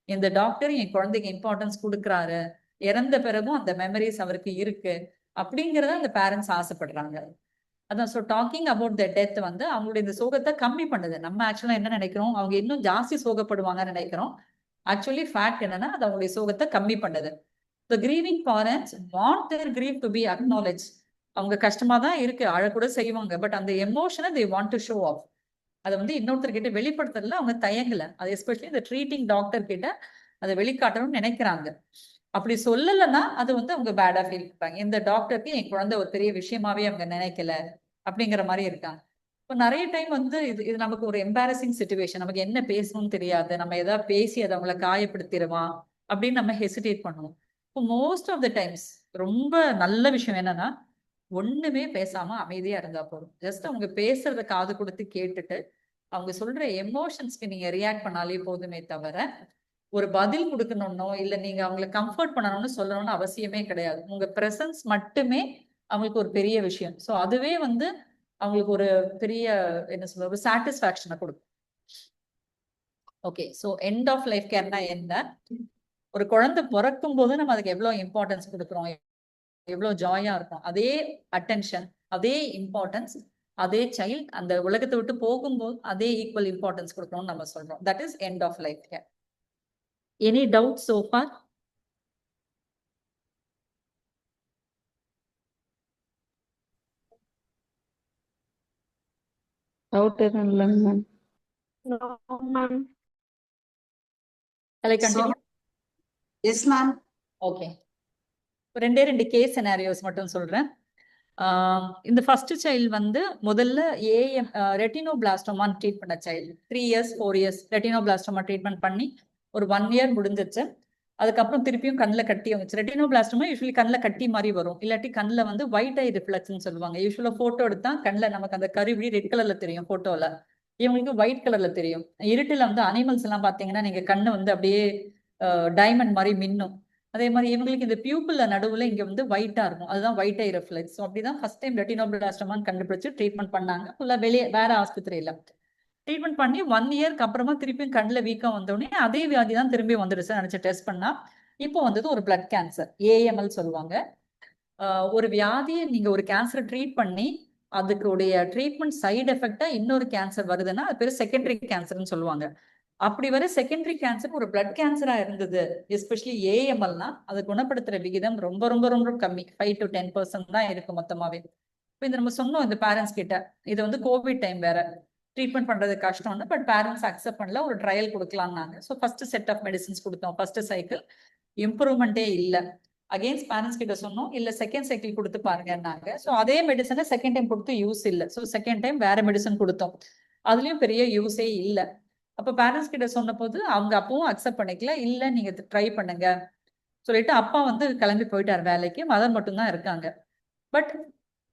இந்த டாக்டர் என் குழந்தைக்கு இம்பார்ட்டன்ஸ் கொடுக்குறாரு, இறந்த பிறகும் அந்த மெமரிஸ் அவருக்கு இருக்கு அப்படிங்கறத அந்த பேரண்ட்ஸ் ஆசைப்படுறாங்க. அதான். So talking about the death வந்து அவங்களுடைய இந்த சோகத்தை கம்மி பண்ணுது. நம்ம ஆக்சுவலா என்ன நினைக்கிறோம், அவங்க இன்னும் ஜாஸ்தி சோகப்படுவாங்கன்னு நினைக்கிறோம். ஆக்சுவலி ஃபேக்ட் என்னன்னா அது அவங்களுடைய சோகத்தை கம்மி பண்ணுது. The grieving parents want their grief to be acknowledged. அவங்க கஷ்டமா தான் இருக்கு, அழக்கூட செய்வாங்க, பட் அந்த எமோஷனை they want to show off. அதை வந்து இன்னொருத்தர்கிட்ட வெளிப்படுத்துறதுல அவங்க தயங்கல. அது எஸ்பெஷலி இந்த ட்ரீட்டிங் டாக்டர் கிட்ட அதை வெளிக்காட்டணும்னு நினைக்கிறாங்க. அப்படி சொல்லலைன்னா அது வந்து அவங்க பேடா ஃபீல் பண்றாங்க. இந்த டாக்டருக்கு என் குழந்தை ஒரு பெரிய விஷயமாவே அவங்க நினைக்கல அப்படிங்கிற மாதிரி இருக்காங்க. இப்போ நிறைய டைம் வந்து இது நமக்கு ஒரு எம்பாரசிங் சிச்சுவேஷன், நமக்கு என்ன பேசணும்னு தெரியாது, நம்ம ஏதாவது பேசி அதை அவங்கள காயப்படுத்திடுவான் அப்படின்னு நம்ம ஹெசிடேட் பண்ணுவோம். இப்போ மோஸ்ட் ஆஃப் த டைம்ஸ் ரொம்ப நல்ல விஷயம் என்னன்னா, ஒண்ணுமே பேசாம அமைதியா இருந்தா போதும். ஜஸ்ட் அவங்க பேசுறத காது கொடுத்து கேட்டுட்டு அவங்க சொல்ற எமோஷன்ஸ்க்கு நீங்க ரியாக்ட் பண்ணாலே போதுமே தவிர ஒரு பதில் கொடுக்கணும்னோ இல்ல நீங்க அவங்களை கம்ஃபர்ட் பண்ணணும்னு சொல்லணும்னு அவசியமே கிடையாது. உங்க பிரசன்ஸ் மட்டுமே அவங்களுக்கு ஒரு பெரிய விஷயம். ஸோ அதுவே வந்து அவங்களுக்கு ஒரு பெரிய என்ன சொல்ற ஒரு சாட்டிஸ்பாக்சனை கொடுக்கும். Okay, so end of life கேர்னா என்ன? ஒரு குழந்தை பிறக்கும் போது நம்ம அதுக்கு எவ்வளவு இம்பார்ட்டன்ஸ் கொடுக்குறோம், எவ்வளவு ஜாயா இருக்கும், அதே அட்டென்ஷன், அதே இம்பார்ட்டன்ஸ், அதே சைல்ட் அந்த உலகத்தை விட்டு போகும்போது அதே ஈக்குவல் இம்பார்ட்டன்ஸ் கொடுக்கணும்னு நம்ம சொல்றோம். That is end of life care. Any doubt so far? Doubt எதுவும் இல்லைங்க ma'am. No, ma'am. Shall I continue? Yes, ma'am. Okay, ரெண்டு கேஸ் சினாரியோஸ் மட்டும் சொல்றேன். இந்த ஃபர்ஸ்ட் சைல்டு வந்து முதல்ல ஏஎம் ரெட்டினோபிளாஸ்டோமான்னு ட்ரீட் பண்ண child 3 years 4 years retinoblastoma treatment பண்ணி ஒரு 1 year முடிஞ்சிச்சு. அதுக்கப்புறம் திருப்பியும் கண்ணில் கட்டி வந்துச்சு. ரெட்டினோபிளாஸ்டோமா யூஸ்வலி கண்ணில் கட்டி மாதிரி வரும், இல்லாட்டி கண்ணில் வந்து ஒயிட் ஐ ரிஃப்ளெக்ஸ்ன்னு சொல்லுவாங்க. யூஸ்வலாக ஃபோட்டோ எடுத்தா கண்ணில் நமக்கு அந்த கருவிழி ரெட் கலர்ல தெரியும் ஃபோட்டோவில், இவங்களுக்கு ஒயிட் கலர்ல தெரியும். இருட்டில் வந்து அனிமல்ஸ் எல்லாம் பார்த்தீங்கன்னா நீங்க கண்ணு வந்து அப்படியே டைமண்ட் மாதிரி மின்னும். அதே மாதிரி இவங்களுக்கு இந்த பியூப்பிள் நடுவில் இங்கே வந்து ஒயிட்டா இருக்கும், அதுதான் ஒயிட் ஐ ரிஃப்ளெக்ஸ். ஸோ அப்படிதான் ஃபர்ஸ்ட் டைம் ரெட்டினோபிளாஸ்டோமான்னு கண்டுபிடிச்சு ட்ரீட்மெண்ட் பண்ணாங்க. ஃபுல்லாக வெளியே வேற ஆஸ்பத்திரியில் ட்ரீட்மெண்ட் பண்ணி 1 yearக்கு அப்புறமா திருப்பியும் கண்ணில் வீக்கம் வந்தோடனே அதே வியாதி தான் திரும்பி வந்துடுச்சு நினைச்சு டெஸ்ட் பண்ணா இப்போ வந்தது ஒரு பிளட் கேன்சர், ஏஎம்எல் சொல்லுவாங்க. ஒரு வியாதியை நீங்க ஒரு கேன்சரை ட்ரீட் பண்ணி அதுக்குடைய ட்ரீட்மெண்ட் சைடு எஃபெக்டா இன்னொரு கேன்சர் வருதுன்னா அது பேர் செகண்டரி கேன்சர்னு சொல்லுவாங்க. அப்படி வர செகண்டரி கேன்சர் ஒரு பிளட் கேன்சரா இருந்தது, எஸ்பெஷலி ஏஎம்எல்னா அதை குணப்படுத்துற விகிதம் ரொம்ப ரொம்ப ரொம்ப கம்மி, 5 to 10% தான் இருக்கு மொத்தமாவே. இப்போ இந்த நம்ம சொன்னோம் இந்த பேரண்ட்ஸ் கிட்ட, இது வந்து கோவிட் டைம் வேற, ட்ரீட்மெண்ட் பண்றது கஷ்டம்னு, பட் பேரண்ட்ஸ் அக்செப்ட் பண்ணல, ஒரு ட்ரையல் கொடுக்கலாம்னாங்க. So first set of medicines கொடுத்தோம். ஃபர்ஸ்ட் சைக்கிள் இம்ப்ரூவ்மெண்ட்டே இல்லை. அகெயின்ஸ்ட் பேரண்ட்ஸ் கிட்ட சொன்னோம், இல்ல செகண்ட் சைக்கிள் கொடுத்து பாருங்கன்னாங்க. ஸோ அதே மெடிசனை செகண்ட் டைம் கொடுத்து யூஸ் இல்லை. ஸோ செகண்ட் டைம் வேற மெடிசன் கொடுத்தோம், அதுலயும் பெரிய யூஸே இல்லை. அப்போ பேரண்ட்ஸ் கிட்ட சொன்ன போது அவங்க அப்பவும் அக்செப்ட் பண்ணிக்கல, இல்லை நீங்க ட்ரை பண்ணுங்க சொல்லிட்டு அப்பா வந்து கிளம்பி போயிட்டார் வேலைக்கு, மதர் மட்டும்தான் இருக்காங்க. பட்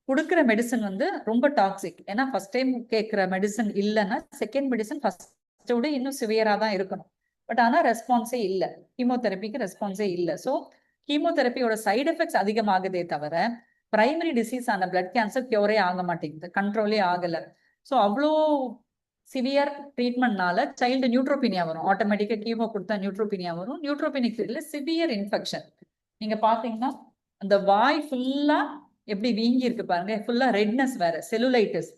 கொடுக்குற மெடிசன் வந்து ரொம்ப டாக்ஸிக். ஏன்னா ஃபர்ஸ்ட் டைம் கேட்குற மெடிசன் இல்லைன்னா செகண்ட் மெடிசன் ஃபர்ஸ்ட்டை விட இன்னும் சிவியரா தான் இருக்கணும். பட் ஆனால் ரெஸ்பான்ஸே இல்லை, கீமோதெரப்பிக்கு ரெஸ்பான்ஸே இல்லை. ஸோ கீமோதெரப்பியோட சைடு எஃபெக்ட்ஸ் அதிகமாகுதே தவிர பிரைமரி டிசீஸ் ஆன பிளட் கேன்சர் கியூரே ஆக மாட்டேங்குது, கண்ட்ரோலே ஆகலை. ஸோ அவ்வளோ சிவியர் ட்ரீட்மெண்ட்னால சைல்டு நியூட்ரோபினியா வரும், ஆட்டோமேட்டிக்காக கீமோ கொடுத்தா நியூட்ரோபினியா வரும். நியூட்ரோபினிக் ஃபீல்டில் சிவியர் இன்ஃபெக்ஷன் நீங்க பார்த்தீங்கன்னா அந்த வாய் ஃபுல்லா எப்படி வீங்கி இருக்கு பாருங்க, ஃபுல்லா ரெட்னஸ் வேற, செலுலைட்டிஸ்,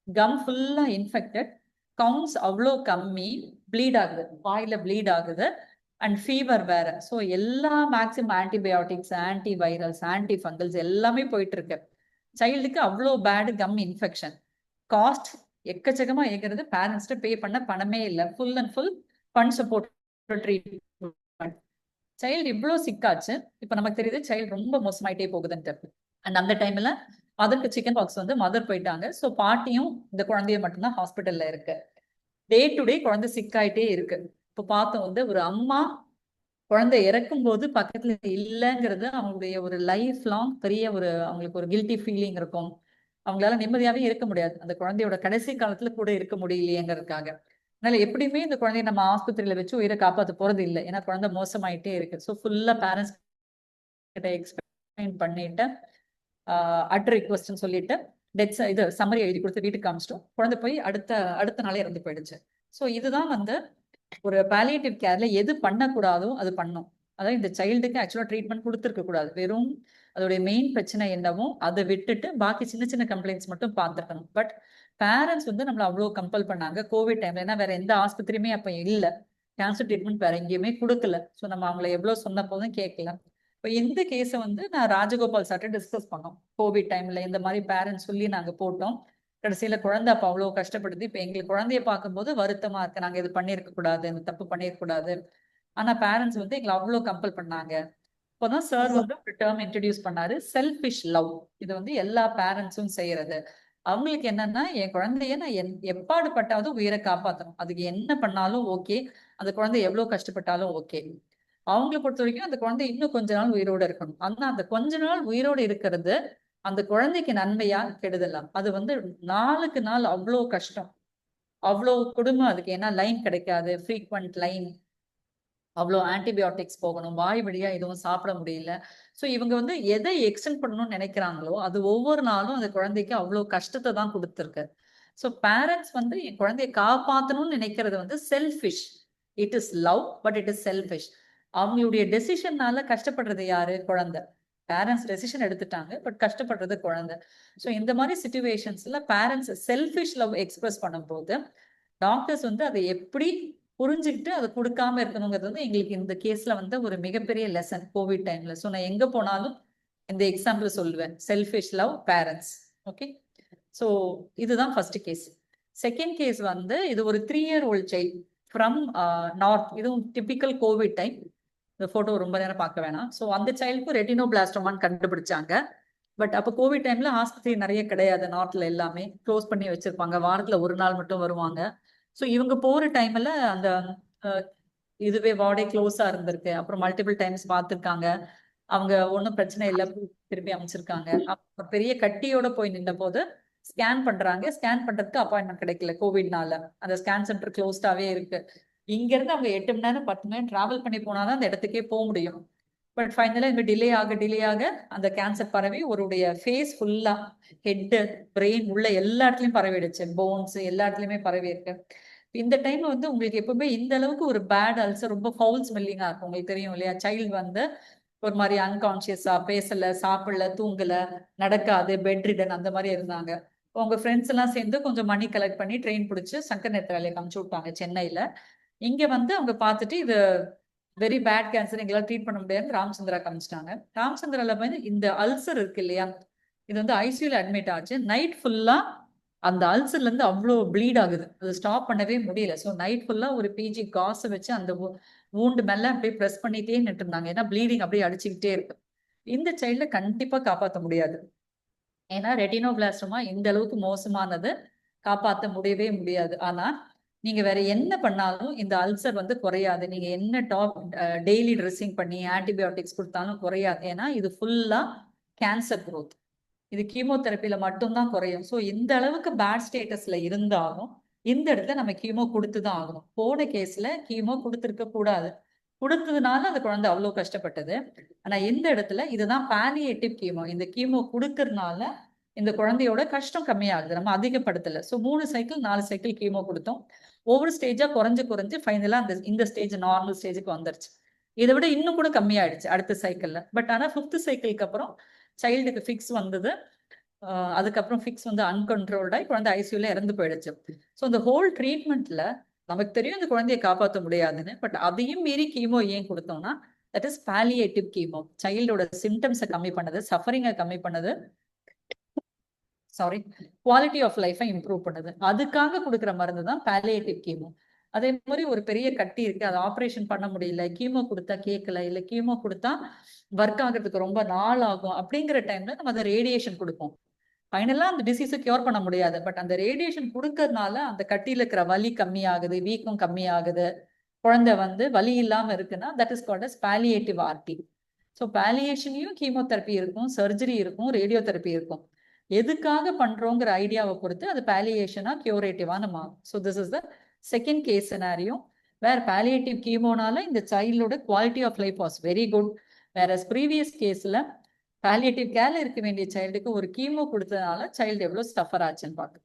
கம் ஃபுல்லா இன்ஃபெக்டட், கவுண்ட்ஸ் அவ்வளோ கம்மி, ப்ளீட் ஆகுது, வாயில ப்ளீட் ஆகுது, அண்ட் ஃபீவர் வேற. ஸோ எல்லா maximum antibiotics, antivirals, anti fungals எல்லாமே போயிட்டு இருக்கு. சைல்டுக்கு அவ்வளோ பேடு கம் இன்ஃபெக்ஷன், காஸ்ட் எக்கச்சக்கமா ஏகிறது, பேரண்ட்ஸ்ட்டு பே பண்ண பணமே இல்லை, full and full fund support treatment. Child இவ்வளோ சிக்காச்சு. இப்போ நமக்கு தெரியுது சைல்டு ரொம்ப மோசமாயிட்டே போகுதுன்ட்டு. அண்ட் அந்த டைம்ல மதருக்கு சிக்கன் பாக்ஸ் வந்து மதர் போயிட்டாங்க. ஸோ பாட்டியும் இந்த குழந்தைய மட்டும்தான் ஹாஸ்பிட்டல்ல இருக்கு. டே டு டே குழந்தை சிக்காயிட்டே இருக்கு. இப்போ பார்த்தோம் வந்து ஒரு அம்மா குழந்தை இறக்கும் போது பக்கத்துல இல்லைங்கிறது அவங்களுடைய ஒரு லைஃப் லாங் பெரிய ஒரு அவங்களுக்கு ஒரு கில்ட்டி ஃபீலிங் இருக்கும். அவங்களால நிம்மதியாவே இருக்க முடியாது, அந்த குழந்தையோட கடைசி காலத்துல கூட இருக்க முடியலையேங்கிறதுக்காக. அதனால எப்படியுமே இந்த குழந்தைய நம்ம ஆஸ்பத்திரியில வச்சு உயிரை காப்பாற்ற போறது இல்லை, ஏன்னா குழந்தை மோசமாயிட்டே இருக்கு. ஸோ ஃபுல்லா பேரண்ட்ஸ் கிட்ட எக்ஸ்பிளைன் பண்ணிட்டு அட் ரிக்வெஸ்ட்னு சொல்லிட்டு டெத்ஸ் இது சம்மரி எழுதி கொடுத்து வீட்டுக்கு காமிச்சிட்டோம். குழந்தை போய் அடுத்த நாளே இறந்து போயிடுச்சு. ஸோ இதுதான் வந்து ஒரு பாலியேட்டிவ் கேர்ல எது பண்ணக்கூடாதோ அது பண்ணும். அதாவது இந்த சைல்டுக்கு ஆக்சுவலா ட்ரீட்மெண்ட் கொடுத்துருக்க கூடாது, வெறும் அதோடைய மெயின் பிரச்சனை என்னவோ அதை விட்டுட்டு பாக்கி சின்ன சின்ன கம்ப்ளைண்ட்ஸ் மட்டும் பார்த்துருக்கணும். பட் பேரண்ட்ஸ் வந்து நம்மள அவ்வளோ கம்பல் பண்ணாங்க கோவிட் டைம்ல, ஏன்னா வேற எந்த ஆஸ்பத்திரியுமே அப்போ இல்லை, கேன்சர் ட்ரீட்மெண்ட் வேற எங்கேயுமே கொடுக்கல. ஸோ நம்ம அவங்கள எவ்வளோ சொன்ன போதும் கேட்கல. இப்போ இந்த கேஸை வந்து நான் ராஜகோபால் சார்ட்ட டிஸ்கஸ் பண்ணோம். கோவிட் டைம்ல இந்த மாதிரி பேரண்ட்ஸ் சொல்லி நாங்கள் போட்டோம். கடைசியில குழந்தை அப்போ அவ்வளோ கஷ்டப்படுது. இப்போ எங்களுக்கு குழந்தைய பார்க்கும்போது வருத்தமா இருக்கு, நாங்கள் இது பண்ணியிருக்க கூடாது, இந்த தப்பு பண்ணியிருக்க கூடாது. ஆனா பேரண்ட்ஸ் வந்து எங்களை அவ்வளோ கம்பல் பண்ணாங்க. இப்போதான் சார் வந்து ஒரு டேர்ம் இன்ட்ரடியூஸ் பண்ணாரு, செல்ஃபிஷ் லவ். இது வந்து எல்லா பேரண்ட்ஸும் செய்யறது. அவங்களுக்கு என்னன்னா என் குழந்தைய நான் எப்பாடு பட்டாவது உயிரை காப்பாற்றணும், அதுக்கு என்ன பண்ணாலும் ஓகே, அந்த குழந்தை எவ்வளவு கஷ்டப்பட்டாலும் ஓகே. அவங்களை பொறுத்த வரைக்கும் அந்த குழந்தை இன்னும் கொஞ்ச நாள் உயிரோடு இருக்கணும். ஆனா அந்த கொஞ்ச நாள் உயிரோடு இருக்கிறது அந்த குழந்தைக்கு நன்மையா கெடுதலா? அது வந்து நாளுக்கு நாள் அவ்வளோ கஷ்டம், அவ்வளோ கொடுமை அதுக்கு. ஏன்னா லைன் கிடைக்காது, ஃப்ரீக்வெண்ட் லைன், அவ்வளோ ஆன்டிபயோட்டிக்ஸ் போகணும், வாய் வழியா எதுவும் சாப்பிட முடியல. ஸோ இவங்க வந்து எதை எக்ஸ்டெண்ட் பண்ணணும்னு நினைக்கிறாங்களோ அது ஒவ்வொரு நாளும் அந்த குழந்தைக்கு அவ்வளோ கஷ்டத்தை தான் கொடுத்துருக்கு. ஸோ பேரண்ட்ஸ் வந்து என் குழந்தைய காப்பாற்றணும்னு நினைக்கிறது வந்து selfish. It is love, but it is selfish. அவங்களுடைய டெசிஷன்னால கஷ்டப்படுறது யாரு? குழந்தை. பேரண்ட்ஸ் டெசிஷன் எடுத்துட்டாங்க, பட் கஷ்டப்படுறது குழந்தை. ஸோ இந்த மாதிரி சிச்சுவேஷன்ஸ்ல பேரண்ட்ஸ் செல்ஃபிஷ் லவ் எக்ஸ்பிரஸ் பண்ணும்போது டாக்டர்ஸ் வந்து அதை எப்படி புரிஞ்சுக்கிட்டு அதை கொடுக்காம இருக்கணுங்கிறது வந்து எங்களுக்கு இந்த கேஸ்ல வந்து ஒரு மிகப்பெரிய லெசன் கோவிட் டைம்ல. ஸோ நான் எங்க போனாலும் இந்த எக்ஸாம்பிள் சொல்லுவேன், selfish love parents. Okay, so இதுதான் ஃபர்ஸ்ட் கேஸ். செகண்ட் கேஸ் வந்து இது ஒரு 3-year-old சைல்ட் ஃப்ரம் நார்த். இதுவும் டிபிக்கல் கோவிட் டைம். இந்த போட்டோ ரொம்ப நேரம் பார்க்க வேணாம். ஸோ அந்த சைல்டுக்கும் ரெட்டினோபிளாஸ்டோமான்னு கண்டுபிடிச்சாங்க. பட் அப்போ கோவிட் டைம்ல ஆஸ்பத்திரி நிறைய கிடையாது, நார்த்ல எல்லாமே க்ளோஸ் பண்ணி வச்சிருப்பாங்க, வாரத்துல ஒரு நாள் மட்டும் வருவாங்க. ஸோ இவங்க போற டைம்ல அந்த இதுவே வார்டே க்ளோஸா இருந்திருக்கு. அப்புறம் மல்டிபிள் டைம்ஸ் பார்த்துருக்காங்க, அவங்க ஒன்றும் பிரச்சனை இல்லை, திருப்பி அமைச்சிருக்காங்க. அப்புறம் பெரிய கட்டியோட போய் நின்ற போது ஸ்கேன் பண்றாங்க. ஸ்கேன் பண்றதுக்கு அப்பாயின்மெண்ட் கிடைக்கல கோவிட்னால. அந்த ஸ்கேன் சென்டர் க்ளோஸ்டாவே இருக்கு. இங்க இருந்து அவங்க 8 மணி நேரம் 10 மணி நேரம் டிராவல் பண்ணி போனாதான் அந்த இடத்துக்கே போக முடியும். பட் ஃபைனலா இந்த டிலே ஆக அந்த கேன்சர் பரவி ஒருடைய ஃபேஸ் ஃபுல்லா, ஹெட், பிரெயின் உள்ள எல்லா இடத்துலயும் பரவிடுச்சு, போன்ஸ் எல்லா இடத்துலயுமே பரவி இருக்கு. இந்த டைம்ல வந்து உங்களுக்கு எப்பவுமே இந்த அளவுக்கு ஒரு பேட் அல்சர், ரொம்ப ஃபவுல் ஸ்மெல்லிங்கா இருக்கும். உங்களுக்கு தெரியும் இல்லையா? சைல்டு வந்து ஒரு மாதிரி அன்கான்சியஸா, பேசல, சாப்பிடல, தூங்கல, நடக்காது, பெட் ரிடன் அந்த மாதிரி இருந்தாங்க. உங்க ஃப்ரெண்ட்ஸ் எல்லாம் சேர்ந்து கொஞ்சம் மணி கலெக்ட் பண்ணி ட்ரெயின் பிடிச்சி சங்கர் நேத்ராலயாக்கு அனுப்பிச்சு விட்டாங்க சென்னையில. இங்க வந்து அவங்க பார்த்துட்டு இது வெரி பேட் கேன்சர், எங்களால் ட்ரீட் பண்ண முடியாதுன்னு ராமச்சந்திரா காமிச்சிட்டாங்க. ராமச்சந்திரால வந்து இந்த அல்சர் இருக்கு இல்லையா, இது வந்து ஐசியூல அட்மிட் ஆச்சு. நைட் ஃபுல்லா அந்த அல்சர்ல இருந்து அவ்வளோ ப்ளீட் ஆகுது, அது ஸ்டாப் பண்ணவே முடியல. ஸோ நைட் ஃபுல்லா ஒரு பிஜி காசை வச்சு அந்த வூண்டு மேல அப்படியே ப்ரெஸ் பண்ணிட்டே நின்று இருந்தாங்க. ஏன்னா ப்ளீடிங் அப்படியே அடிச்சுக்கிட்டே இருக்கு. இந்த சைல்ட கண்டிப்பா காப்பாற்ற முடியாது. ஏன்னா ரெட்டினோபிளாஸ்டோமா இந்த அளவுக்கு மோசமானது, காப்பாற்ற முடியவே முடியாது. ஆனா நீங்க வேற என்ன பண்ணாலும் இந்த அல்சர் வந்து குறையாது. நீங்க என்ன டெய்லி ட்ரெஸ்ஸிங் பண்ணி ஆன்டிபயோட்டிக்ஸ் கொடுத்தாலும் குறையாது. ஏன்னா இது ஃபுல்லா கேன்சர் குரோத். இது கீமோதெரப்பில மட்டும்தான் குறையும். ஸோ இந்த அளவுக்கு பேட் ஸ்டேட்டஸ்ல இருந்தாலும் இந்த இடத்துல நம்ம கீமோ கொடுத்துதான் ஆகணும். போன கேஸ்ல கீமோ கொடுத்துருக்க கூடாது, கொடுத்ததுனால அந்த குழந்தை அவ்வளோ கஷ்டப்பட்டது. ஆனா இந்த இடத்துல இதுதான் பாலியேட்டிவ் கீமோ. இந்த கீமோ கொடுக்கறதுனால இந்த குழந்தையோட கஷ்டம் கம்மியாகுது, நம்ம அதிகப்படுத்தல. ஸோ 3 சைக்கிள் 4 சைக்கிள் கீமோ கொடுத்தோம். ஒவ்வொரு ஸ்டேஜா குறைஞ்சு ஃபைனலா இந்த ஸ்டேஜ் நார்மல் ஸ்டேஜுக்கு வந்துருச்சு. இதை விட இன்னும் கூட கம்மியாயிடுச்சு அடுத்த சைக்கிள்ல. பட் ஆனா 5th சைக்கிளுக்கு அப்புறம் சைல்டுக்கு ஃபிக்ஸ் வந்தது. அதுக்கப்புறம் ஃபிக்ஸ் வந்து அன்கண்ட்ரோல்டாகி குழந்தை ஐசியூல இறந்து போயிடுச்சு. ஸோ இந்த ஹோல் ட்ரீட்மெண்ட்ல நமக்கு தெரியும் இந்த குழந்தைய காப்பாற்ற முடியாதுன்னு. பட் அதையும் மீறி கீமோ ஏன் கொடுத்தோம்னா தட் இஸ் பாலியேட்டிவ் கீமோ. சைல்டோட சிம்டம்ஸை கம்மி பண்ணது, சஃபரிங்கை கம்மி பண்ணது, குவாலிட்டி ஆஃப் லைஃபை இம்ப்ரூவ் பண்ணுது. அதுக்காக கொடுக்குற மருந்து தான் பாலியேட்டிவ் கீமோ. அதே மாதிரி ஒரு பெரிய கட்டி இருக்கு, அதை ஆப்ரேஷன் பண்ண முடியல, கீமோ கொடுத்தா கேட்கல, இல்லை கீமோ கொடுத்தா ஒர்க் ஆகிறதுக்கு ரொம்ப நாள் ஆகும், அப்படிங்கிற டைம்ல நம்ம அதை ரேடியேஷன் கொடுப்போம். ஃபைனலா அந்த டிசீஸை கியூர் பண்ண முடியாது. பட் அந்த ரேடியேஷன் கொடுக்கறதுனால அந்த கட்டியில இருக்கிற வலி கம்மியாகுது, வீக்கம் கம்மியாகுது, குழந்தை வந்து வலி இல்லாம இருக்குன்னா that is called as palliative RT. So பாலியேஷன்லயும் கீமோதெரப்பி இருக்கும், சர்ஜரி இருக்கும், ரேடியோ தெரப்பி இருக்கும். எதுக்காக பண்றோங்கிற ஐடியாவை பொறுத்து அது பாலியேஷனா கியூரேட்டிவா நம்ம. So this is the second case scenario where palliative கீமோனால இந்த சைல்டோட quality of life was very good. வேற ப்ரீவியஸ் கேஸ்ல பாலியேட்டிவ் கேர்ல இருக்க வேண்டிய சைல்டுக்கு ஒரு கீமோ கொடுத்ததுனால சைல்டு எவ்வளவு சஃபர் ஆச்சுன்னு பார்க்க.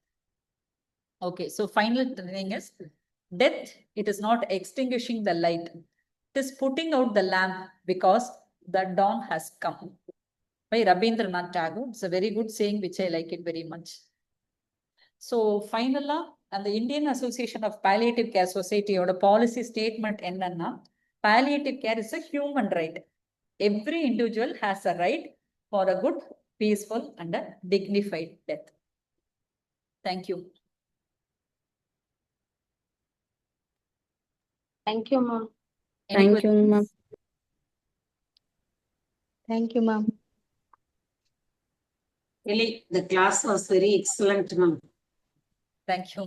Okay, so final thing is death. It is not extinguishing the light, it is putting out the lamp because the dawn has come. By Rabindranath Tagore. It's a very good saying which I like it very much. So finally, and the Indian Association of Palliative Care Society oda policy statement enna, palliative care is a human right. Every individual has a right for a good, peaceful and a dignified death. Thank you. Thank you, ma'am. Thank you, ma'am. Thank you, ma'am. Really, the class was very excellent, ma'am. Thank you.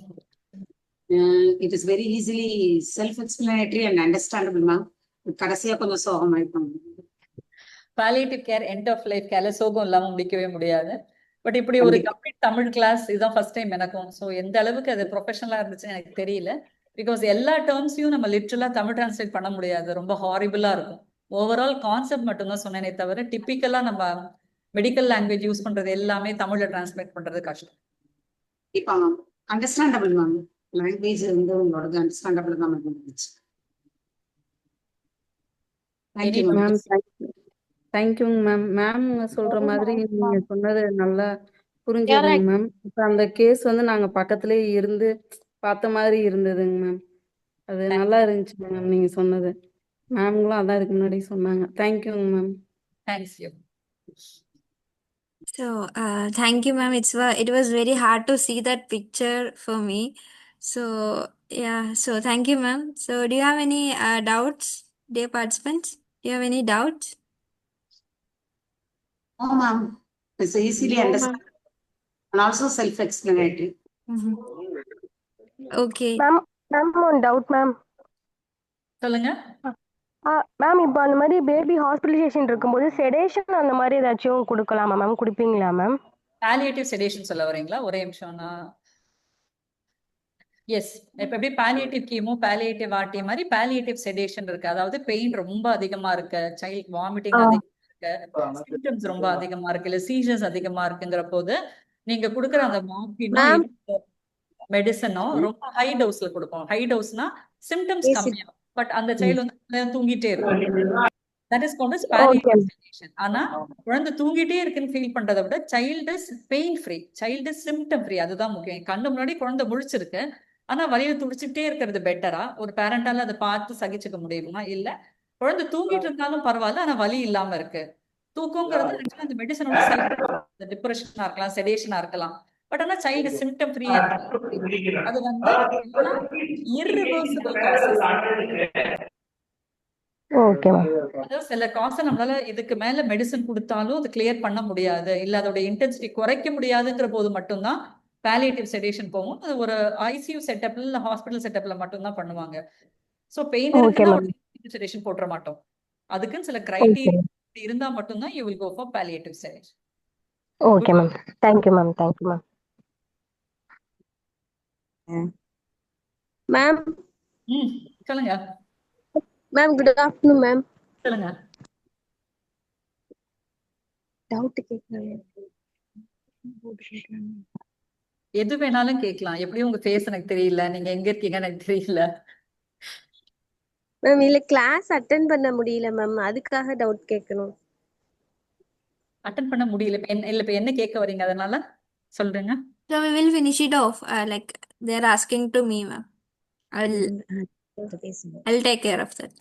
It is very easily self-explanatory and understandable, ma'am. கடைசியா கொஞ்சம் சோகமாயிருக்கும். Palliative care end of life கேர்ல சோகம் இல்லாம முடிக்கவே முடியாது. பட் இப்படி ஒரு கண்டிப்பா. கம்ப்ளீட் தமிழ் கிளாஸ் இதுதான் ஃபர்ஸ்ட் டைம் எனக்கும். ஸோ எந்த அளவுக்கு அது ப்ரொஃபஷனலா இருந்துச்சுன்னு எனக்கு தெரியல. பிகாஸ் எல்லா டேர்ம்ஸையும் நம்ம லிட்ரலா தமிழ் டிரான்ஸ்லேட் பண்ண முடியாது, ரொம்ப ஹாரிபிளா இருக்கும். ஓவரால் கான்செப்ட் மட்டும்தான் சொன்னேனே தவிர டிப்பிக்கலா நம்ம மெடிக்கல் லாங்குவேஜ் யூஸ் பண்றது எல்லாமே தமிழ்ல டிரான்ஸ்லேட் பண்றது கஷ்டம். கண்டிப்பா மேம். Understandable ma'am. லாங்குவேஜ் வந்து உங்களோட அண்டர்ஸ்டாண்டபிள் தான் மேம் இருந்துச்சு. Thank you ma'am. மேம் தேங்க்யூங்க மேம். மேம் சொல்ற மாதிரி நீங்க சொன்னது நல்லா புரிஞ்சதுங்க மேம். இப்ப அந்த கேஸ் வந்து நாங்க பக்கத்துலயே இருந்து பார்த்த மாதிரி இருந்ததுங்க மேம். அது நல்லா இருந்துச்சு மேம் நீங்க சொன்னது. மேம்களும் அதான் இதுக்கு முன்னாடி சொன்னாங்க. தேங்க்யூங்க ma'am. Thanks you. So, thank you, ma'am. It was very hard to see that picture for me. So, yeah. So, thank you, ma'am. So, do you have any doubts, dear participants? Do you have any doubts? No ma'am. It's easily understood and also self-explanatory. Mhm. Okay. Ma'am one doubt ma'am. சொல்லுங்க. மேம் இப்போ அந்த மாதிரி பேபி ஹாஸ்பிட்டலைசேஷன் இருக்கும்போது செடேஷன் அந்த மாதிரி ஏதாச்சும் கொடுக்கலாமா மேம்? கொடுப்பீங்களா மேம்? பாலியேட்டிவ் செடேஷன் சொல்ல வரீங்களா? ஒரே நிமிஷம்னா. எஸ், இப்ப எப்படி பாலியேட்டிவ் கீமோ பாலியேட்டிவ் ஆர்டி மாதிரி பாலியேட்டிவ் செடேஷன் இருக்கு. அதாவது பெயின் ரொம்ப அதிகமா இருக்கு, சைல்ட் வாமிட்டிங் அதிகமா இருக்கு, சிம்டம்ஸ் ரொம்ப அதிகமா இருக்கு, இல்ல சீசர்ஸ் அதிகமா இருக்குங்கிற போது நீங்க கொடுக்குற அந்த மார்பினோ மெடிசனோ ரொம்ப ஹை டோஸ்ல கொடுப்போம். ஹை டோஸ்னா சிம்டம்ஸ் கம்மியா, பட் அந்த சைல்டு வந்து தூங்கிட்டே இருக்கும். That is called as palliative sedation. ஆனா குழந்தை தூங்கிட்டே இருக்குன்னு ஃபீல் பண்றதை விட child is pain free, child is symptom free. அதுதான் முக்கியம். கண்ணு முன்னாடி குழந்தை முழிச்சிருக்கு, ஆனா வலியில துடிச்சுட்டே இருக்கிறது பெட்டரா? ஒரு பேரண்டால அதை பார்த்து சகிச்சுக்க முடியுமா? இல்ல குழந்தை தூங்கிட்டு இருந்தாலும் பரவாயில்ல, ஆனா வலி இல்லாம இருக்கு. தூக்கங்கிறது ஆக்சுவலா அந்த மெடிசனோட சைடு டிப்ரெஷனா இருக்கலாம், செடேஷனா இருக்கலாம். பட் ஆனா சைல்டு சிம்டம் ஃப்ரீயா இருக்கு. அது வந்து irreversible causes. Okay ma'am. அதாவது சில காசை நம்மளால இதுக்கு மேல மெடிசன் கொடுத்தாலும் அது கிளியர் பண்ண முடியாது, இல்ல அதோட இன்டென்சிட்டி குறைக்க முடியாதுங்கிற போது மட்டும்தான் பாலியேட்டிவ் செடேஷன் போகும். அது ஒரு ஐசியூ செட்டப்ல இல்ல ஹாஸ்பிட்டல் செட்டப்ல மட்டும்தான் பண்ணுவாங்க. சோ பெயின் இருக்குன்னா செடேஷன் போட்டுற மாட்டோம். அதுக்குன்னு சில கிரைட்டீரியா இருந்தா மட்டும்தான் you will go for palliative sedation. Okay ma'am. Thank you ma'am. Thank you ma'am. Ma'am சொல்லுங்க. Ma'am good afternoon ma'am. சொல்லுங்க. டவுட் கேட்கலாம். எது வேணாலும் கேட்கலாம். எப்படியும் உங்க ஃபேஸ் எனக்கு தெரியல, நீங்க எங்க இருக்கீங்கன்னு எனக்கு தெரியல. மேம் இல்ல கிளாஸ் அட்டென்ட் பண்ண முடியல மேம், அதுக்காக டவுட் கேட்கணும். அட்டென்ட் பண்ண முடியல. இப்ப என்ன கேட்க வரீங்க? அதனால சொல்றேங்க. So, we will finish it off. Like they're asking to me, ma'am. I'll take care of that.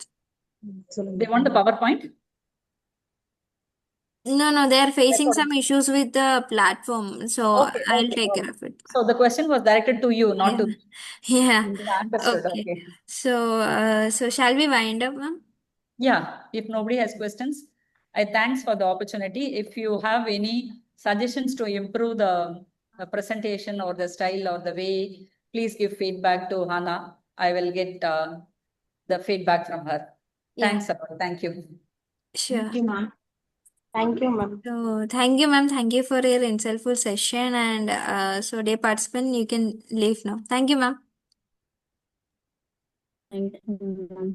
They want the PowerPoint? No, they are facing some issues with the platform, so I'll take care of it. So the question was directed to you, not to me. Yeah. Understood. Okay. So shall we wind up, ma'am? Yeah, if nobody has questions, I thanks for the opportunity. If you have any suggestions to improve the presentation or the style or the way, please give feedback to Hannah. I will get the feedback from her. Thanks, Appa. Thank you. Sure. Thank you ma'am. Thank you ma'am. So thank you, ma'am. Thank you for your insightful session. And so, dear participant, you can leave now. Thank you, ma'am. Thank you, ma'am.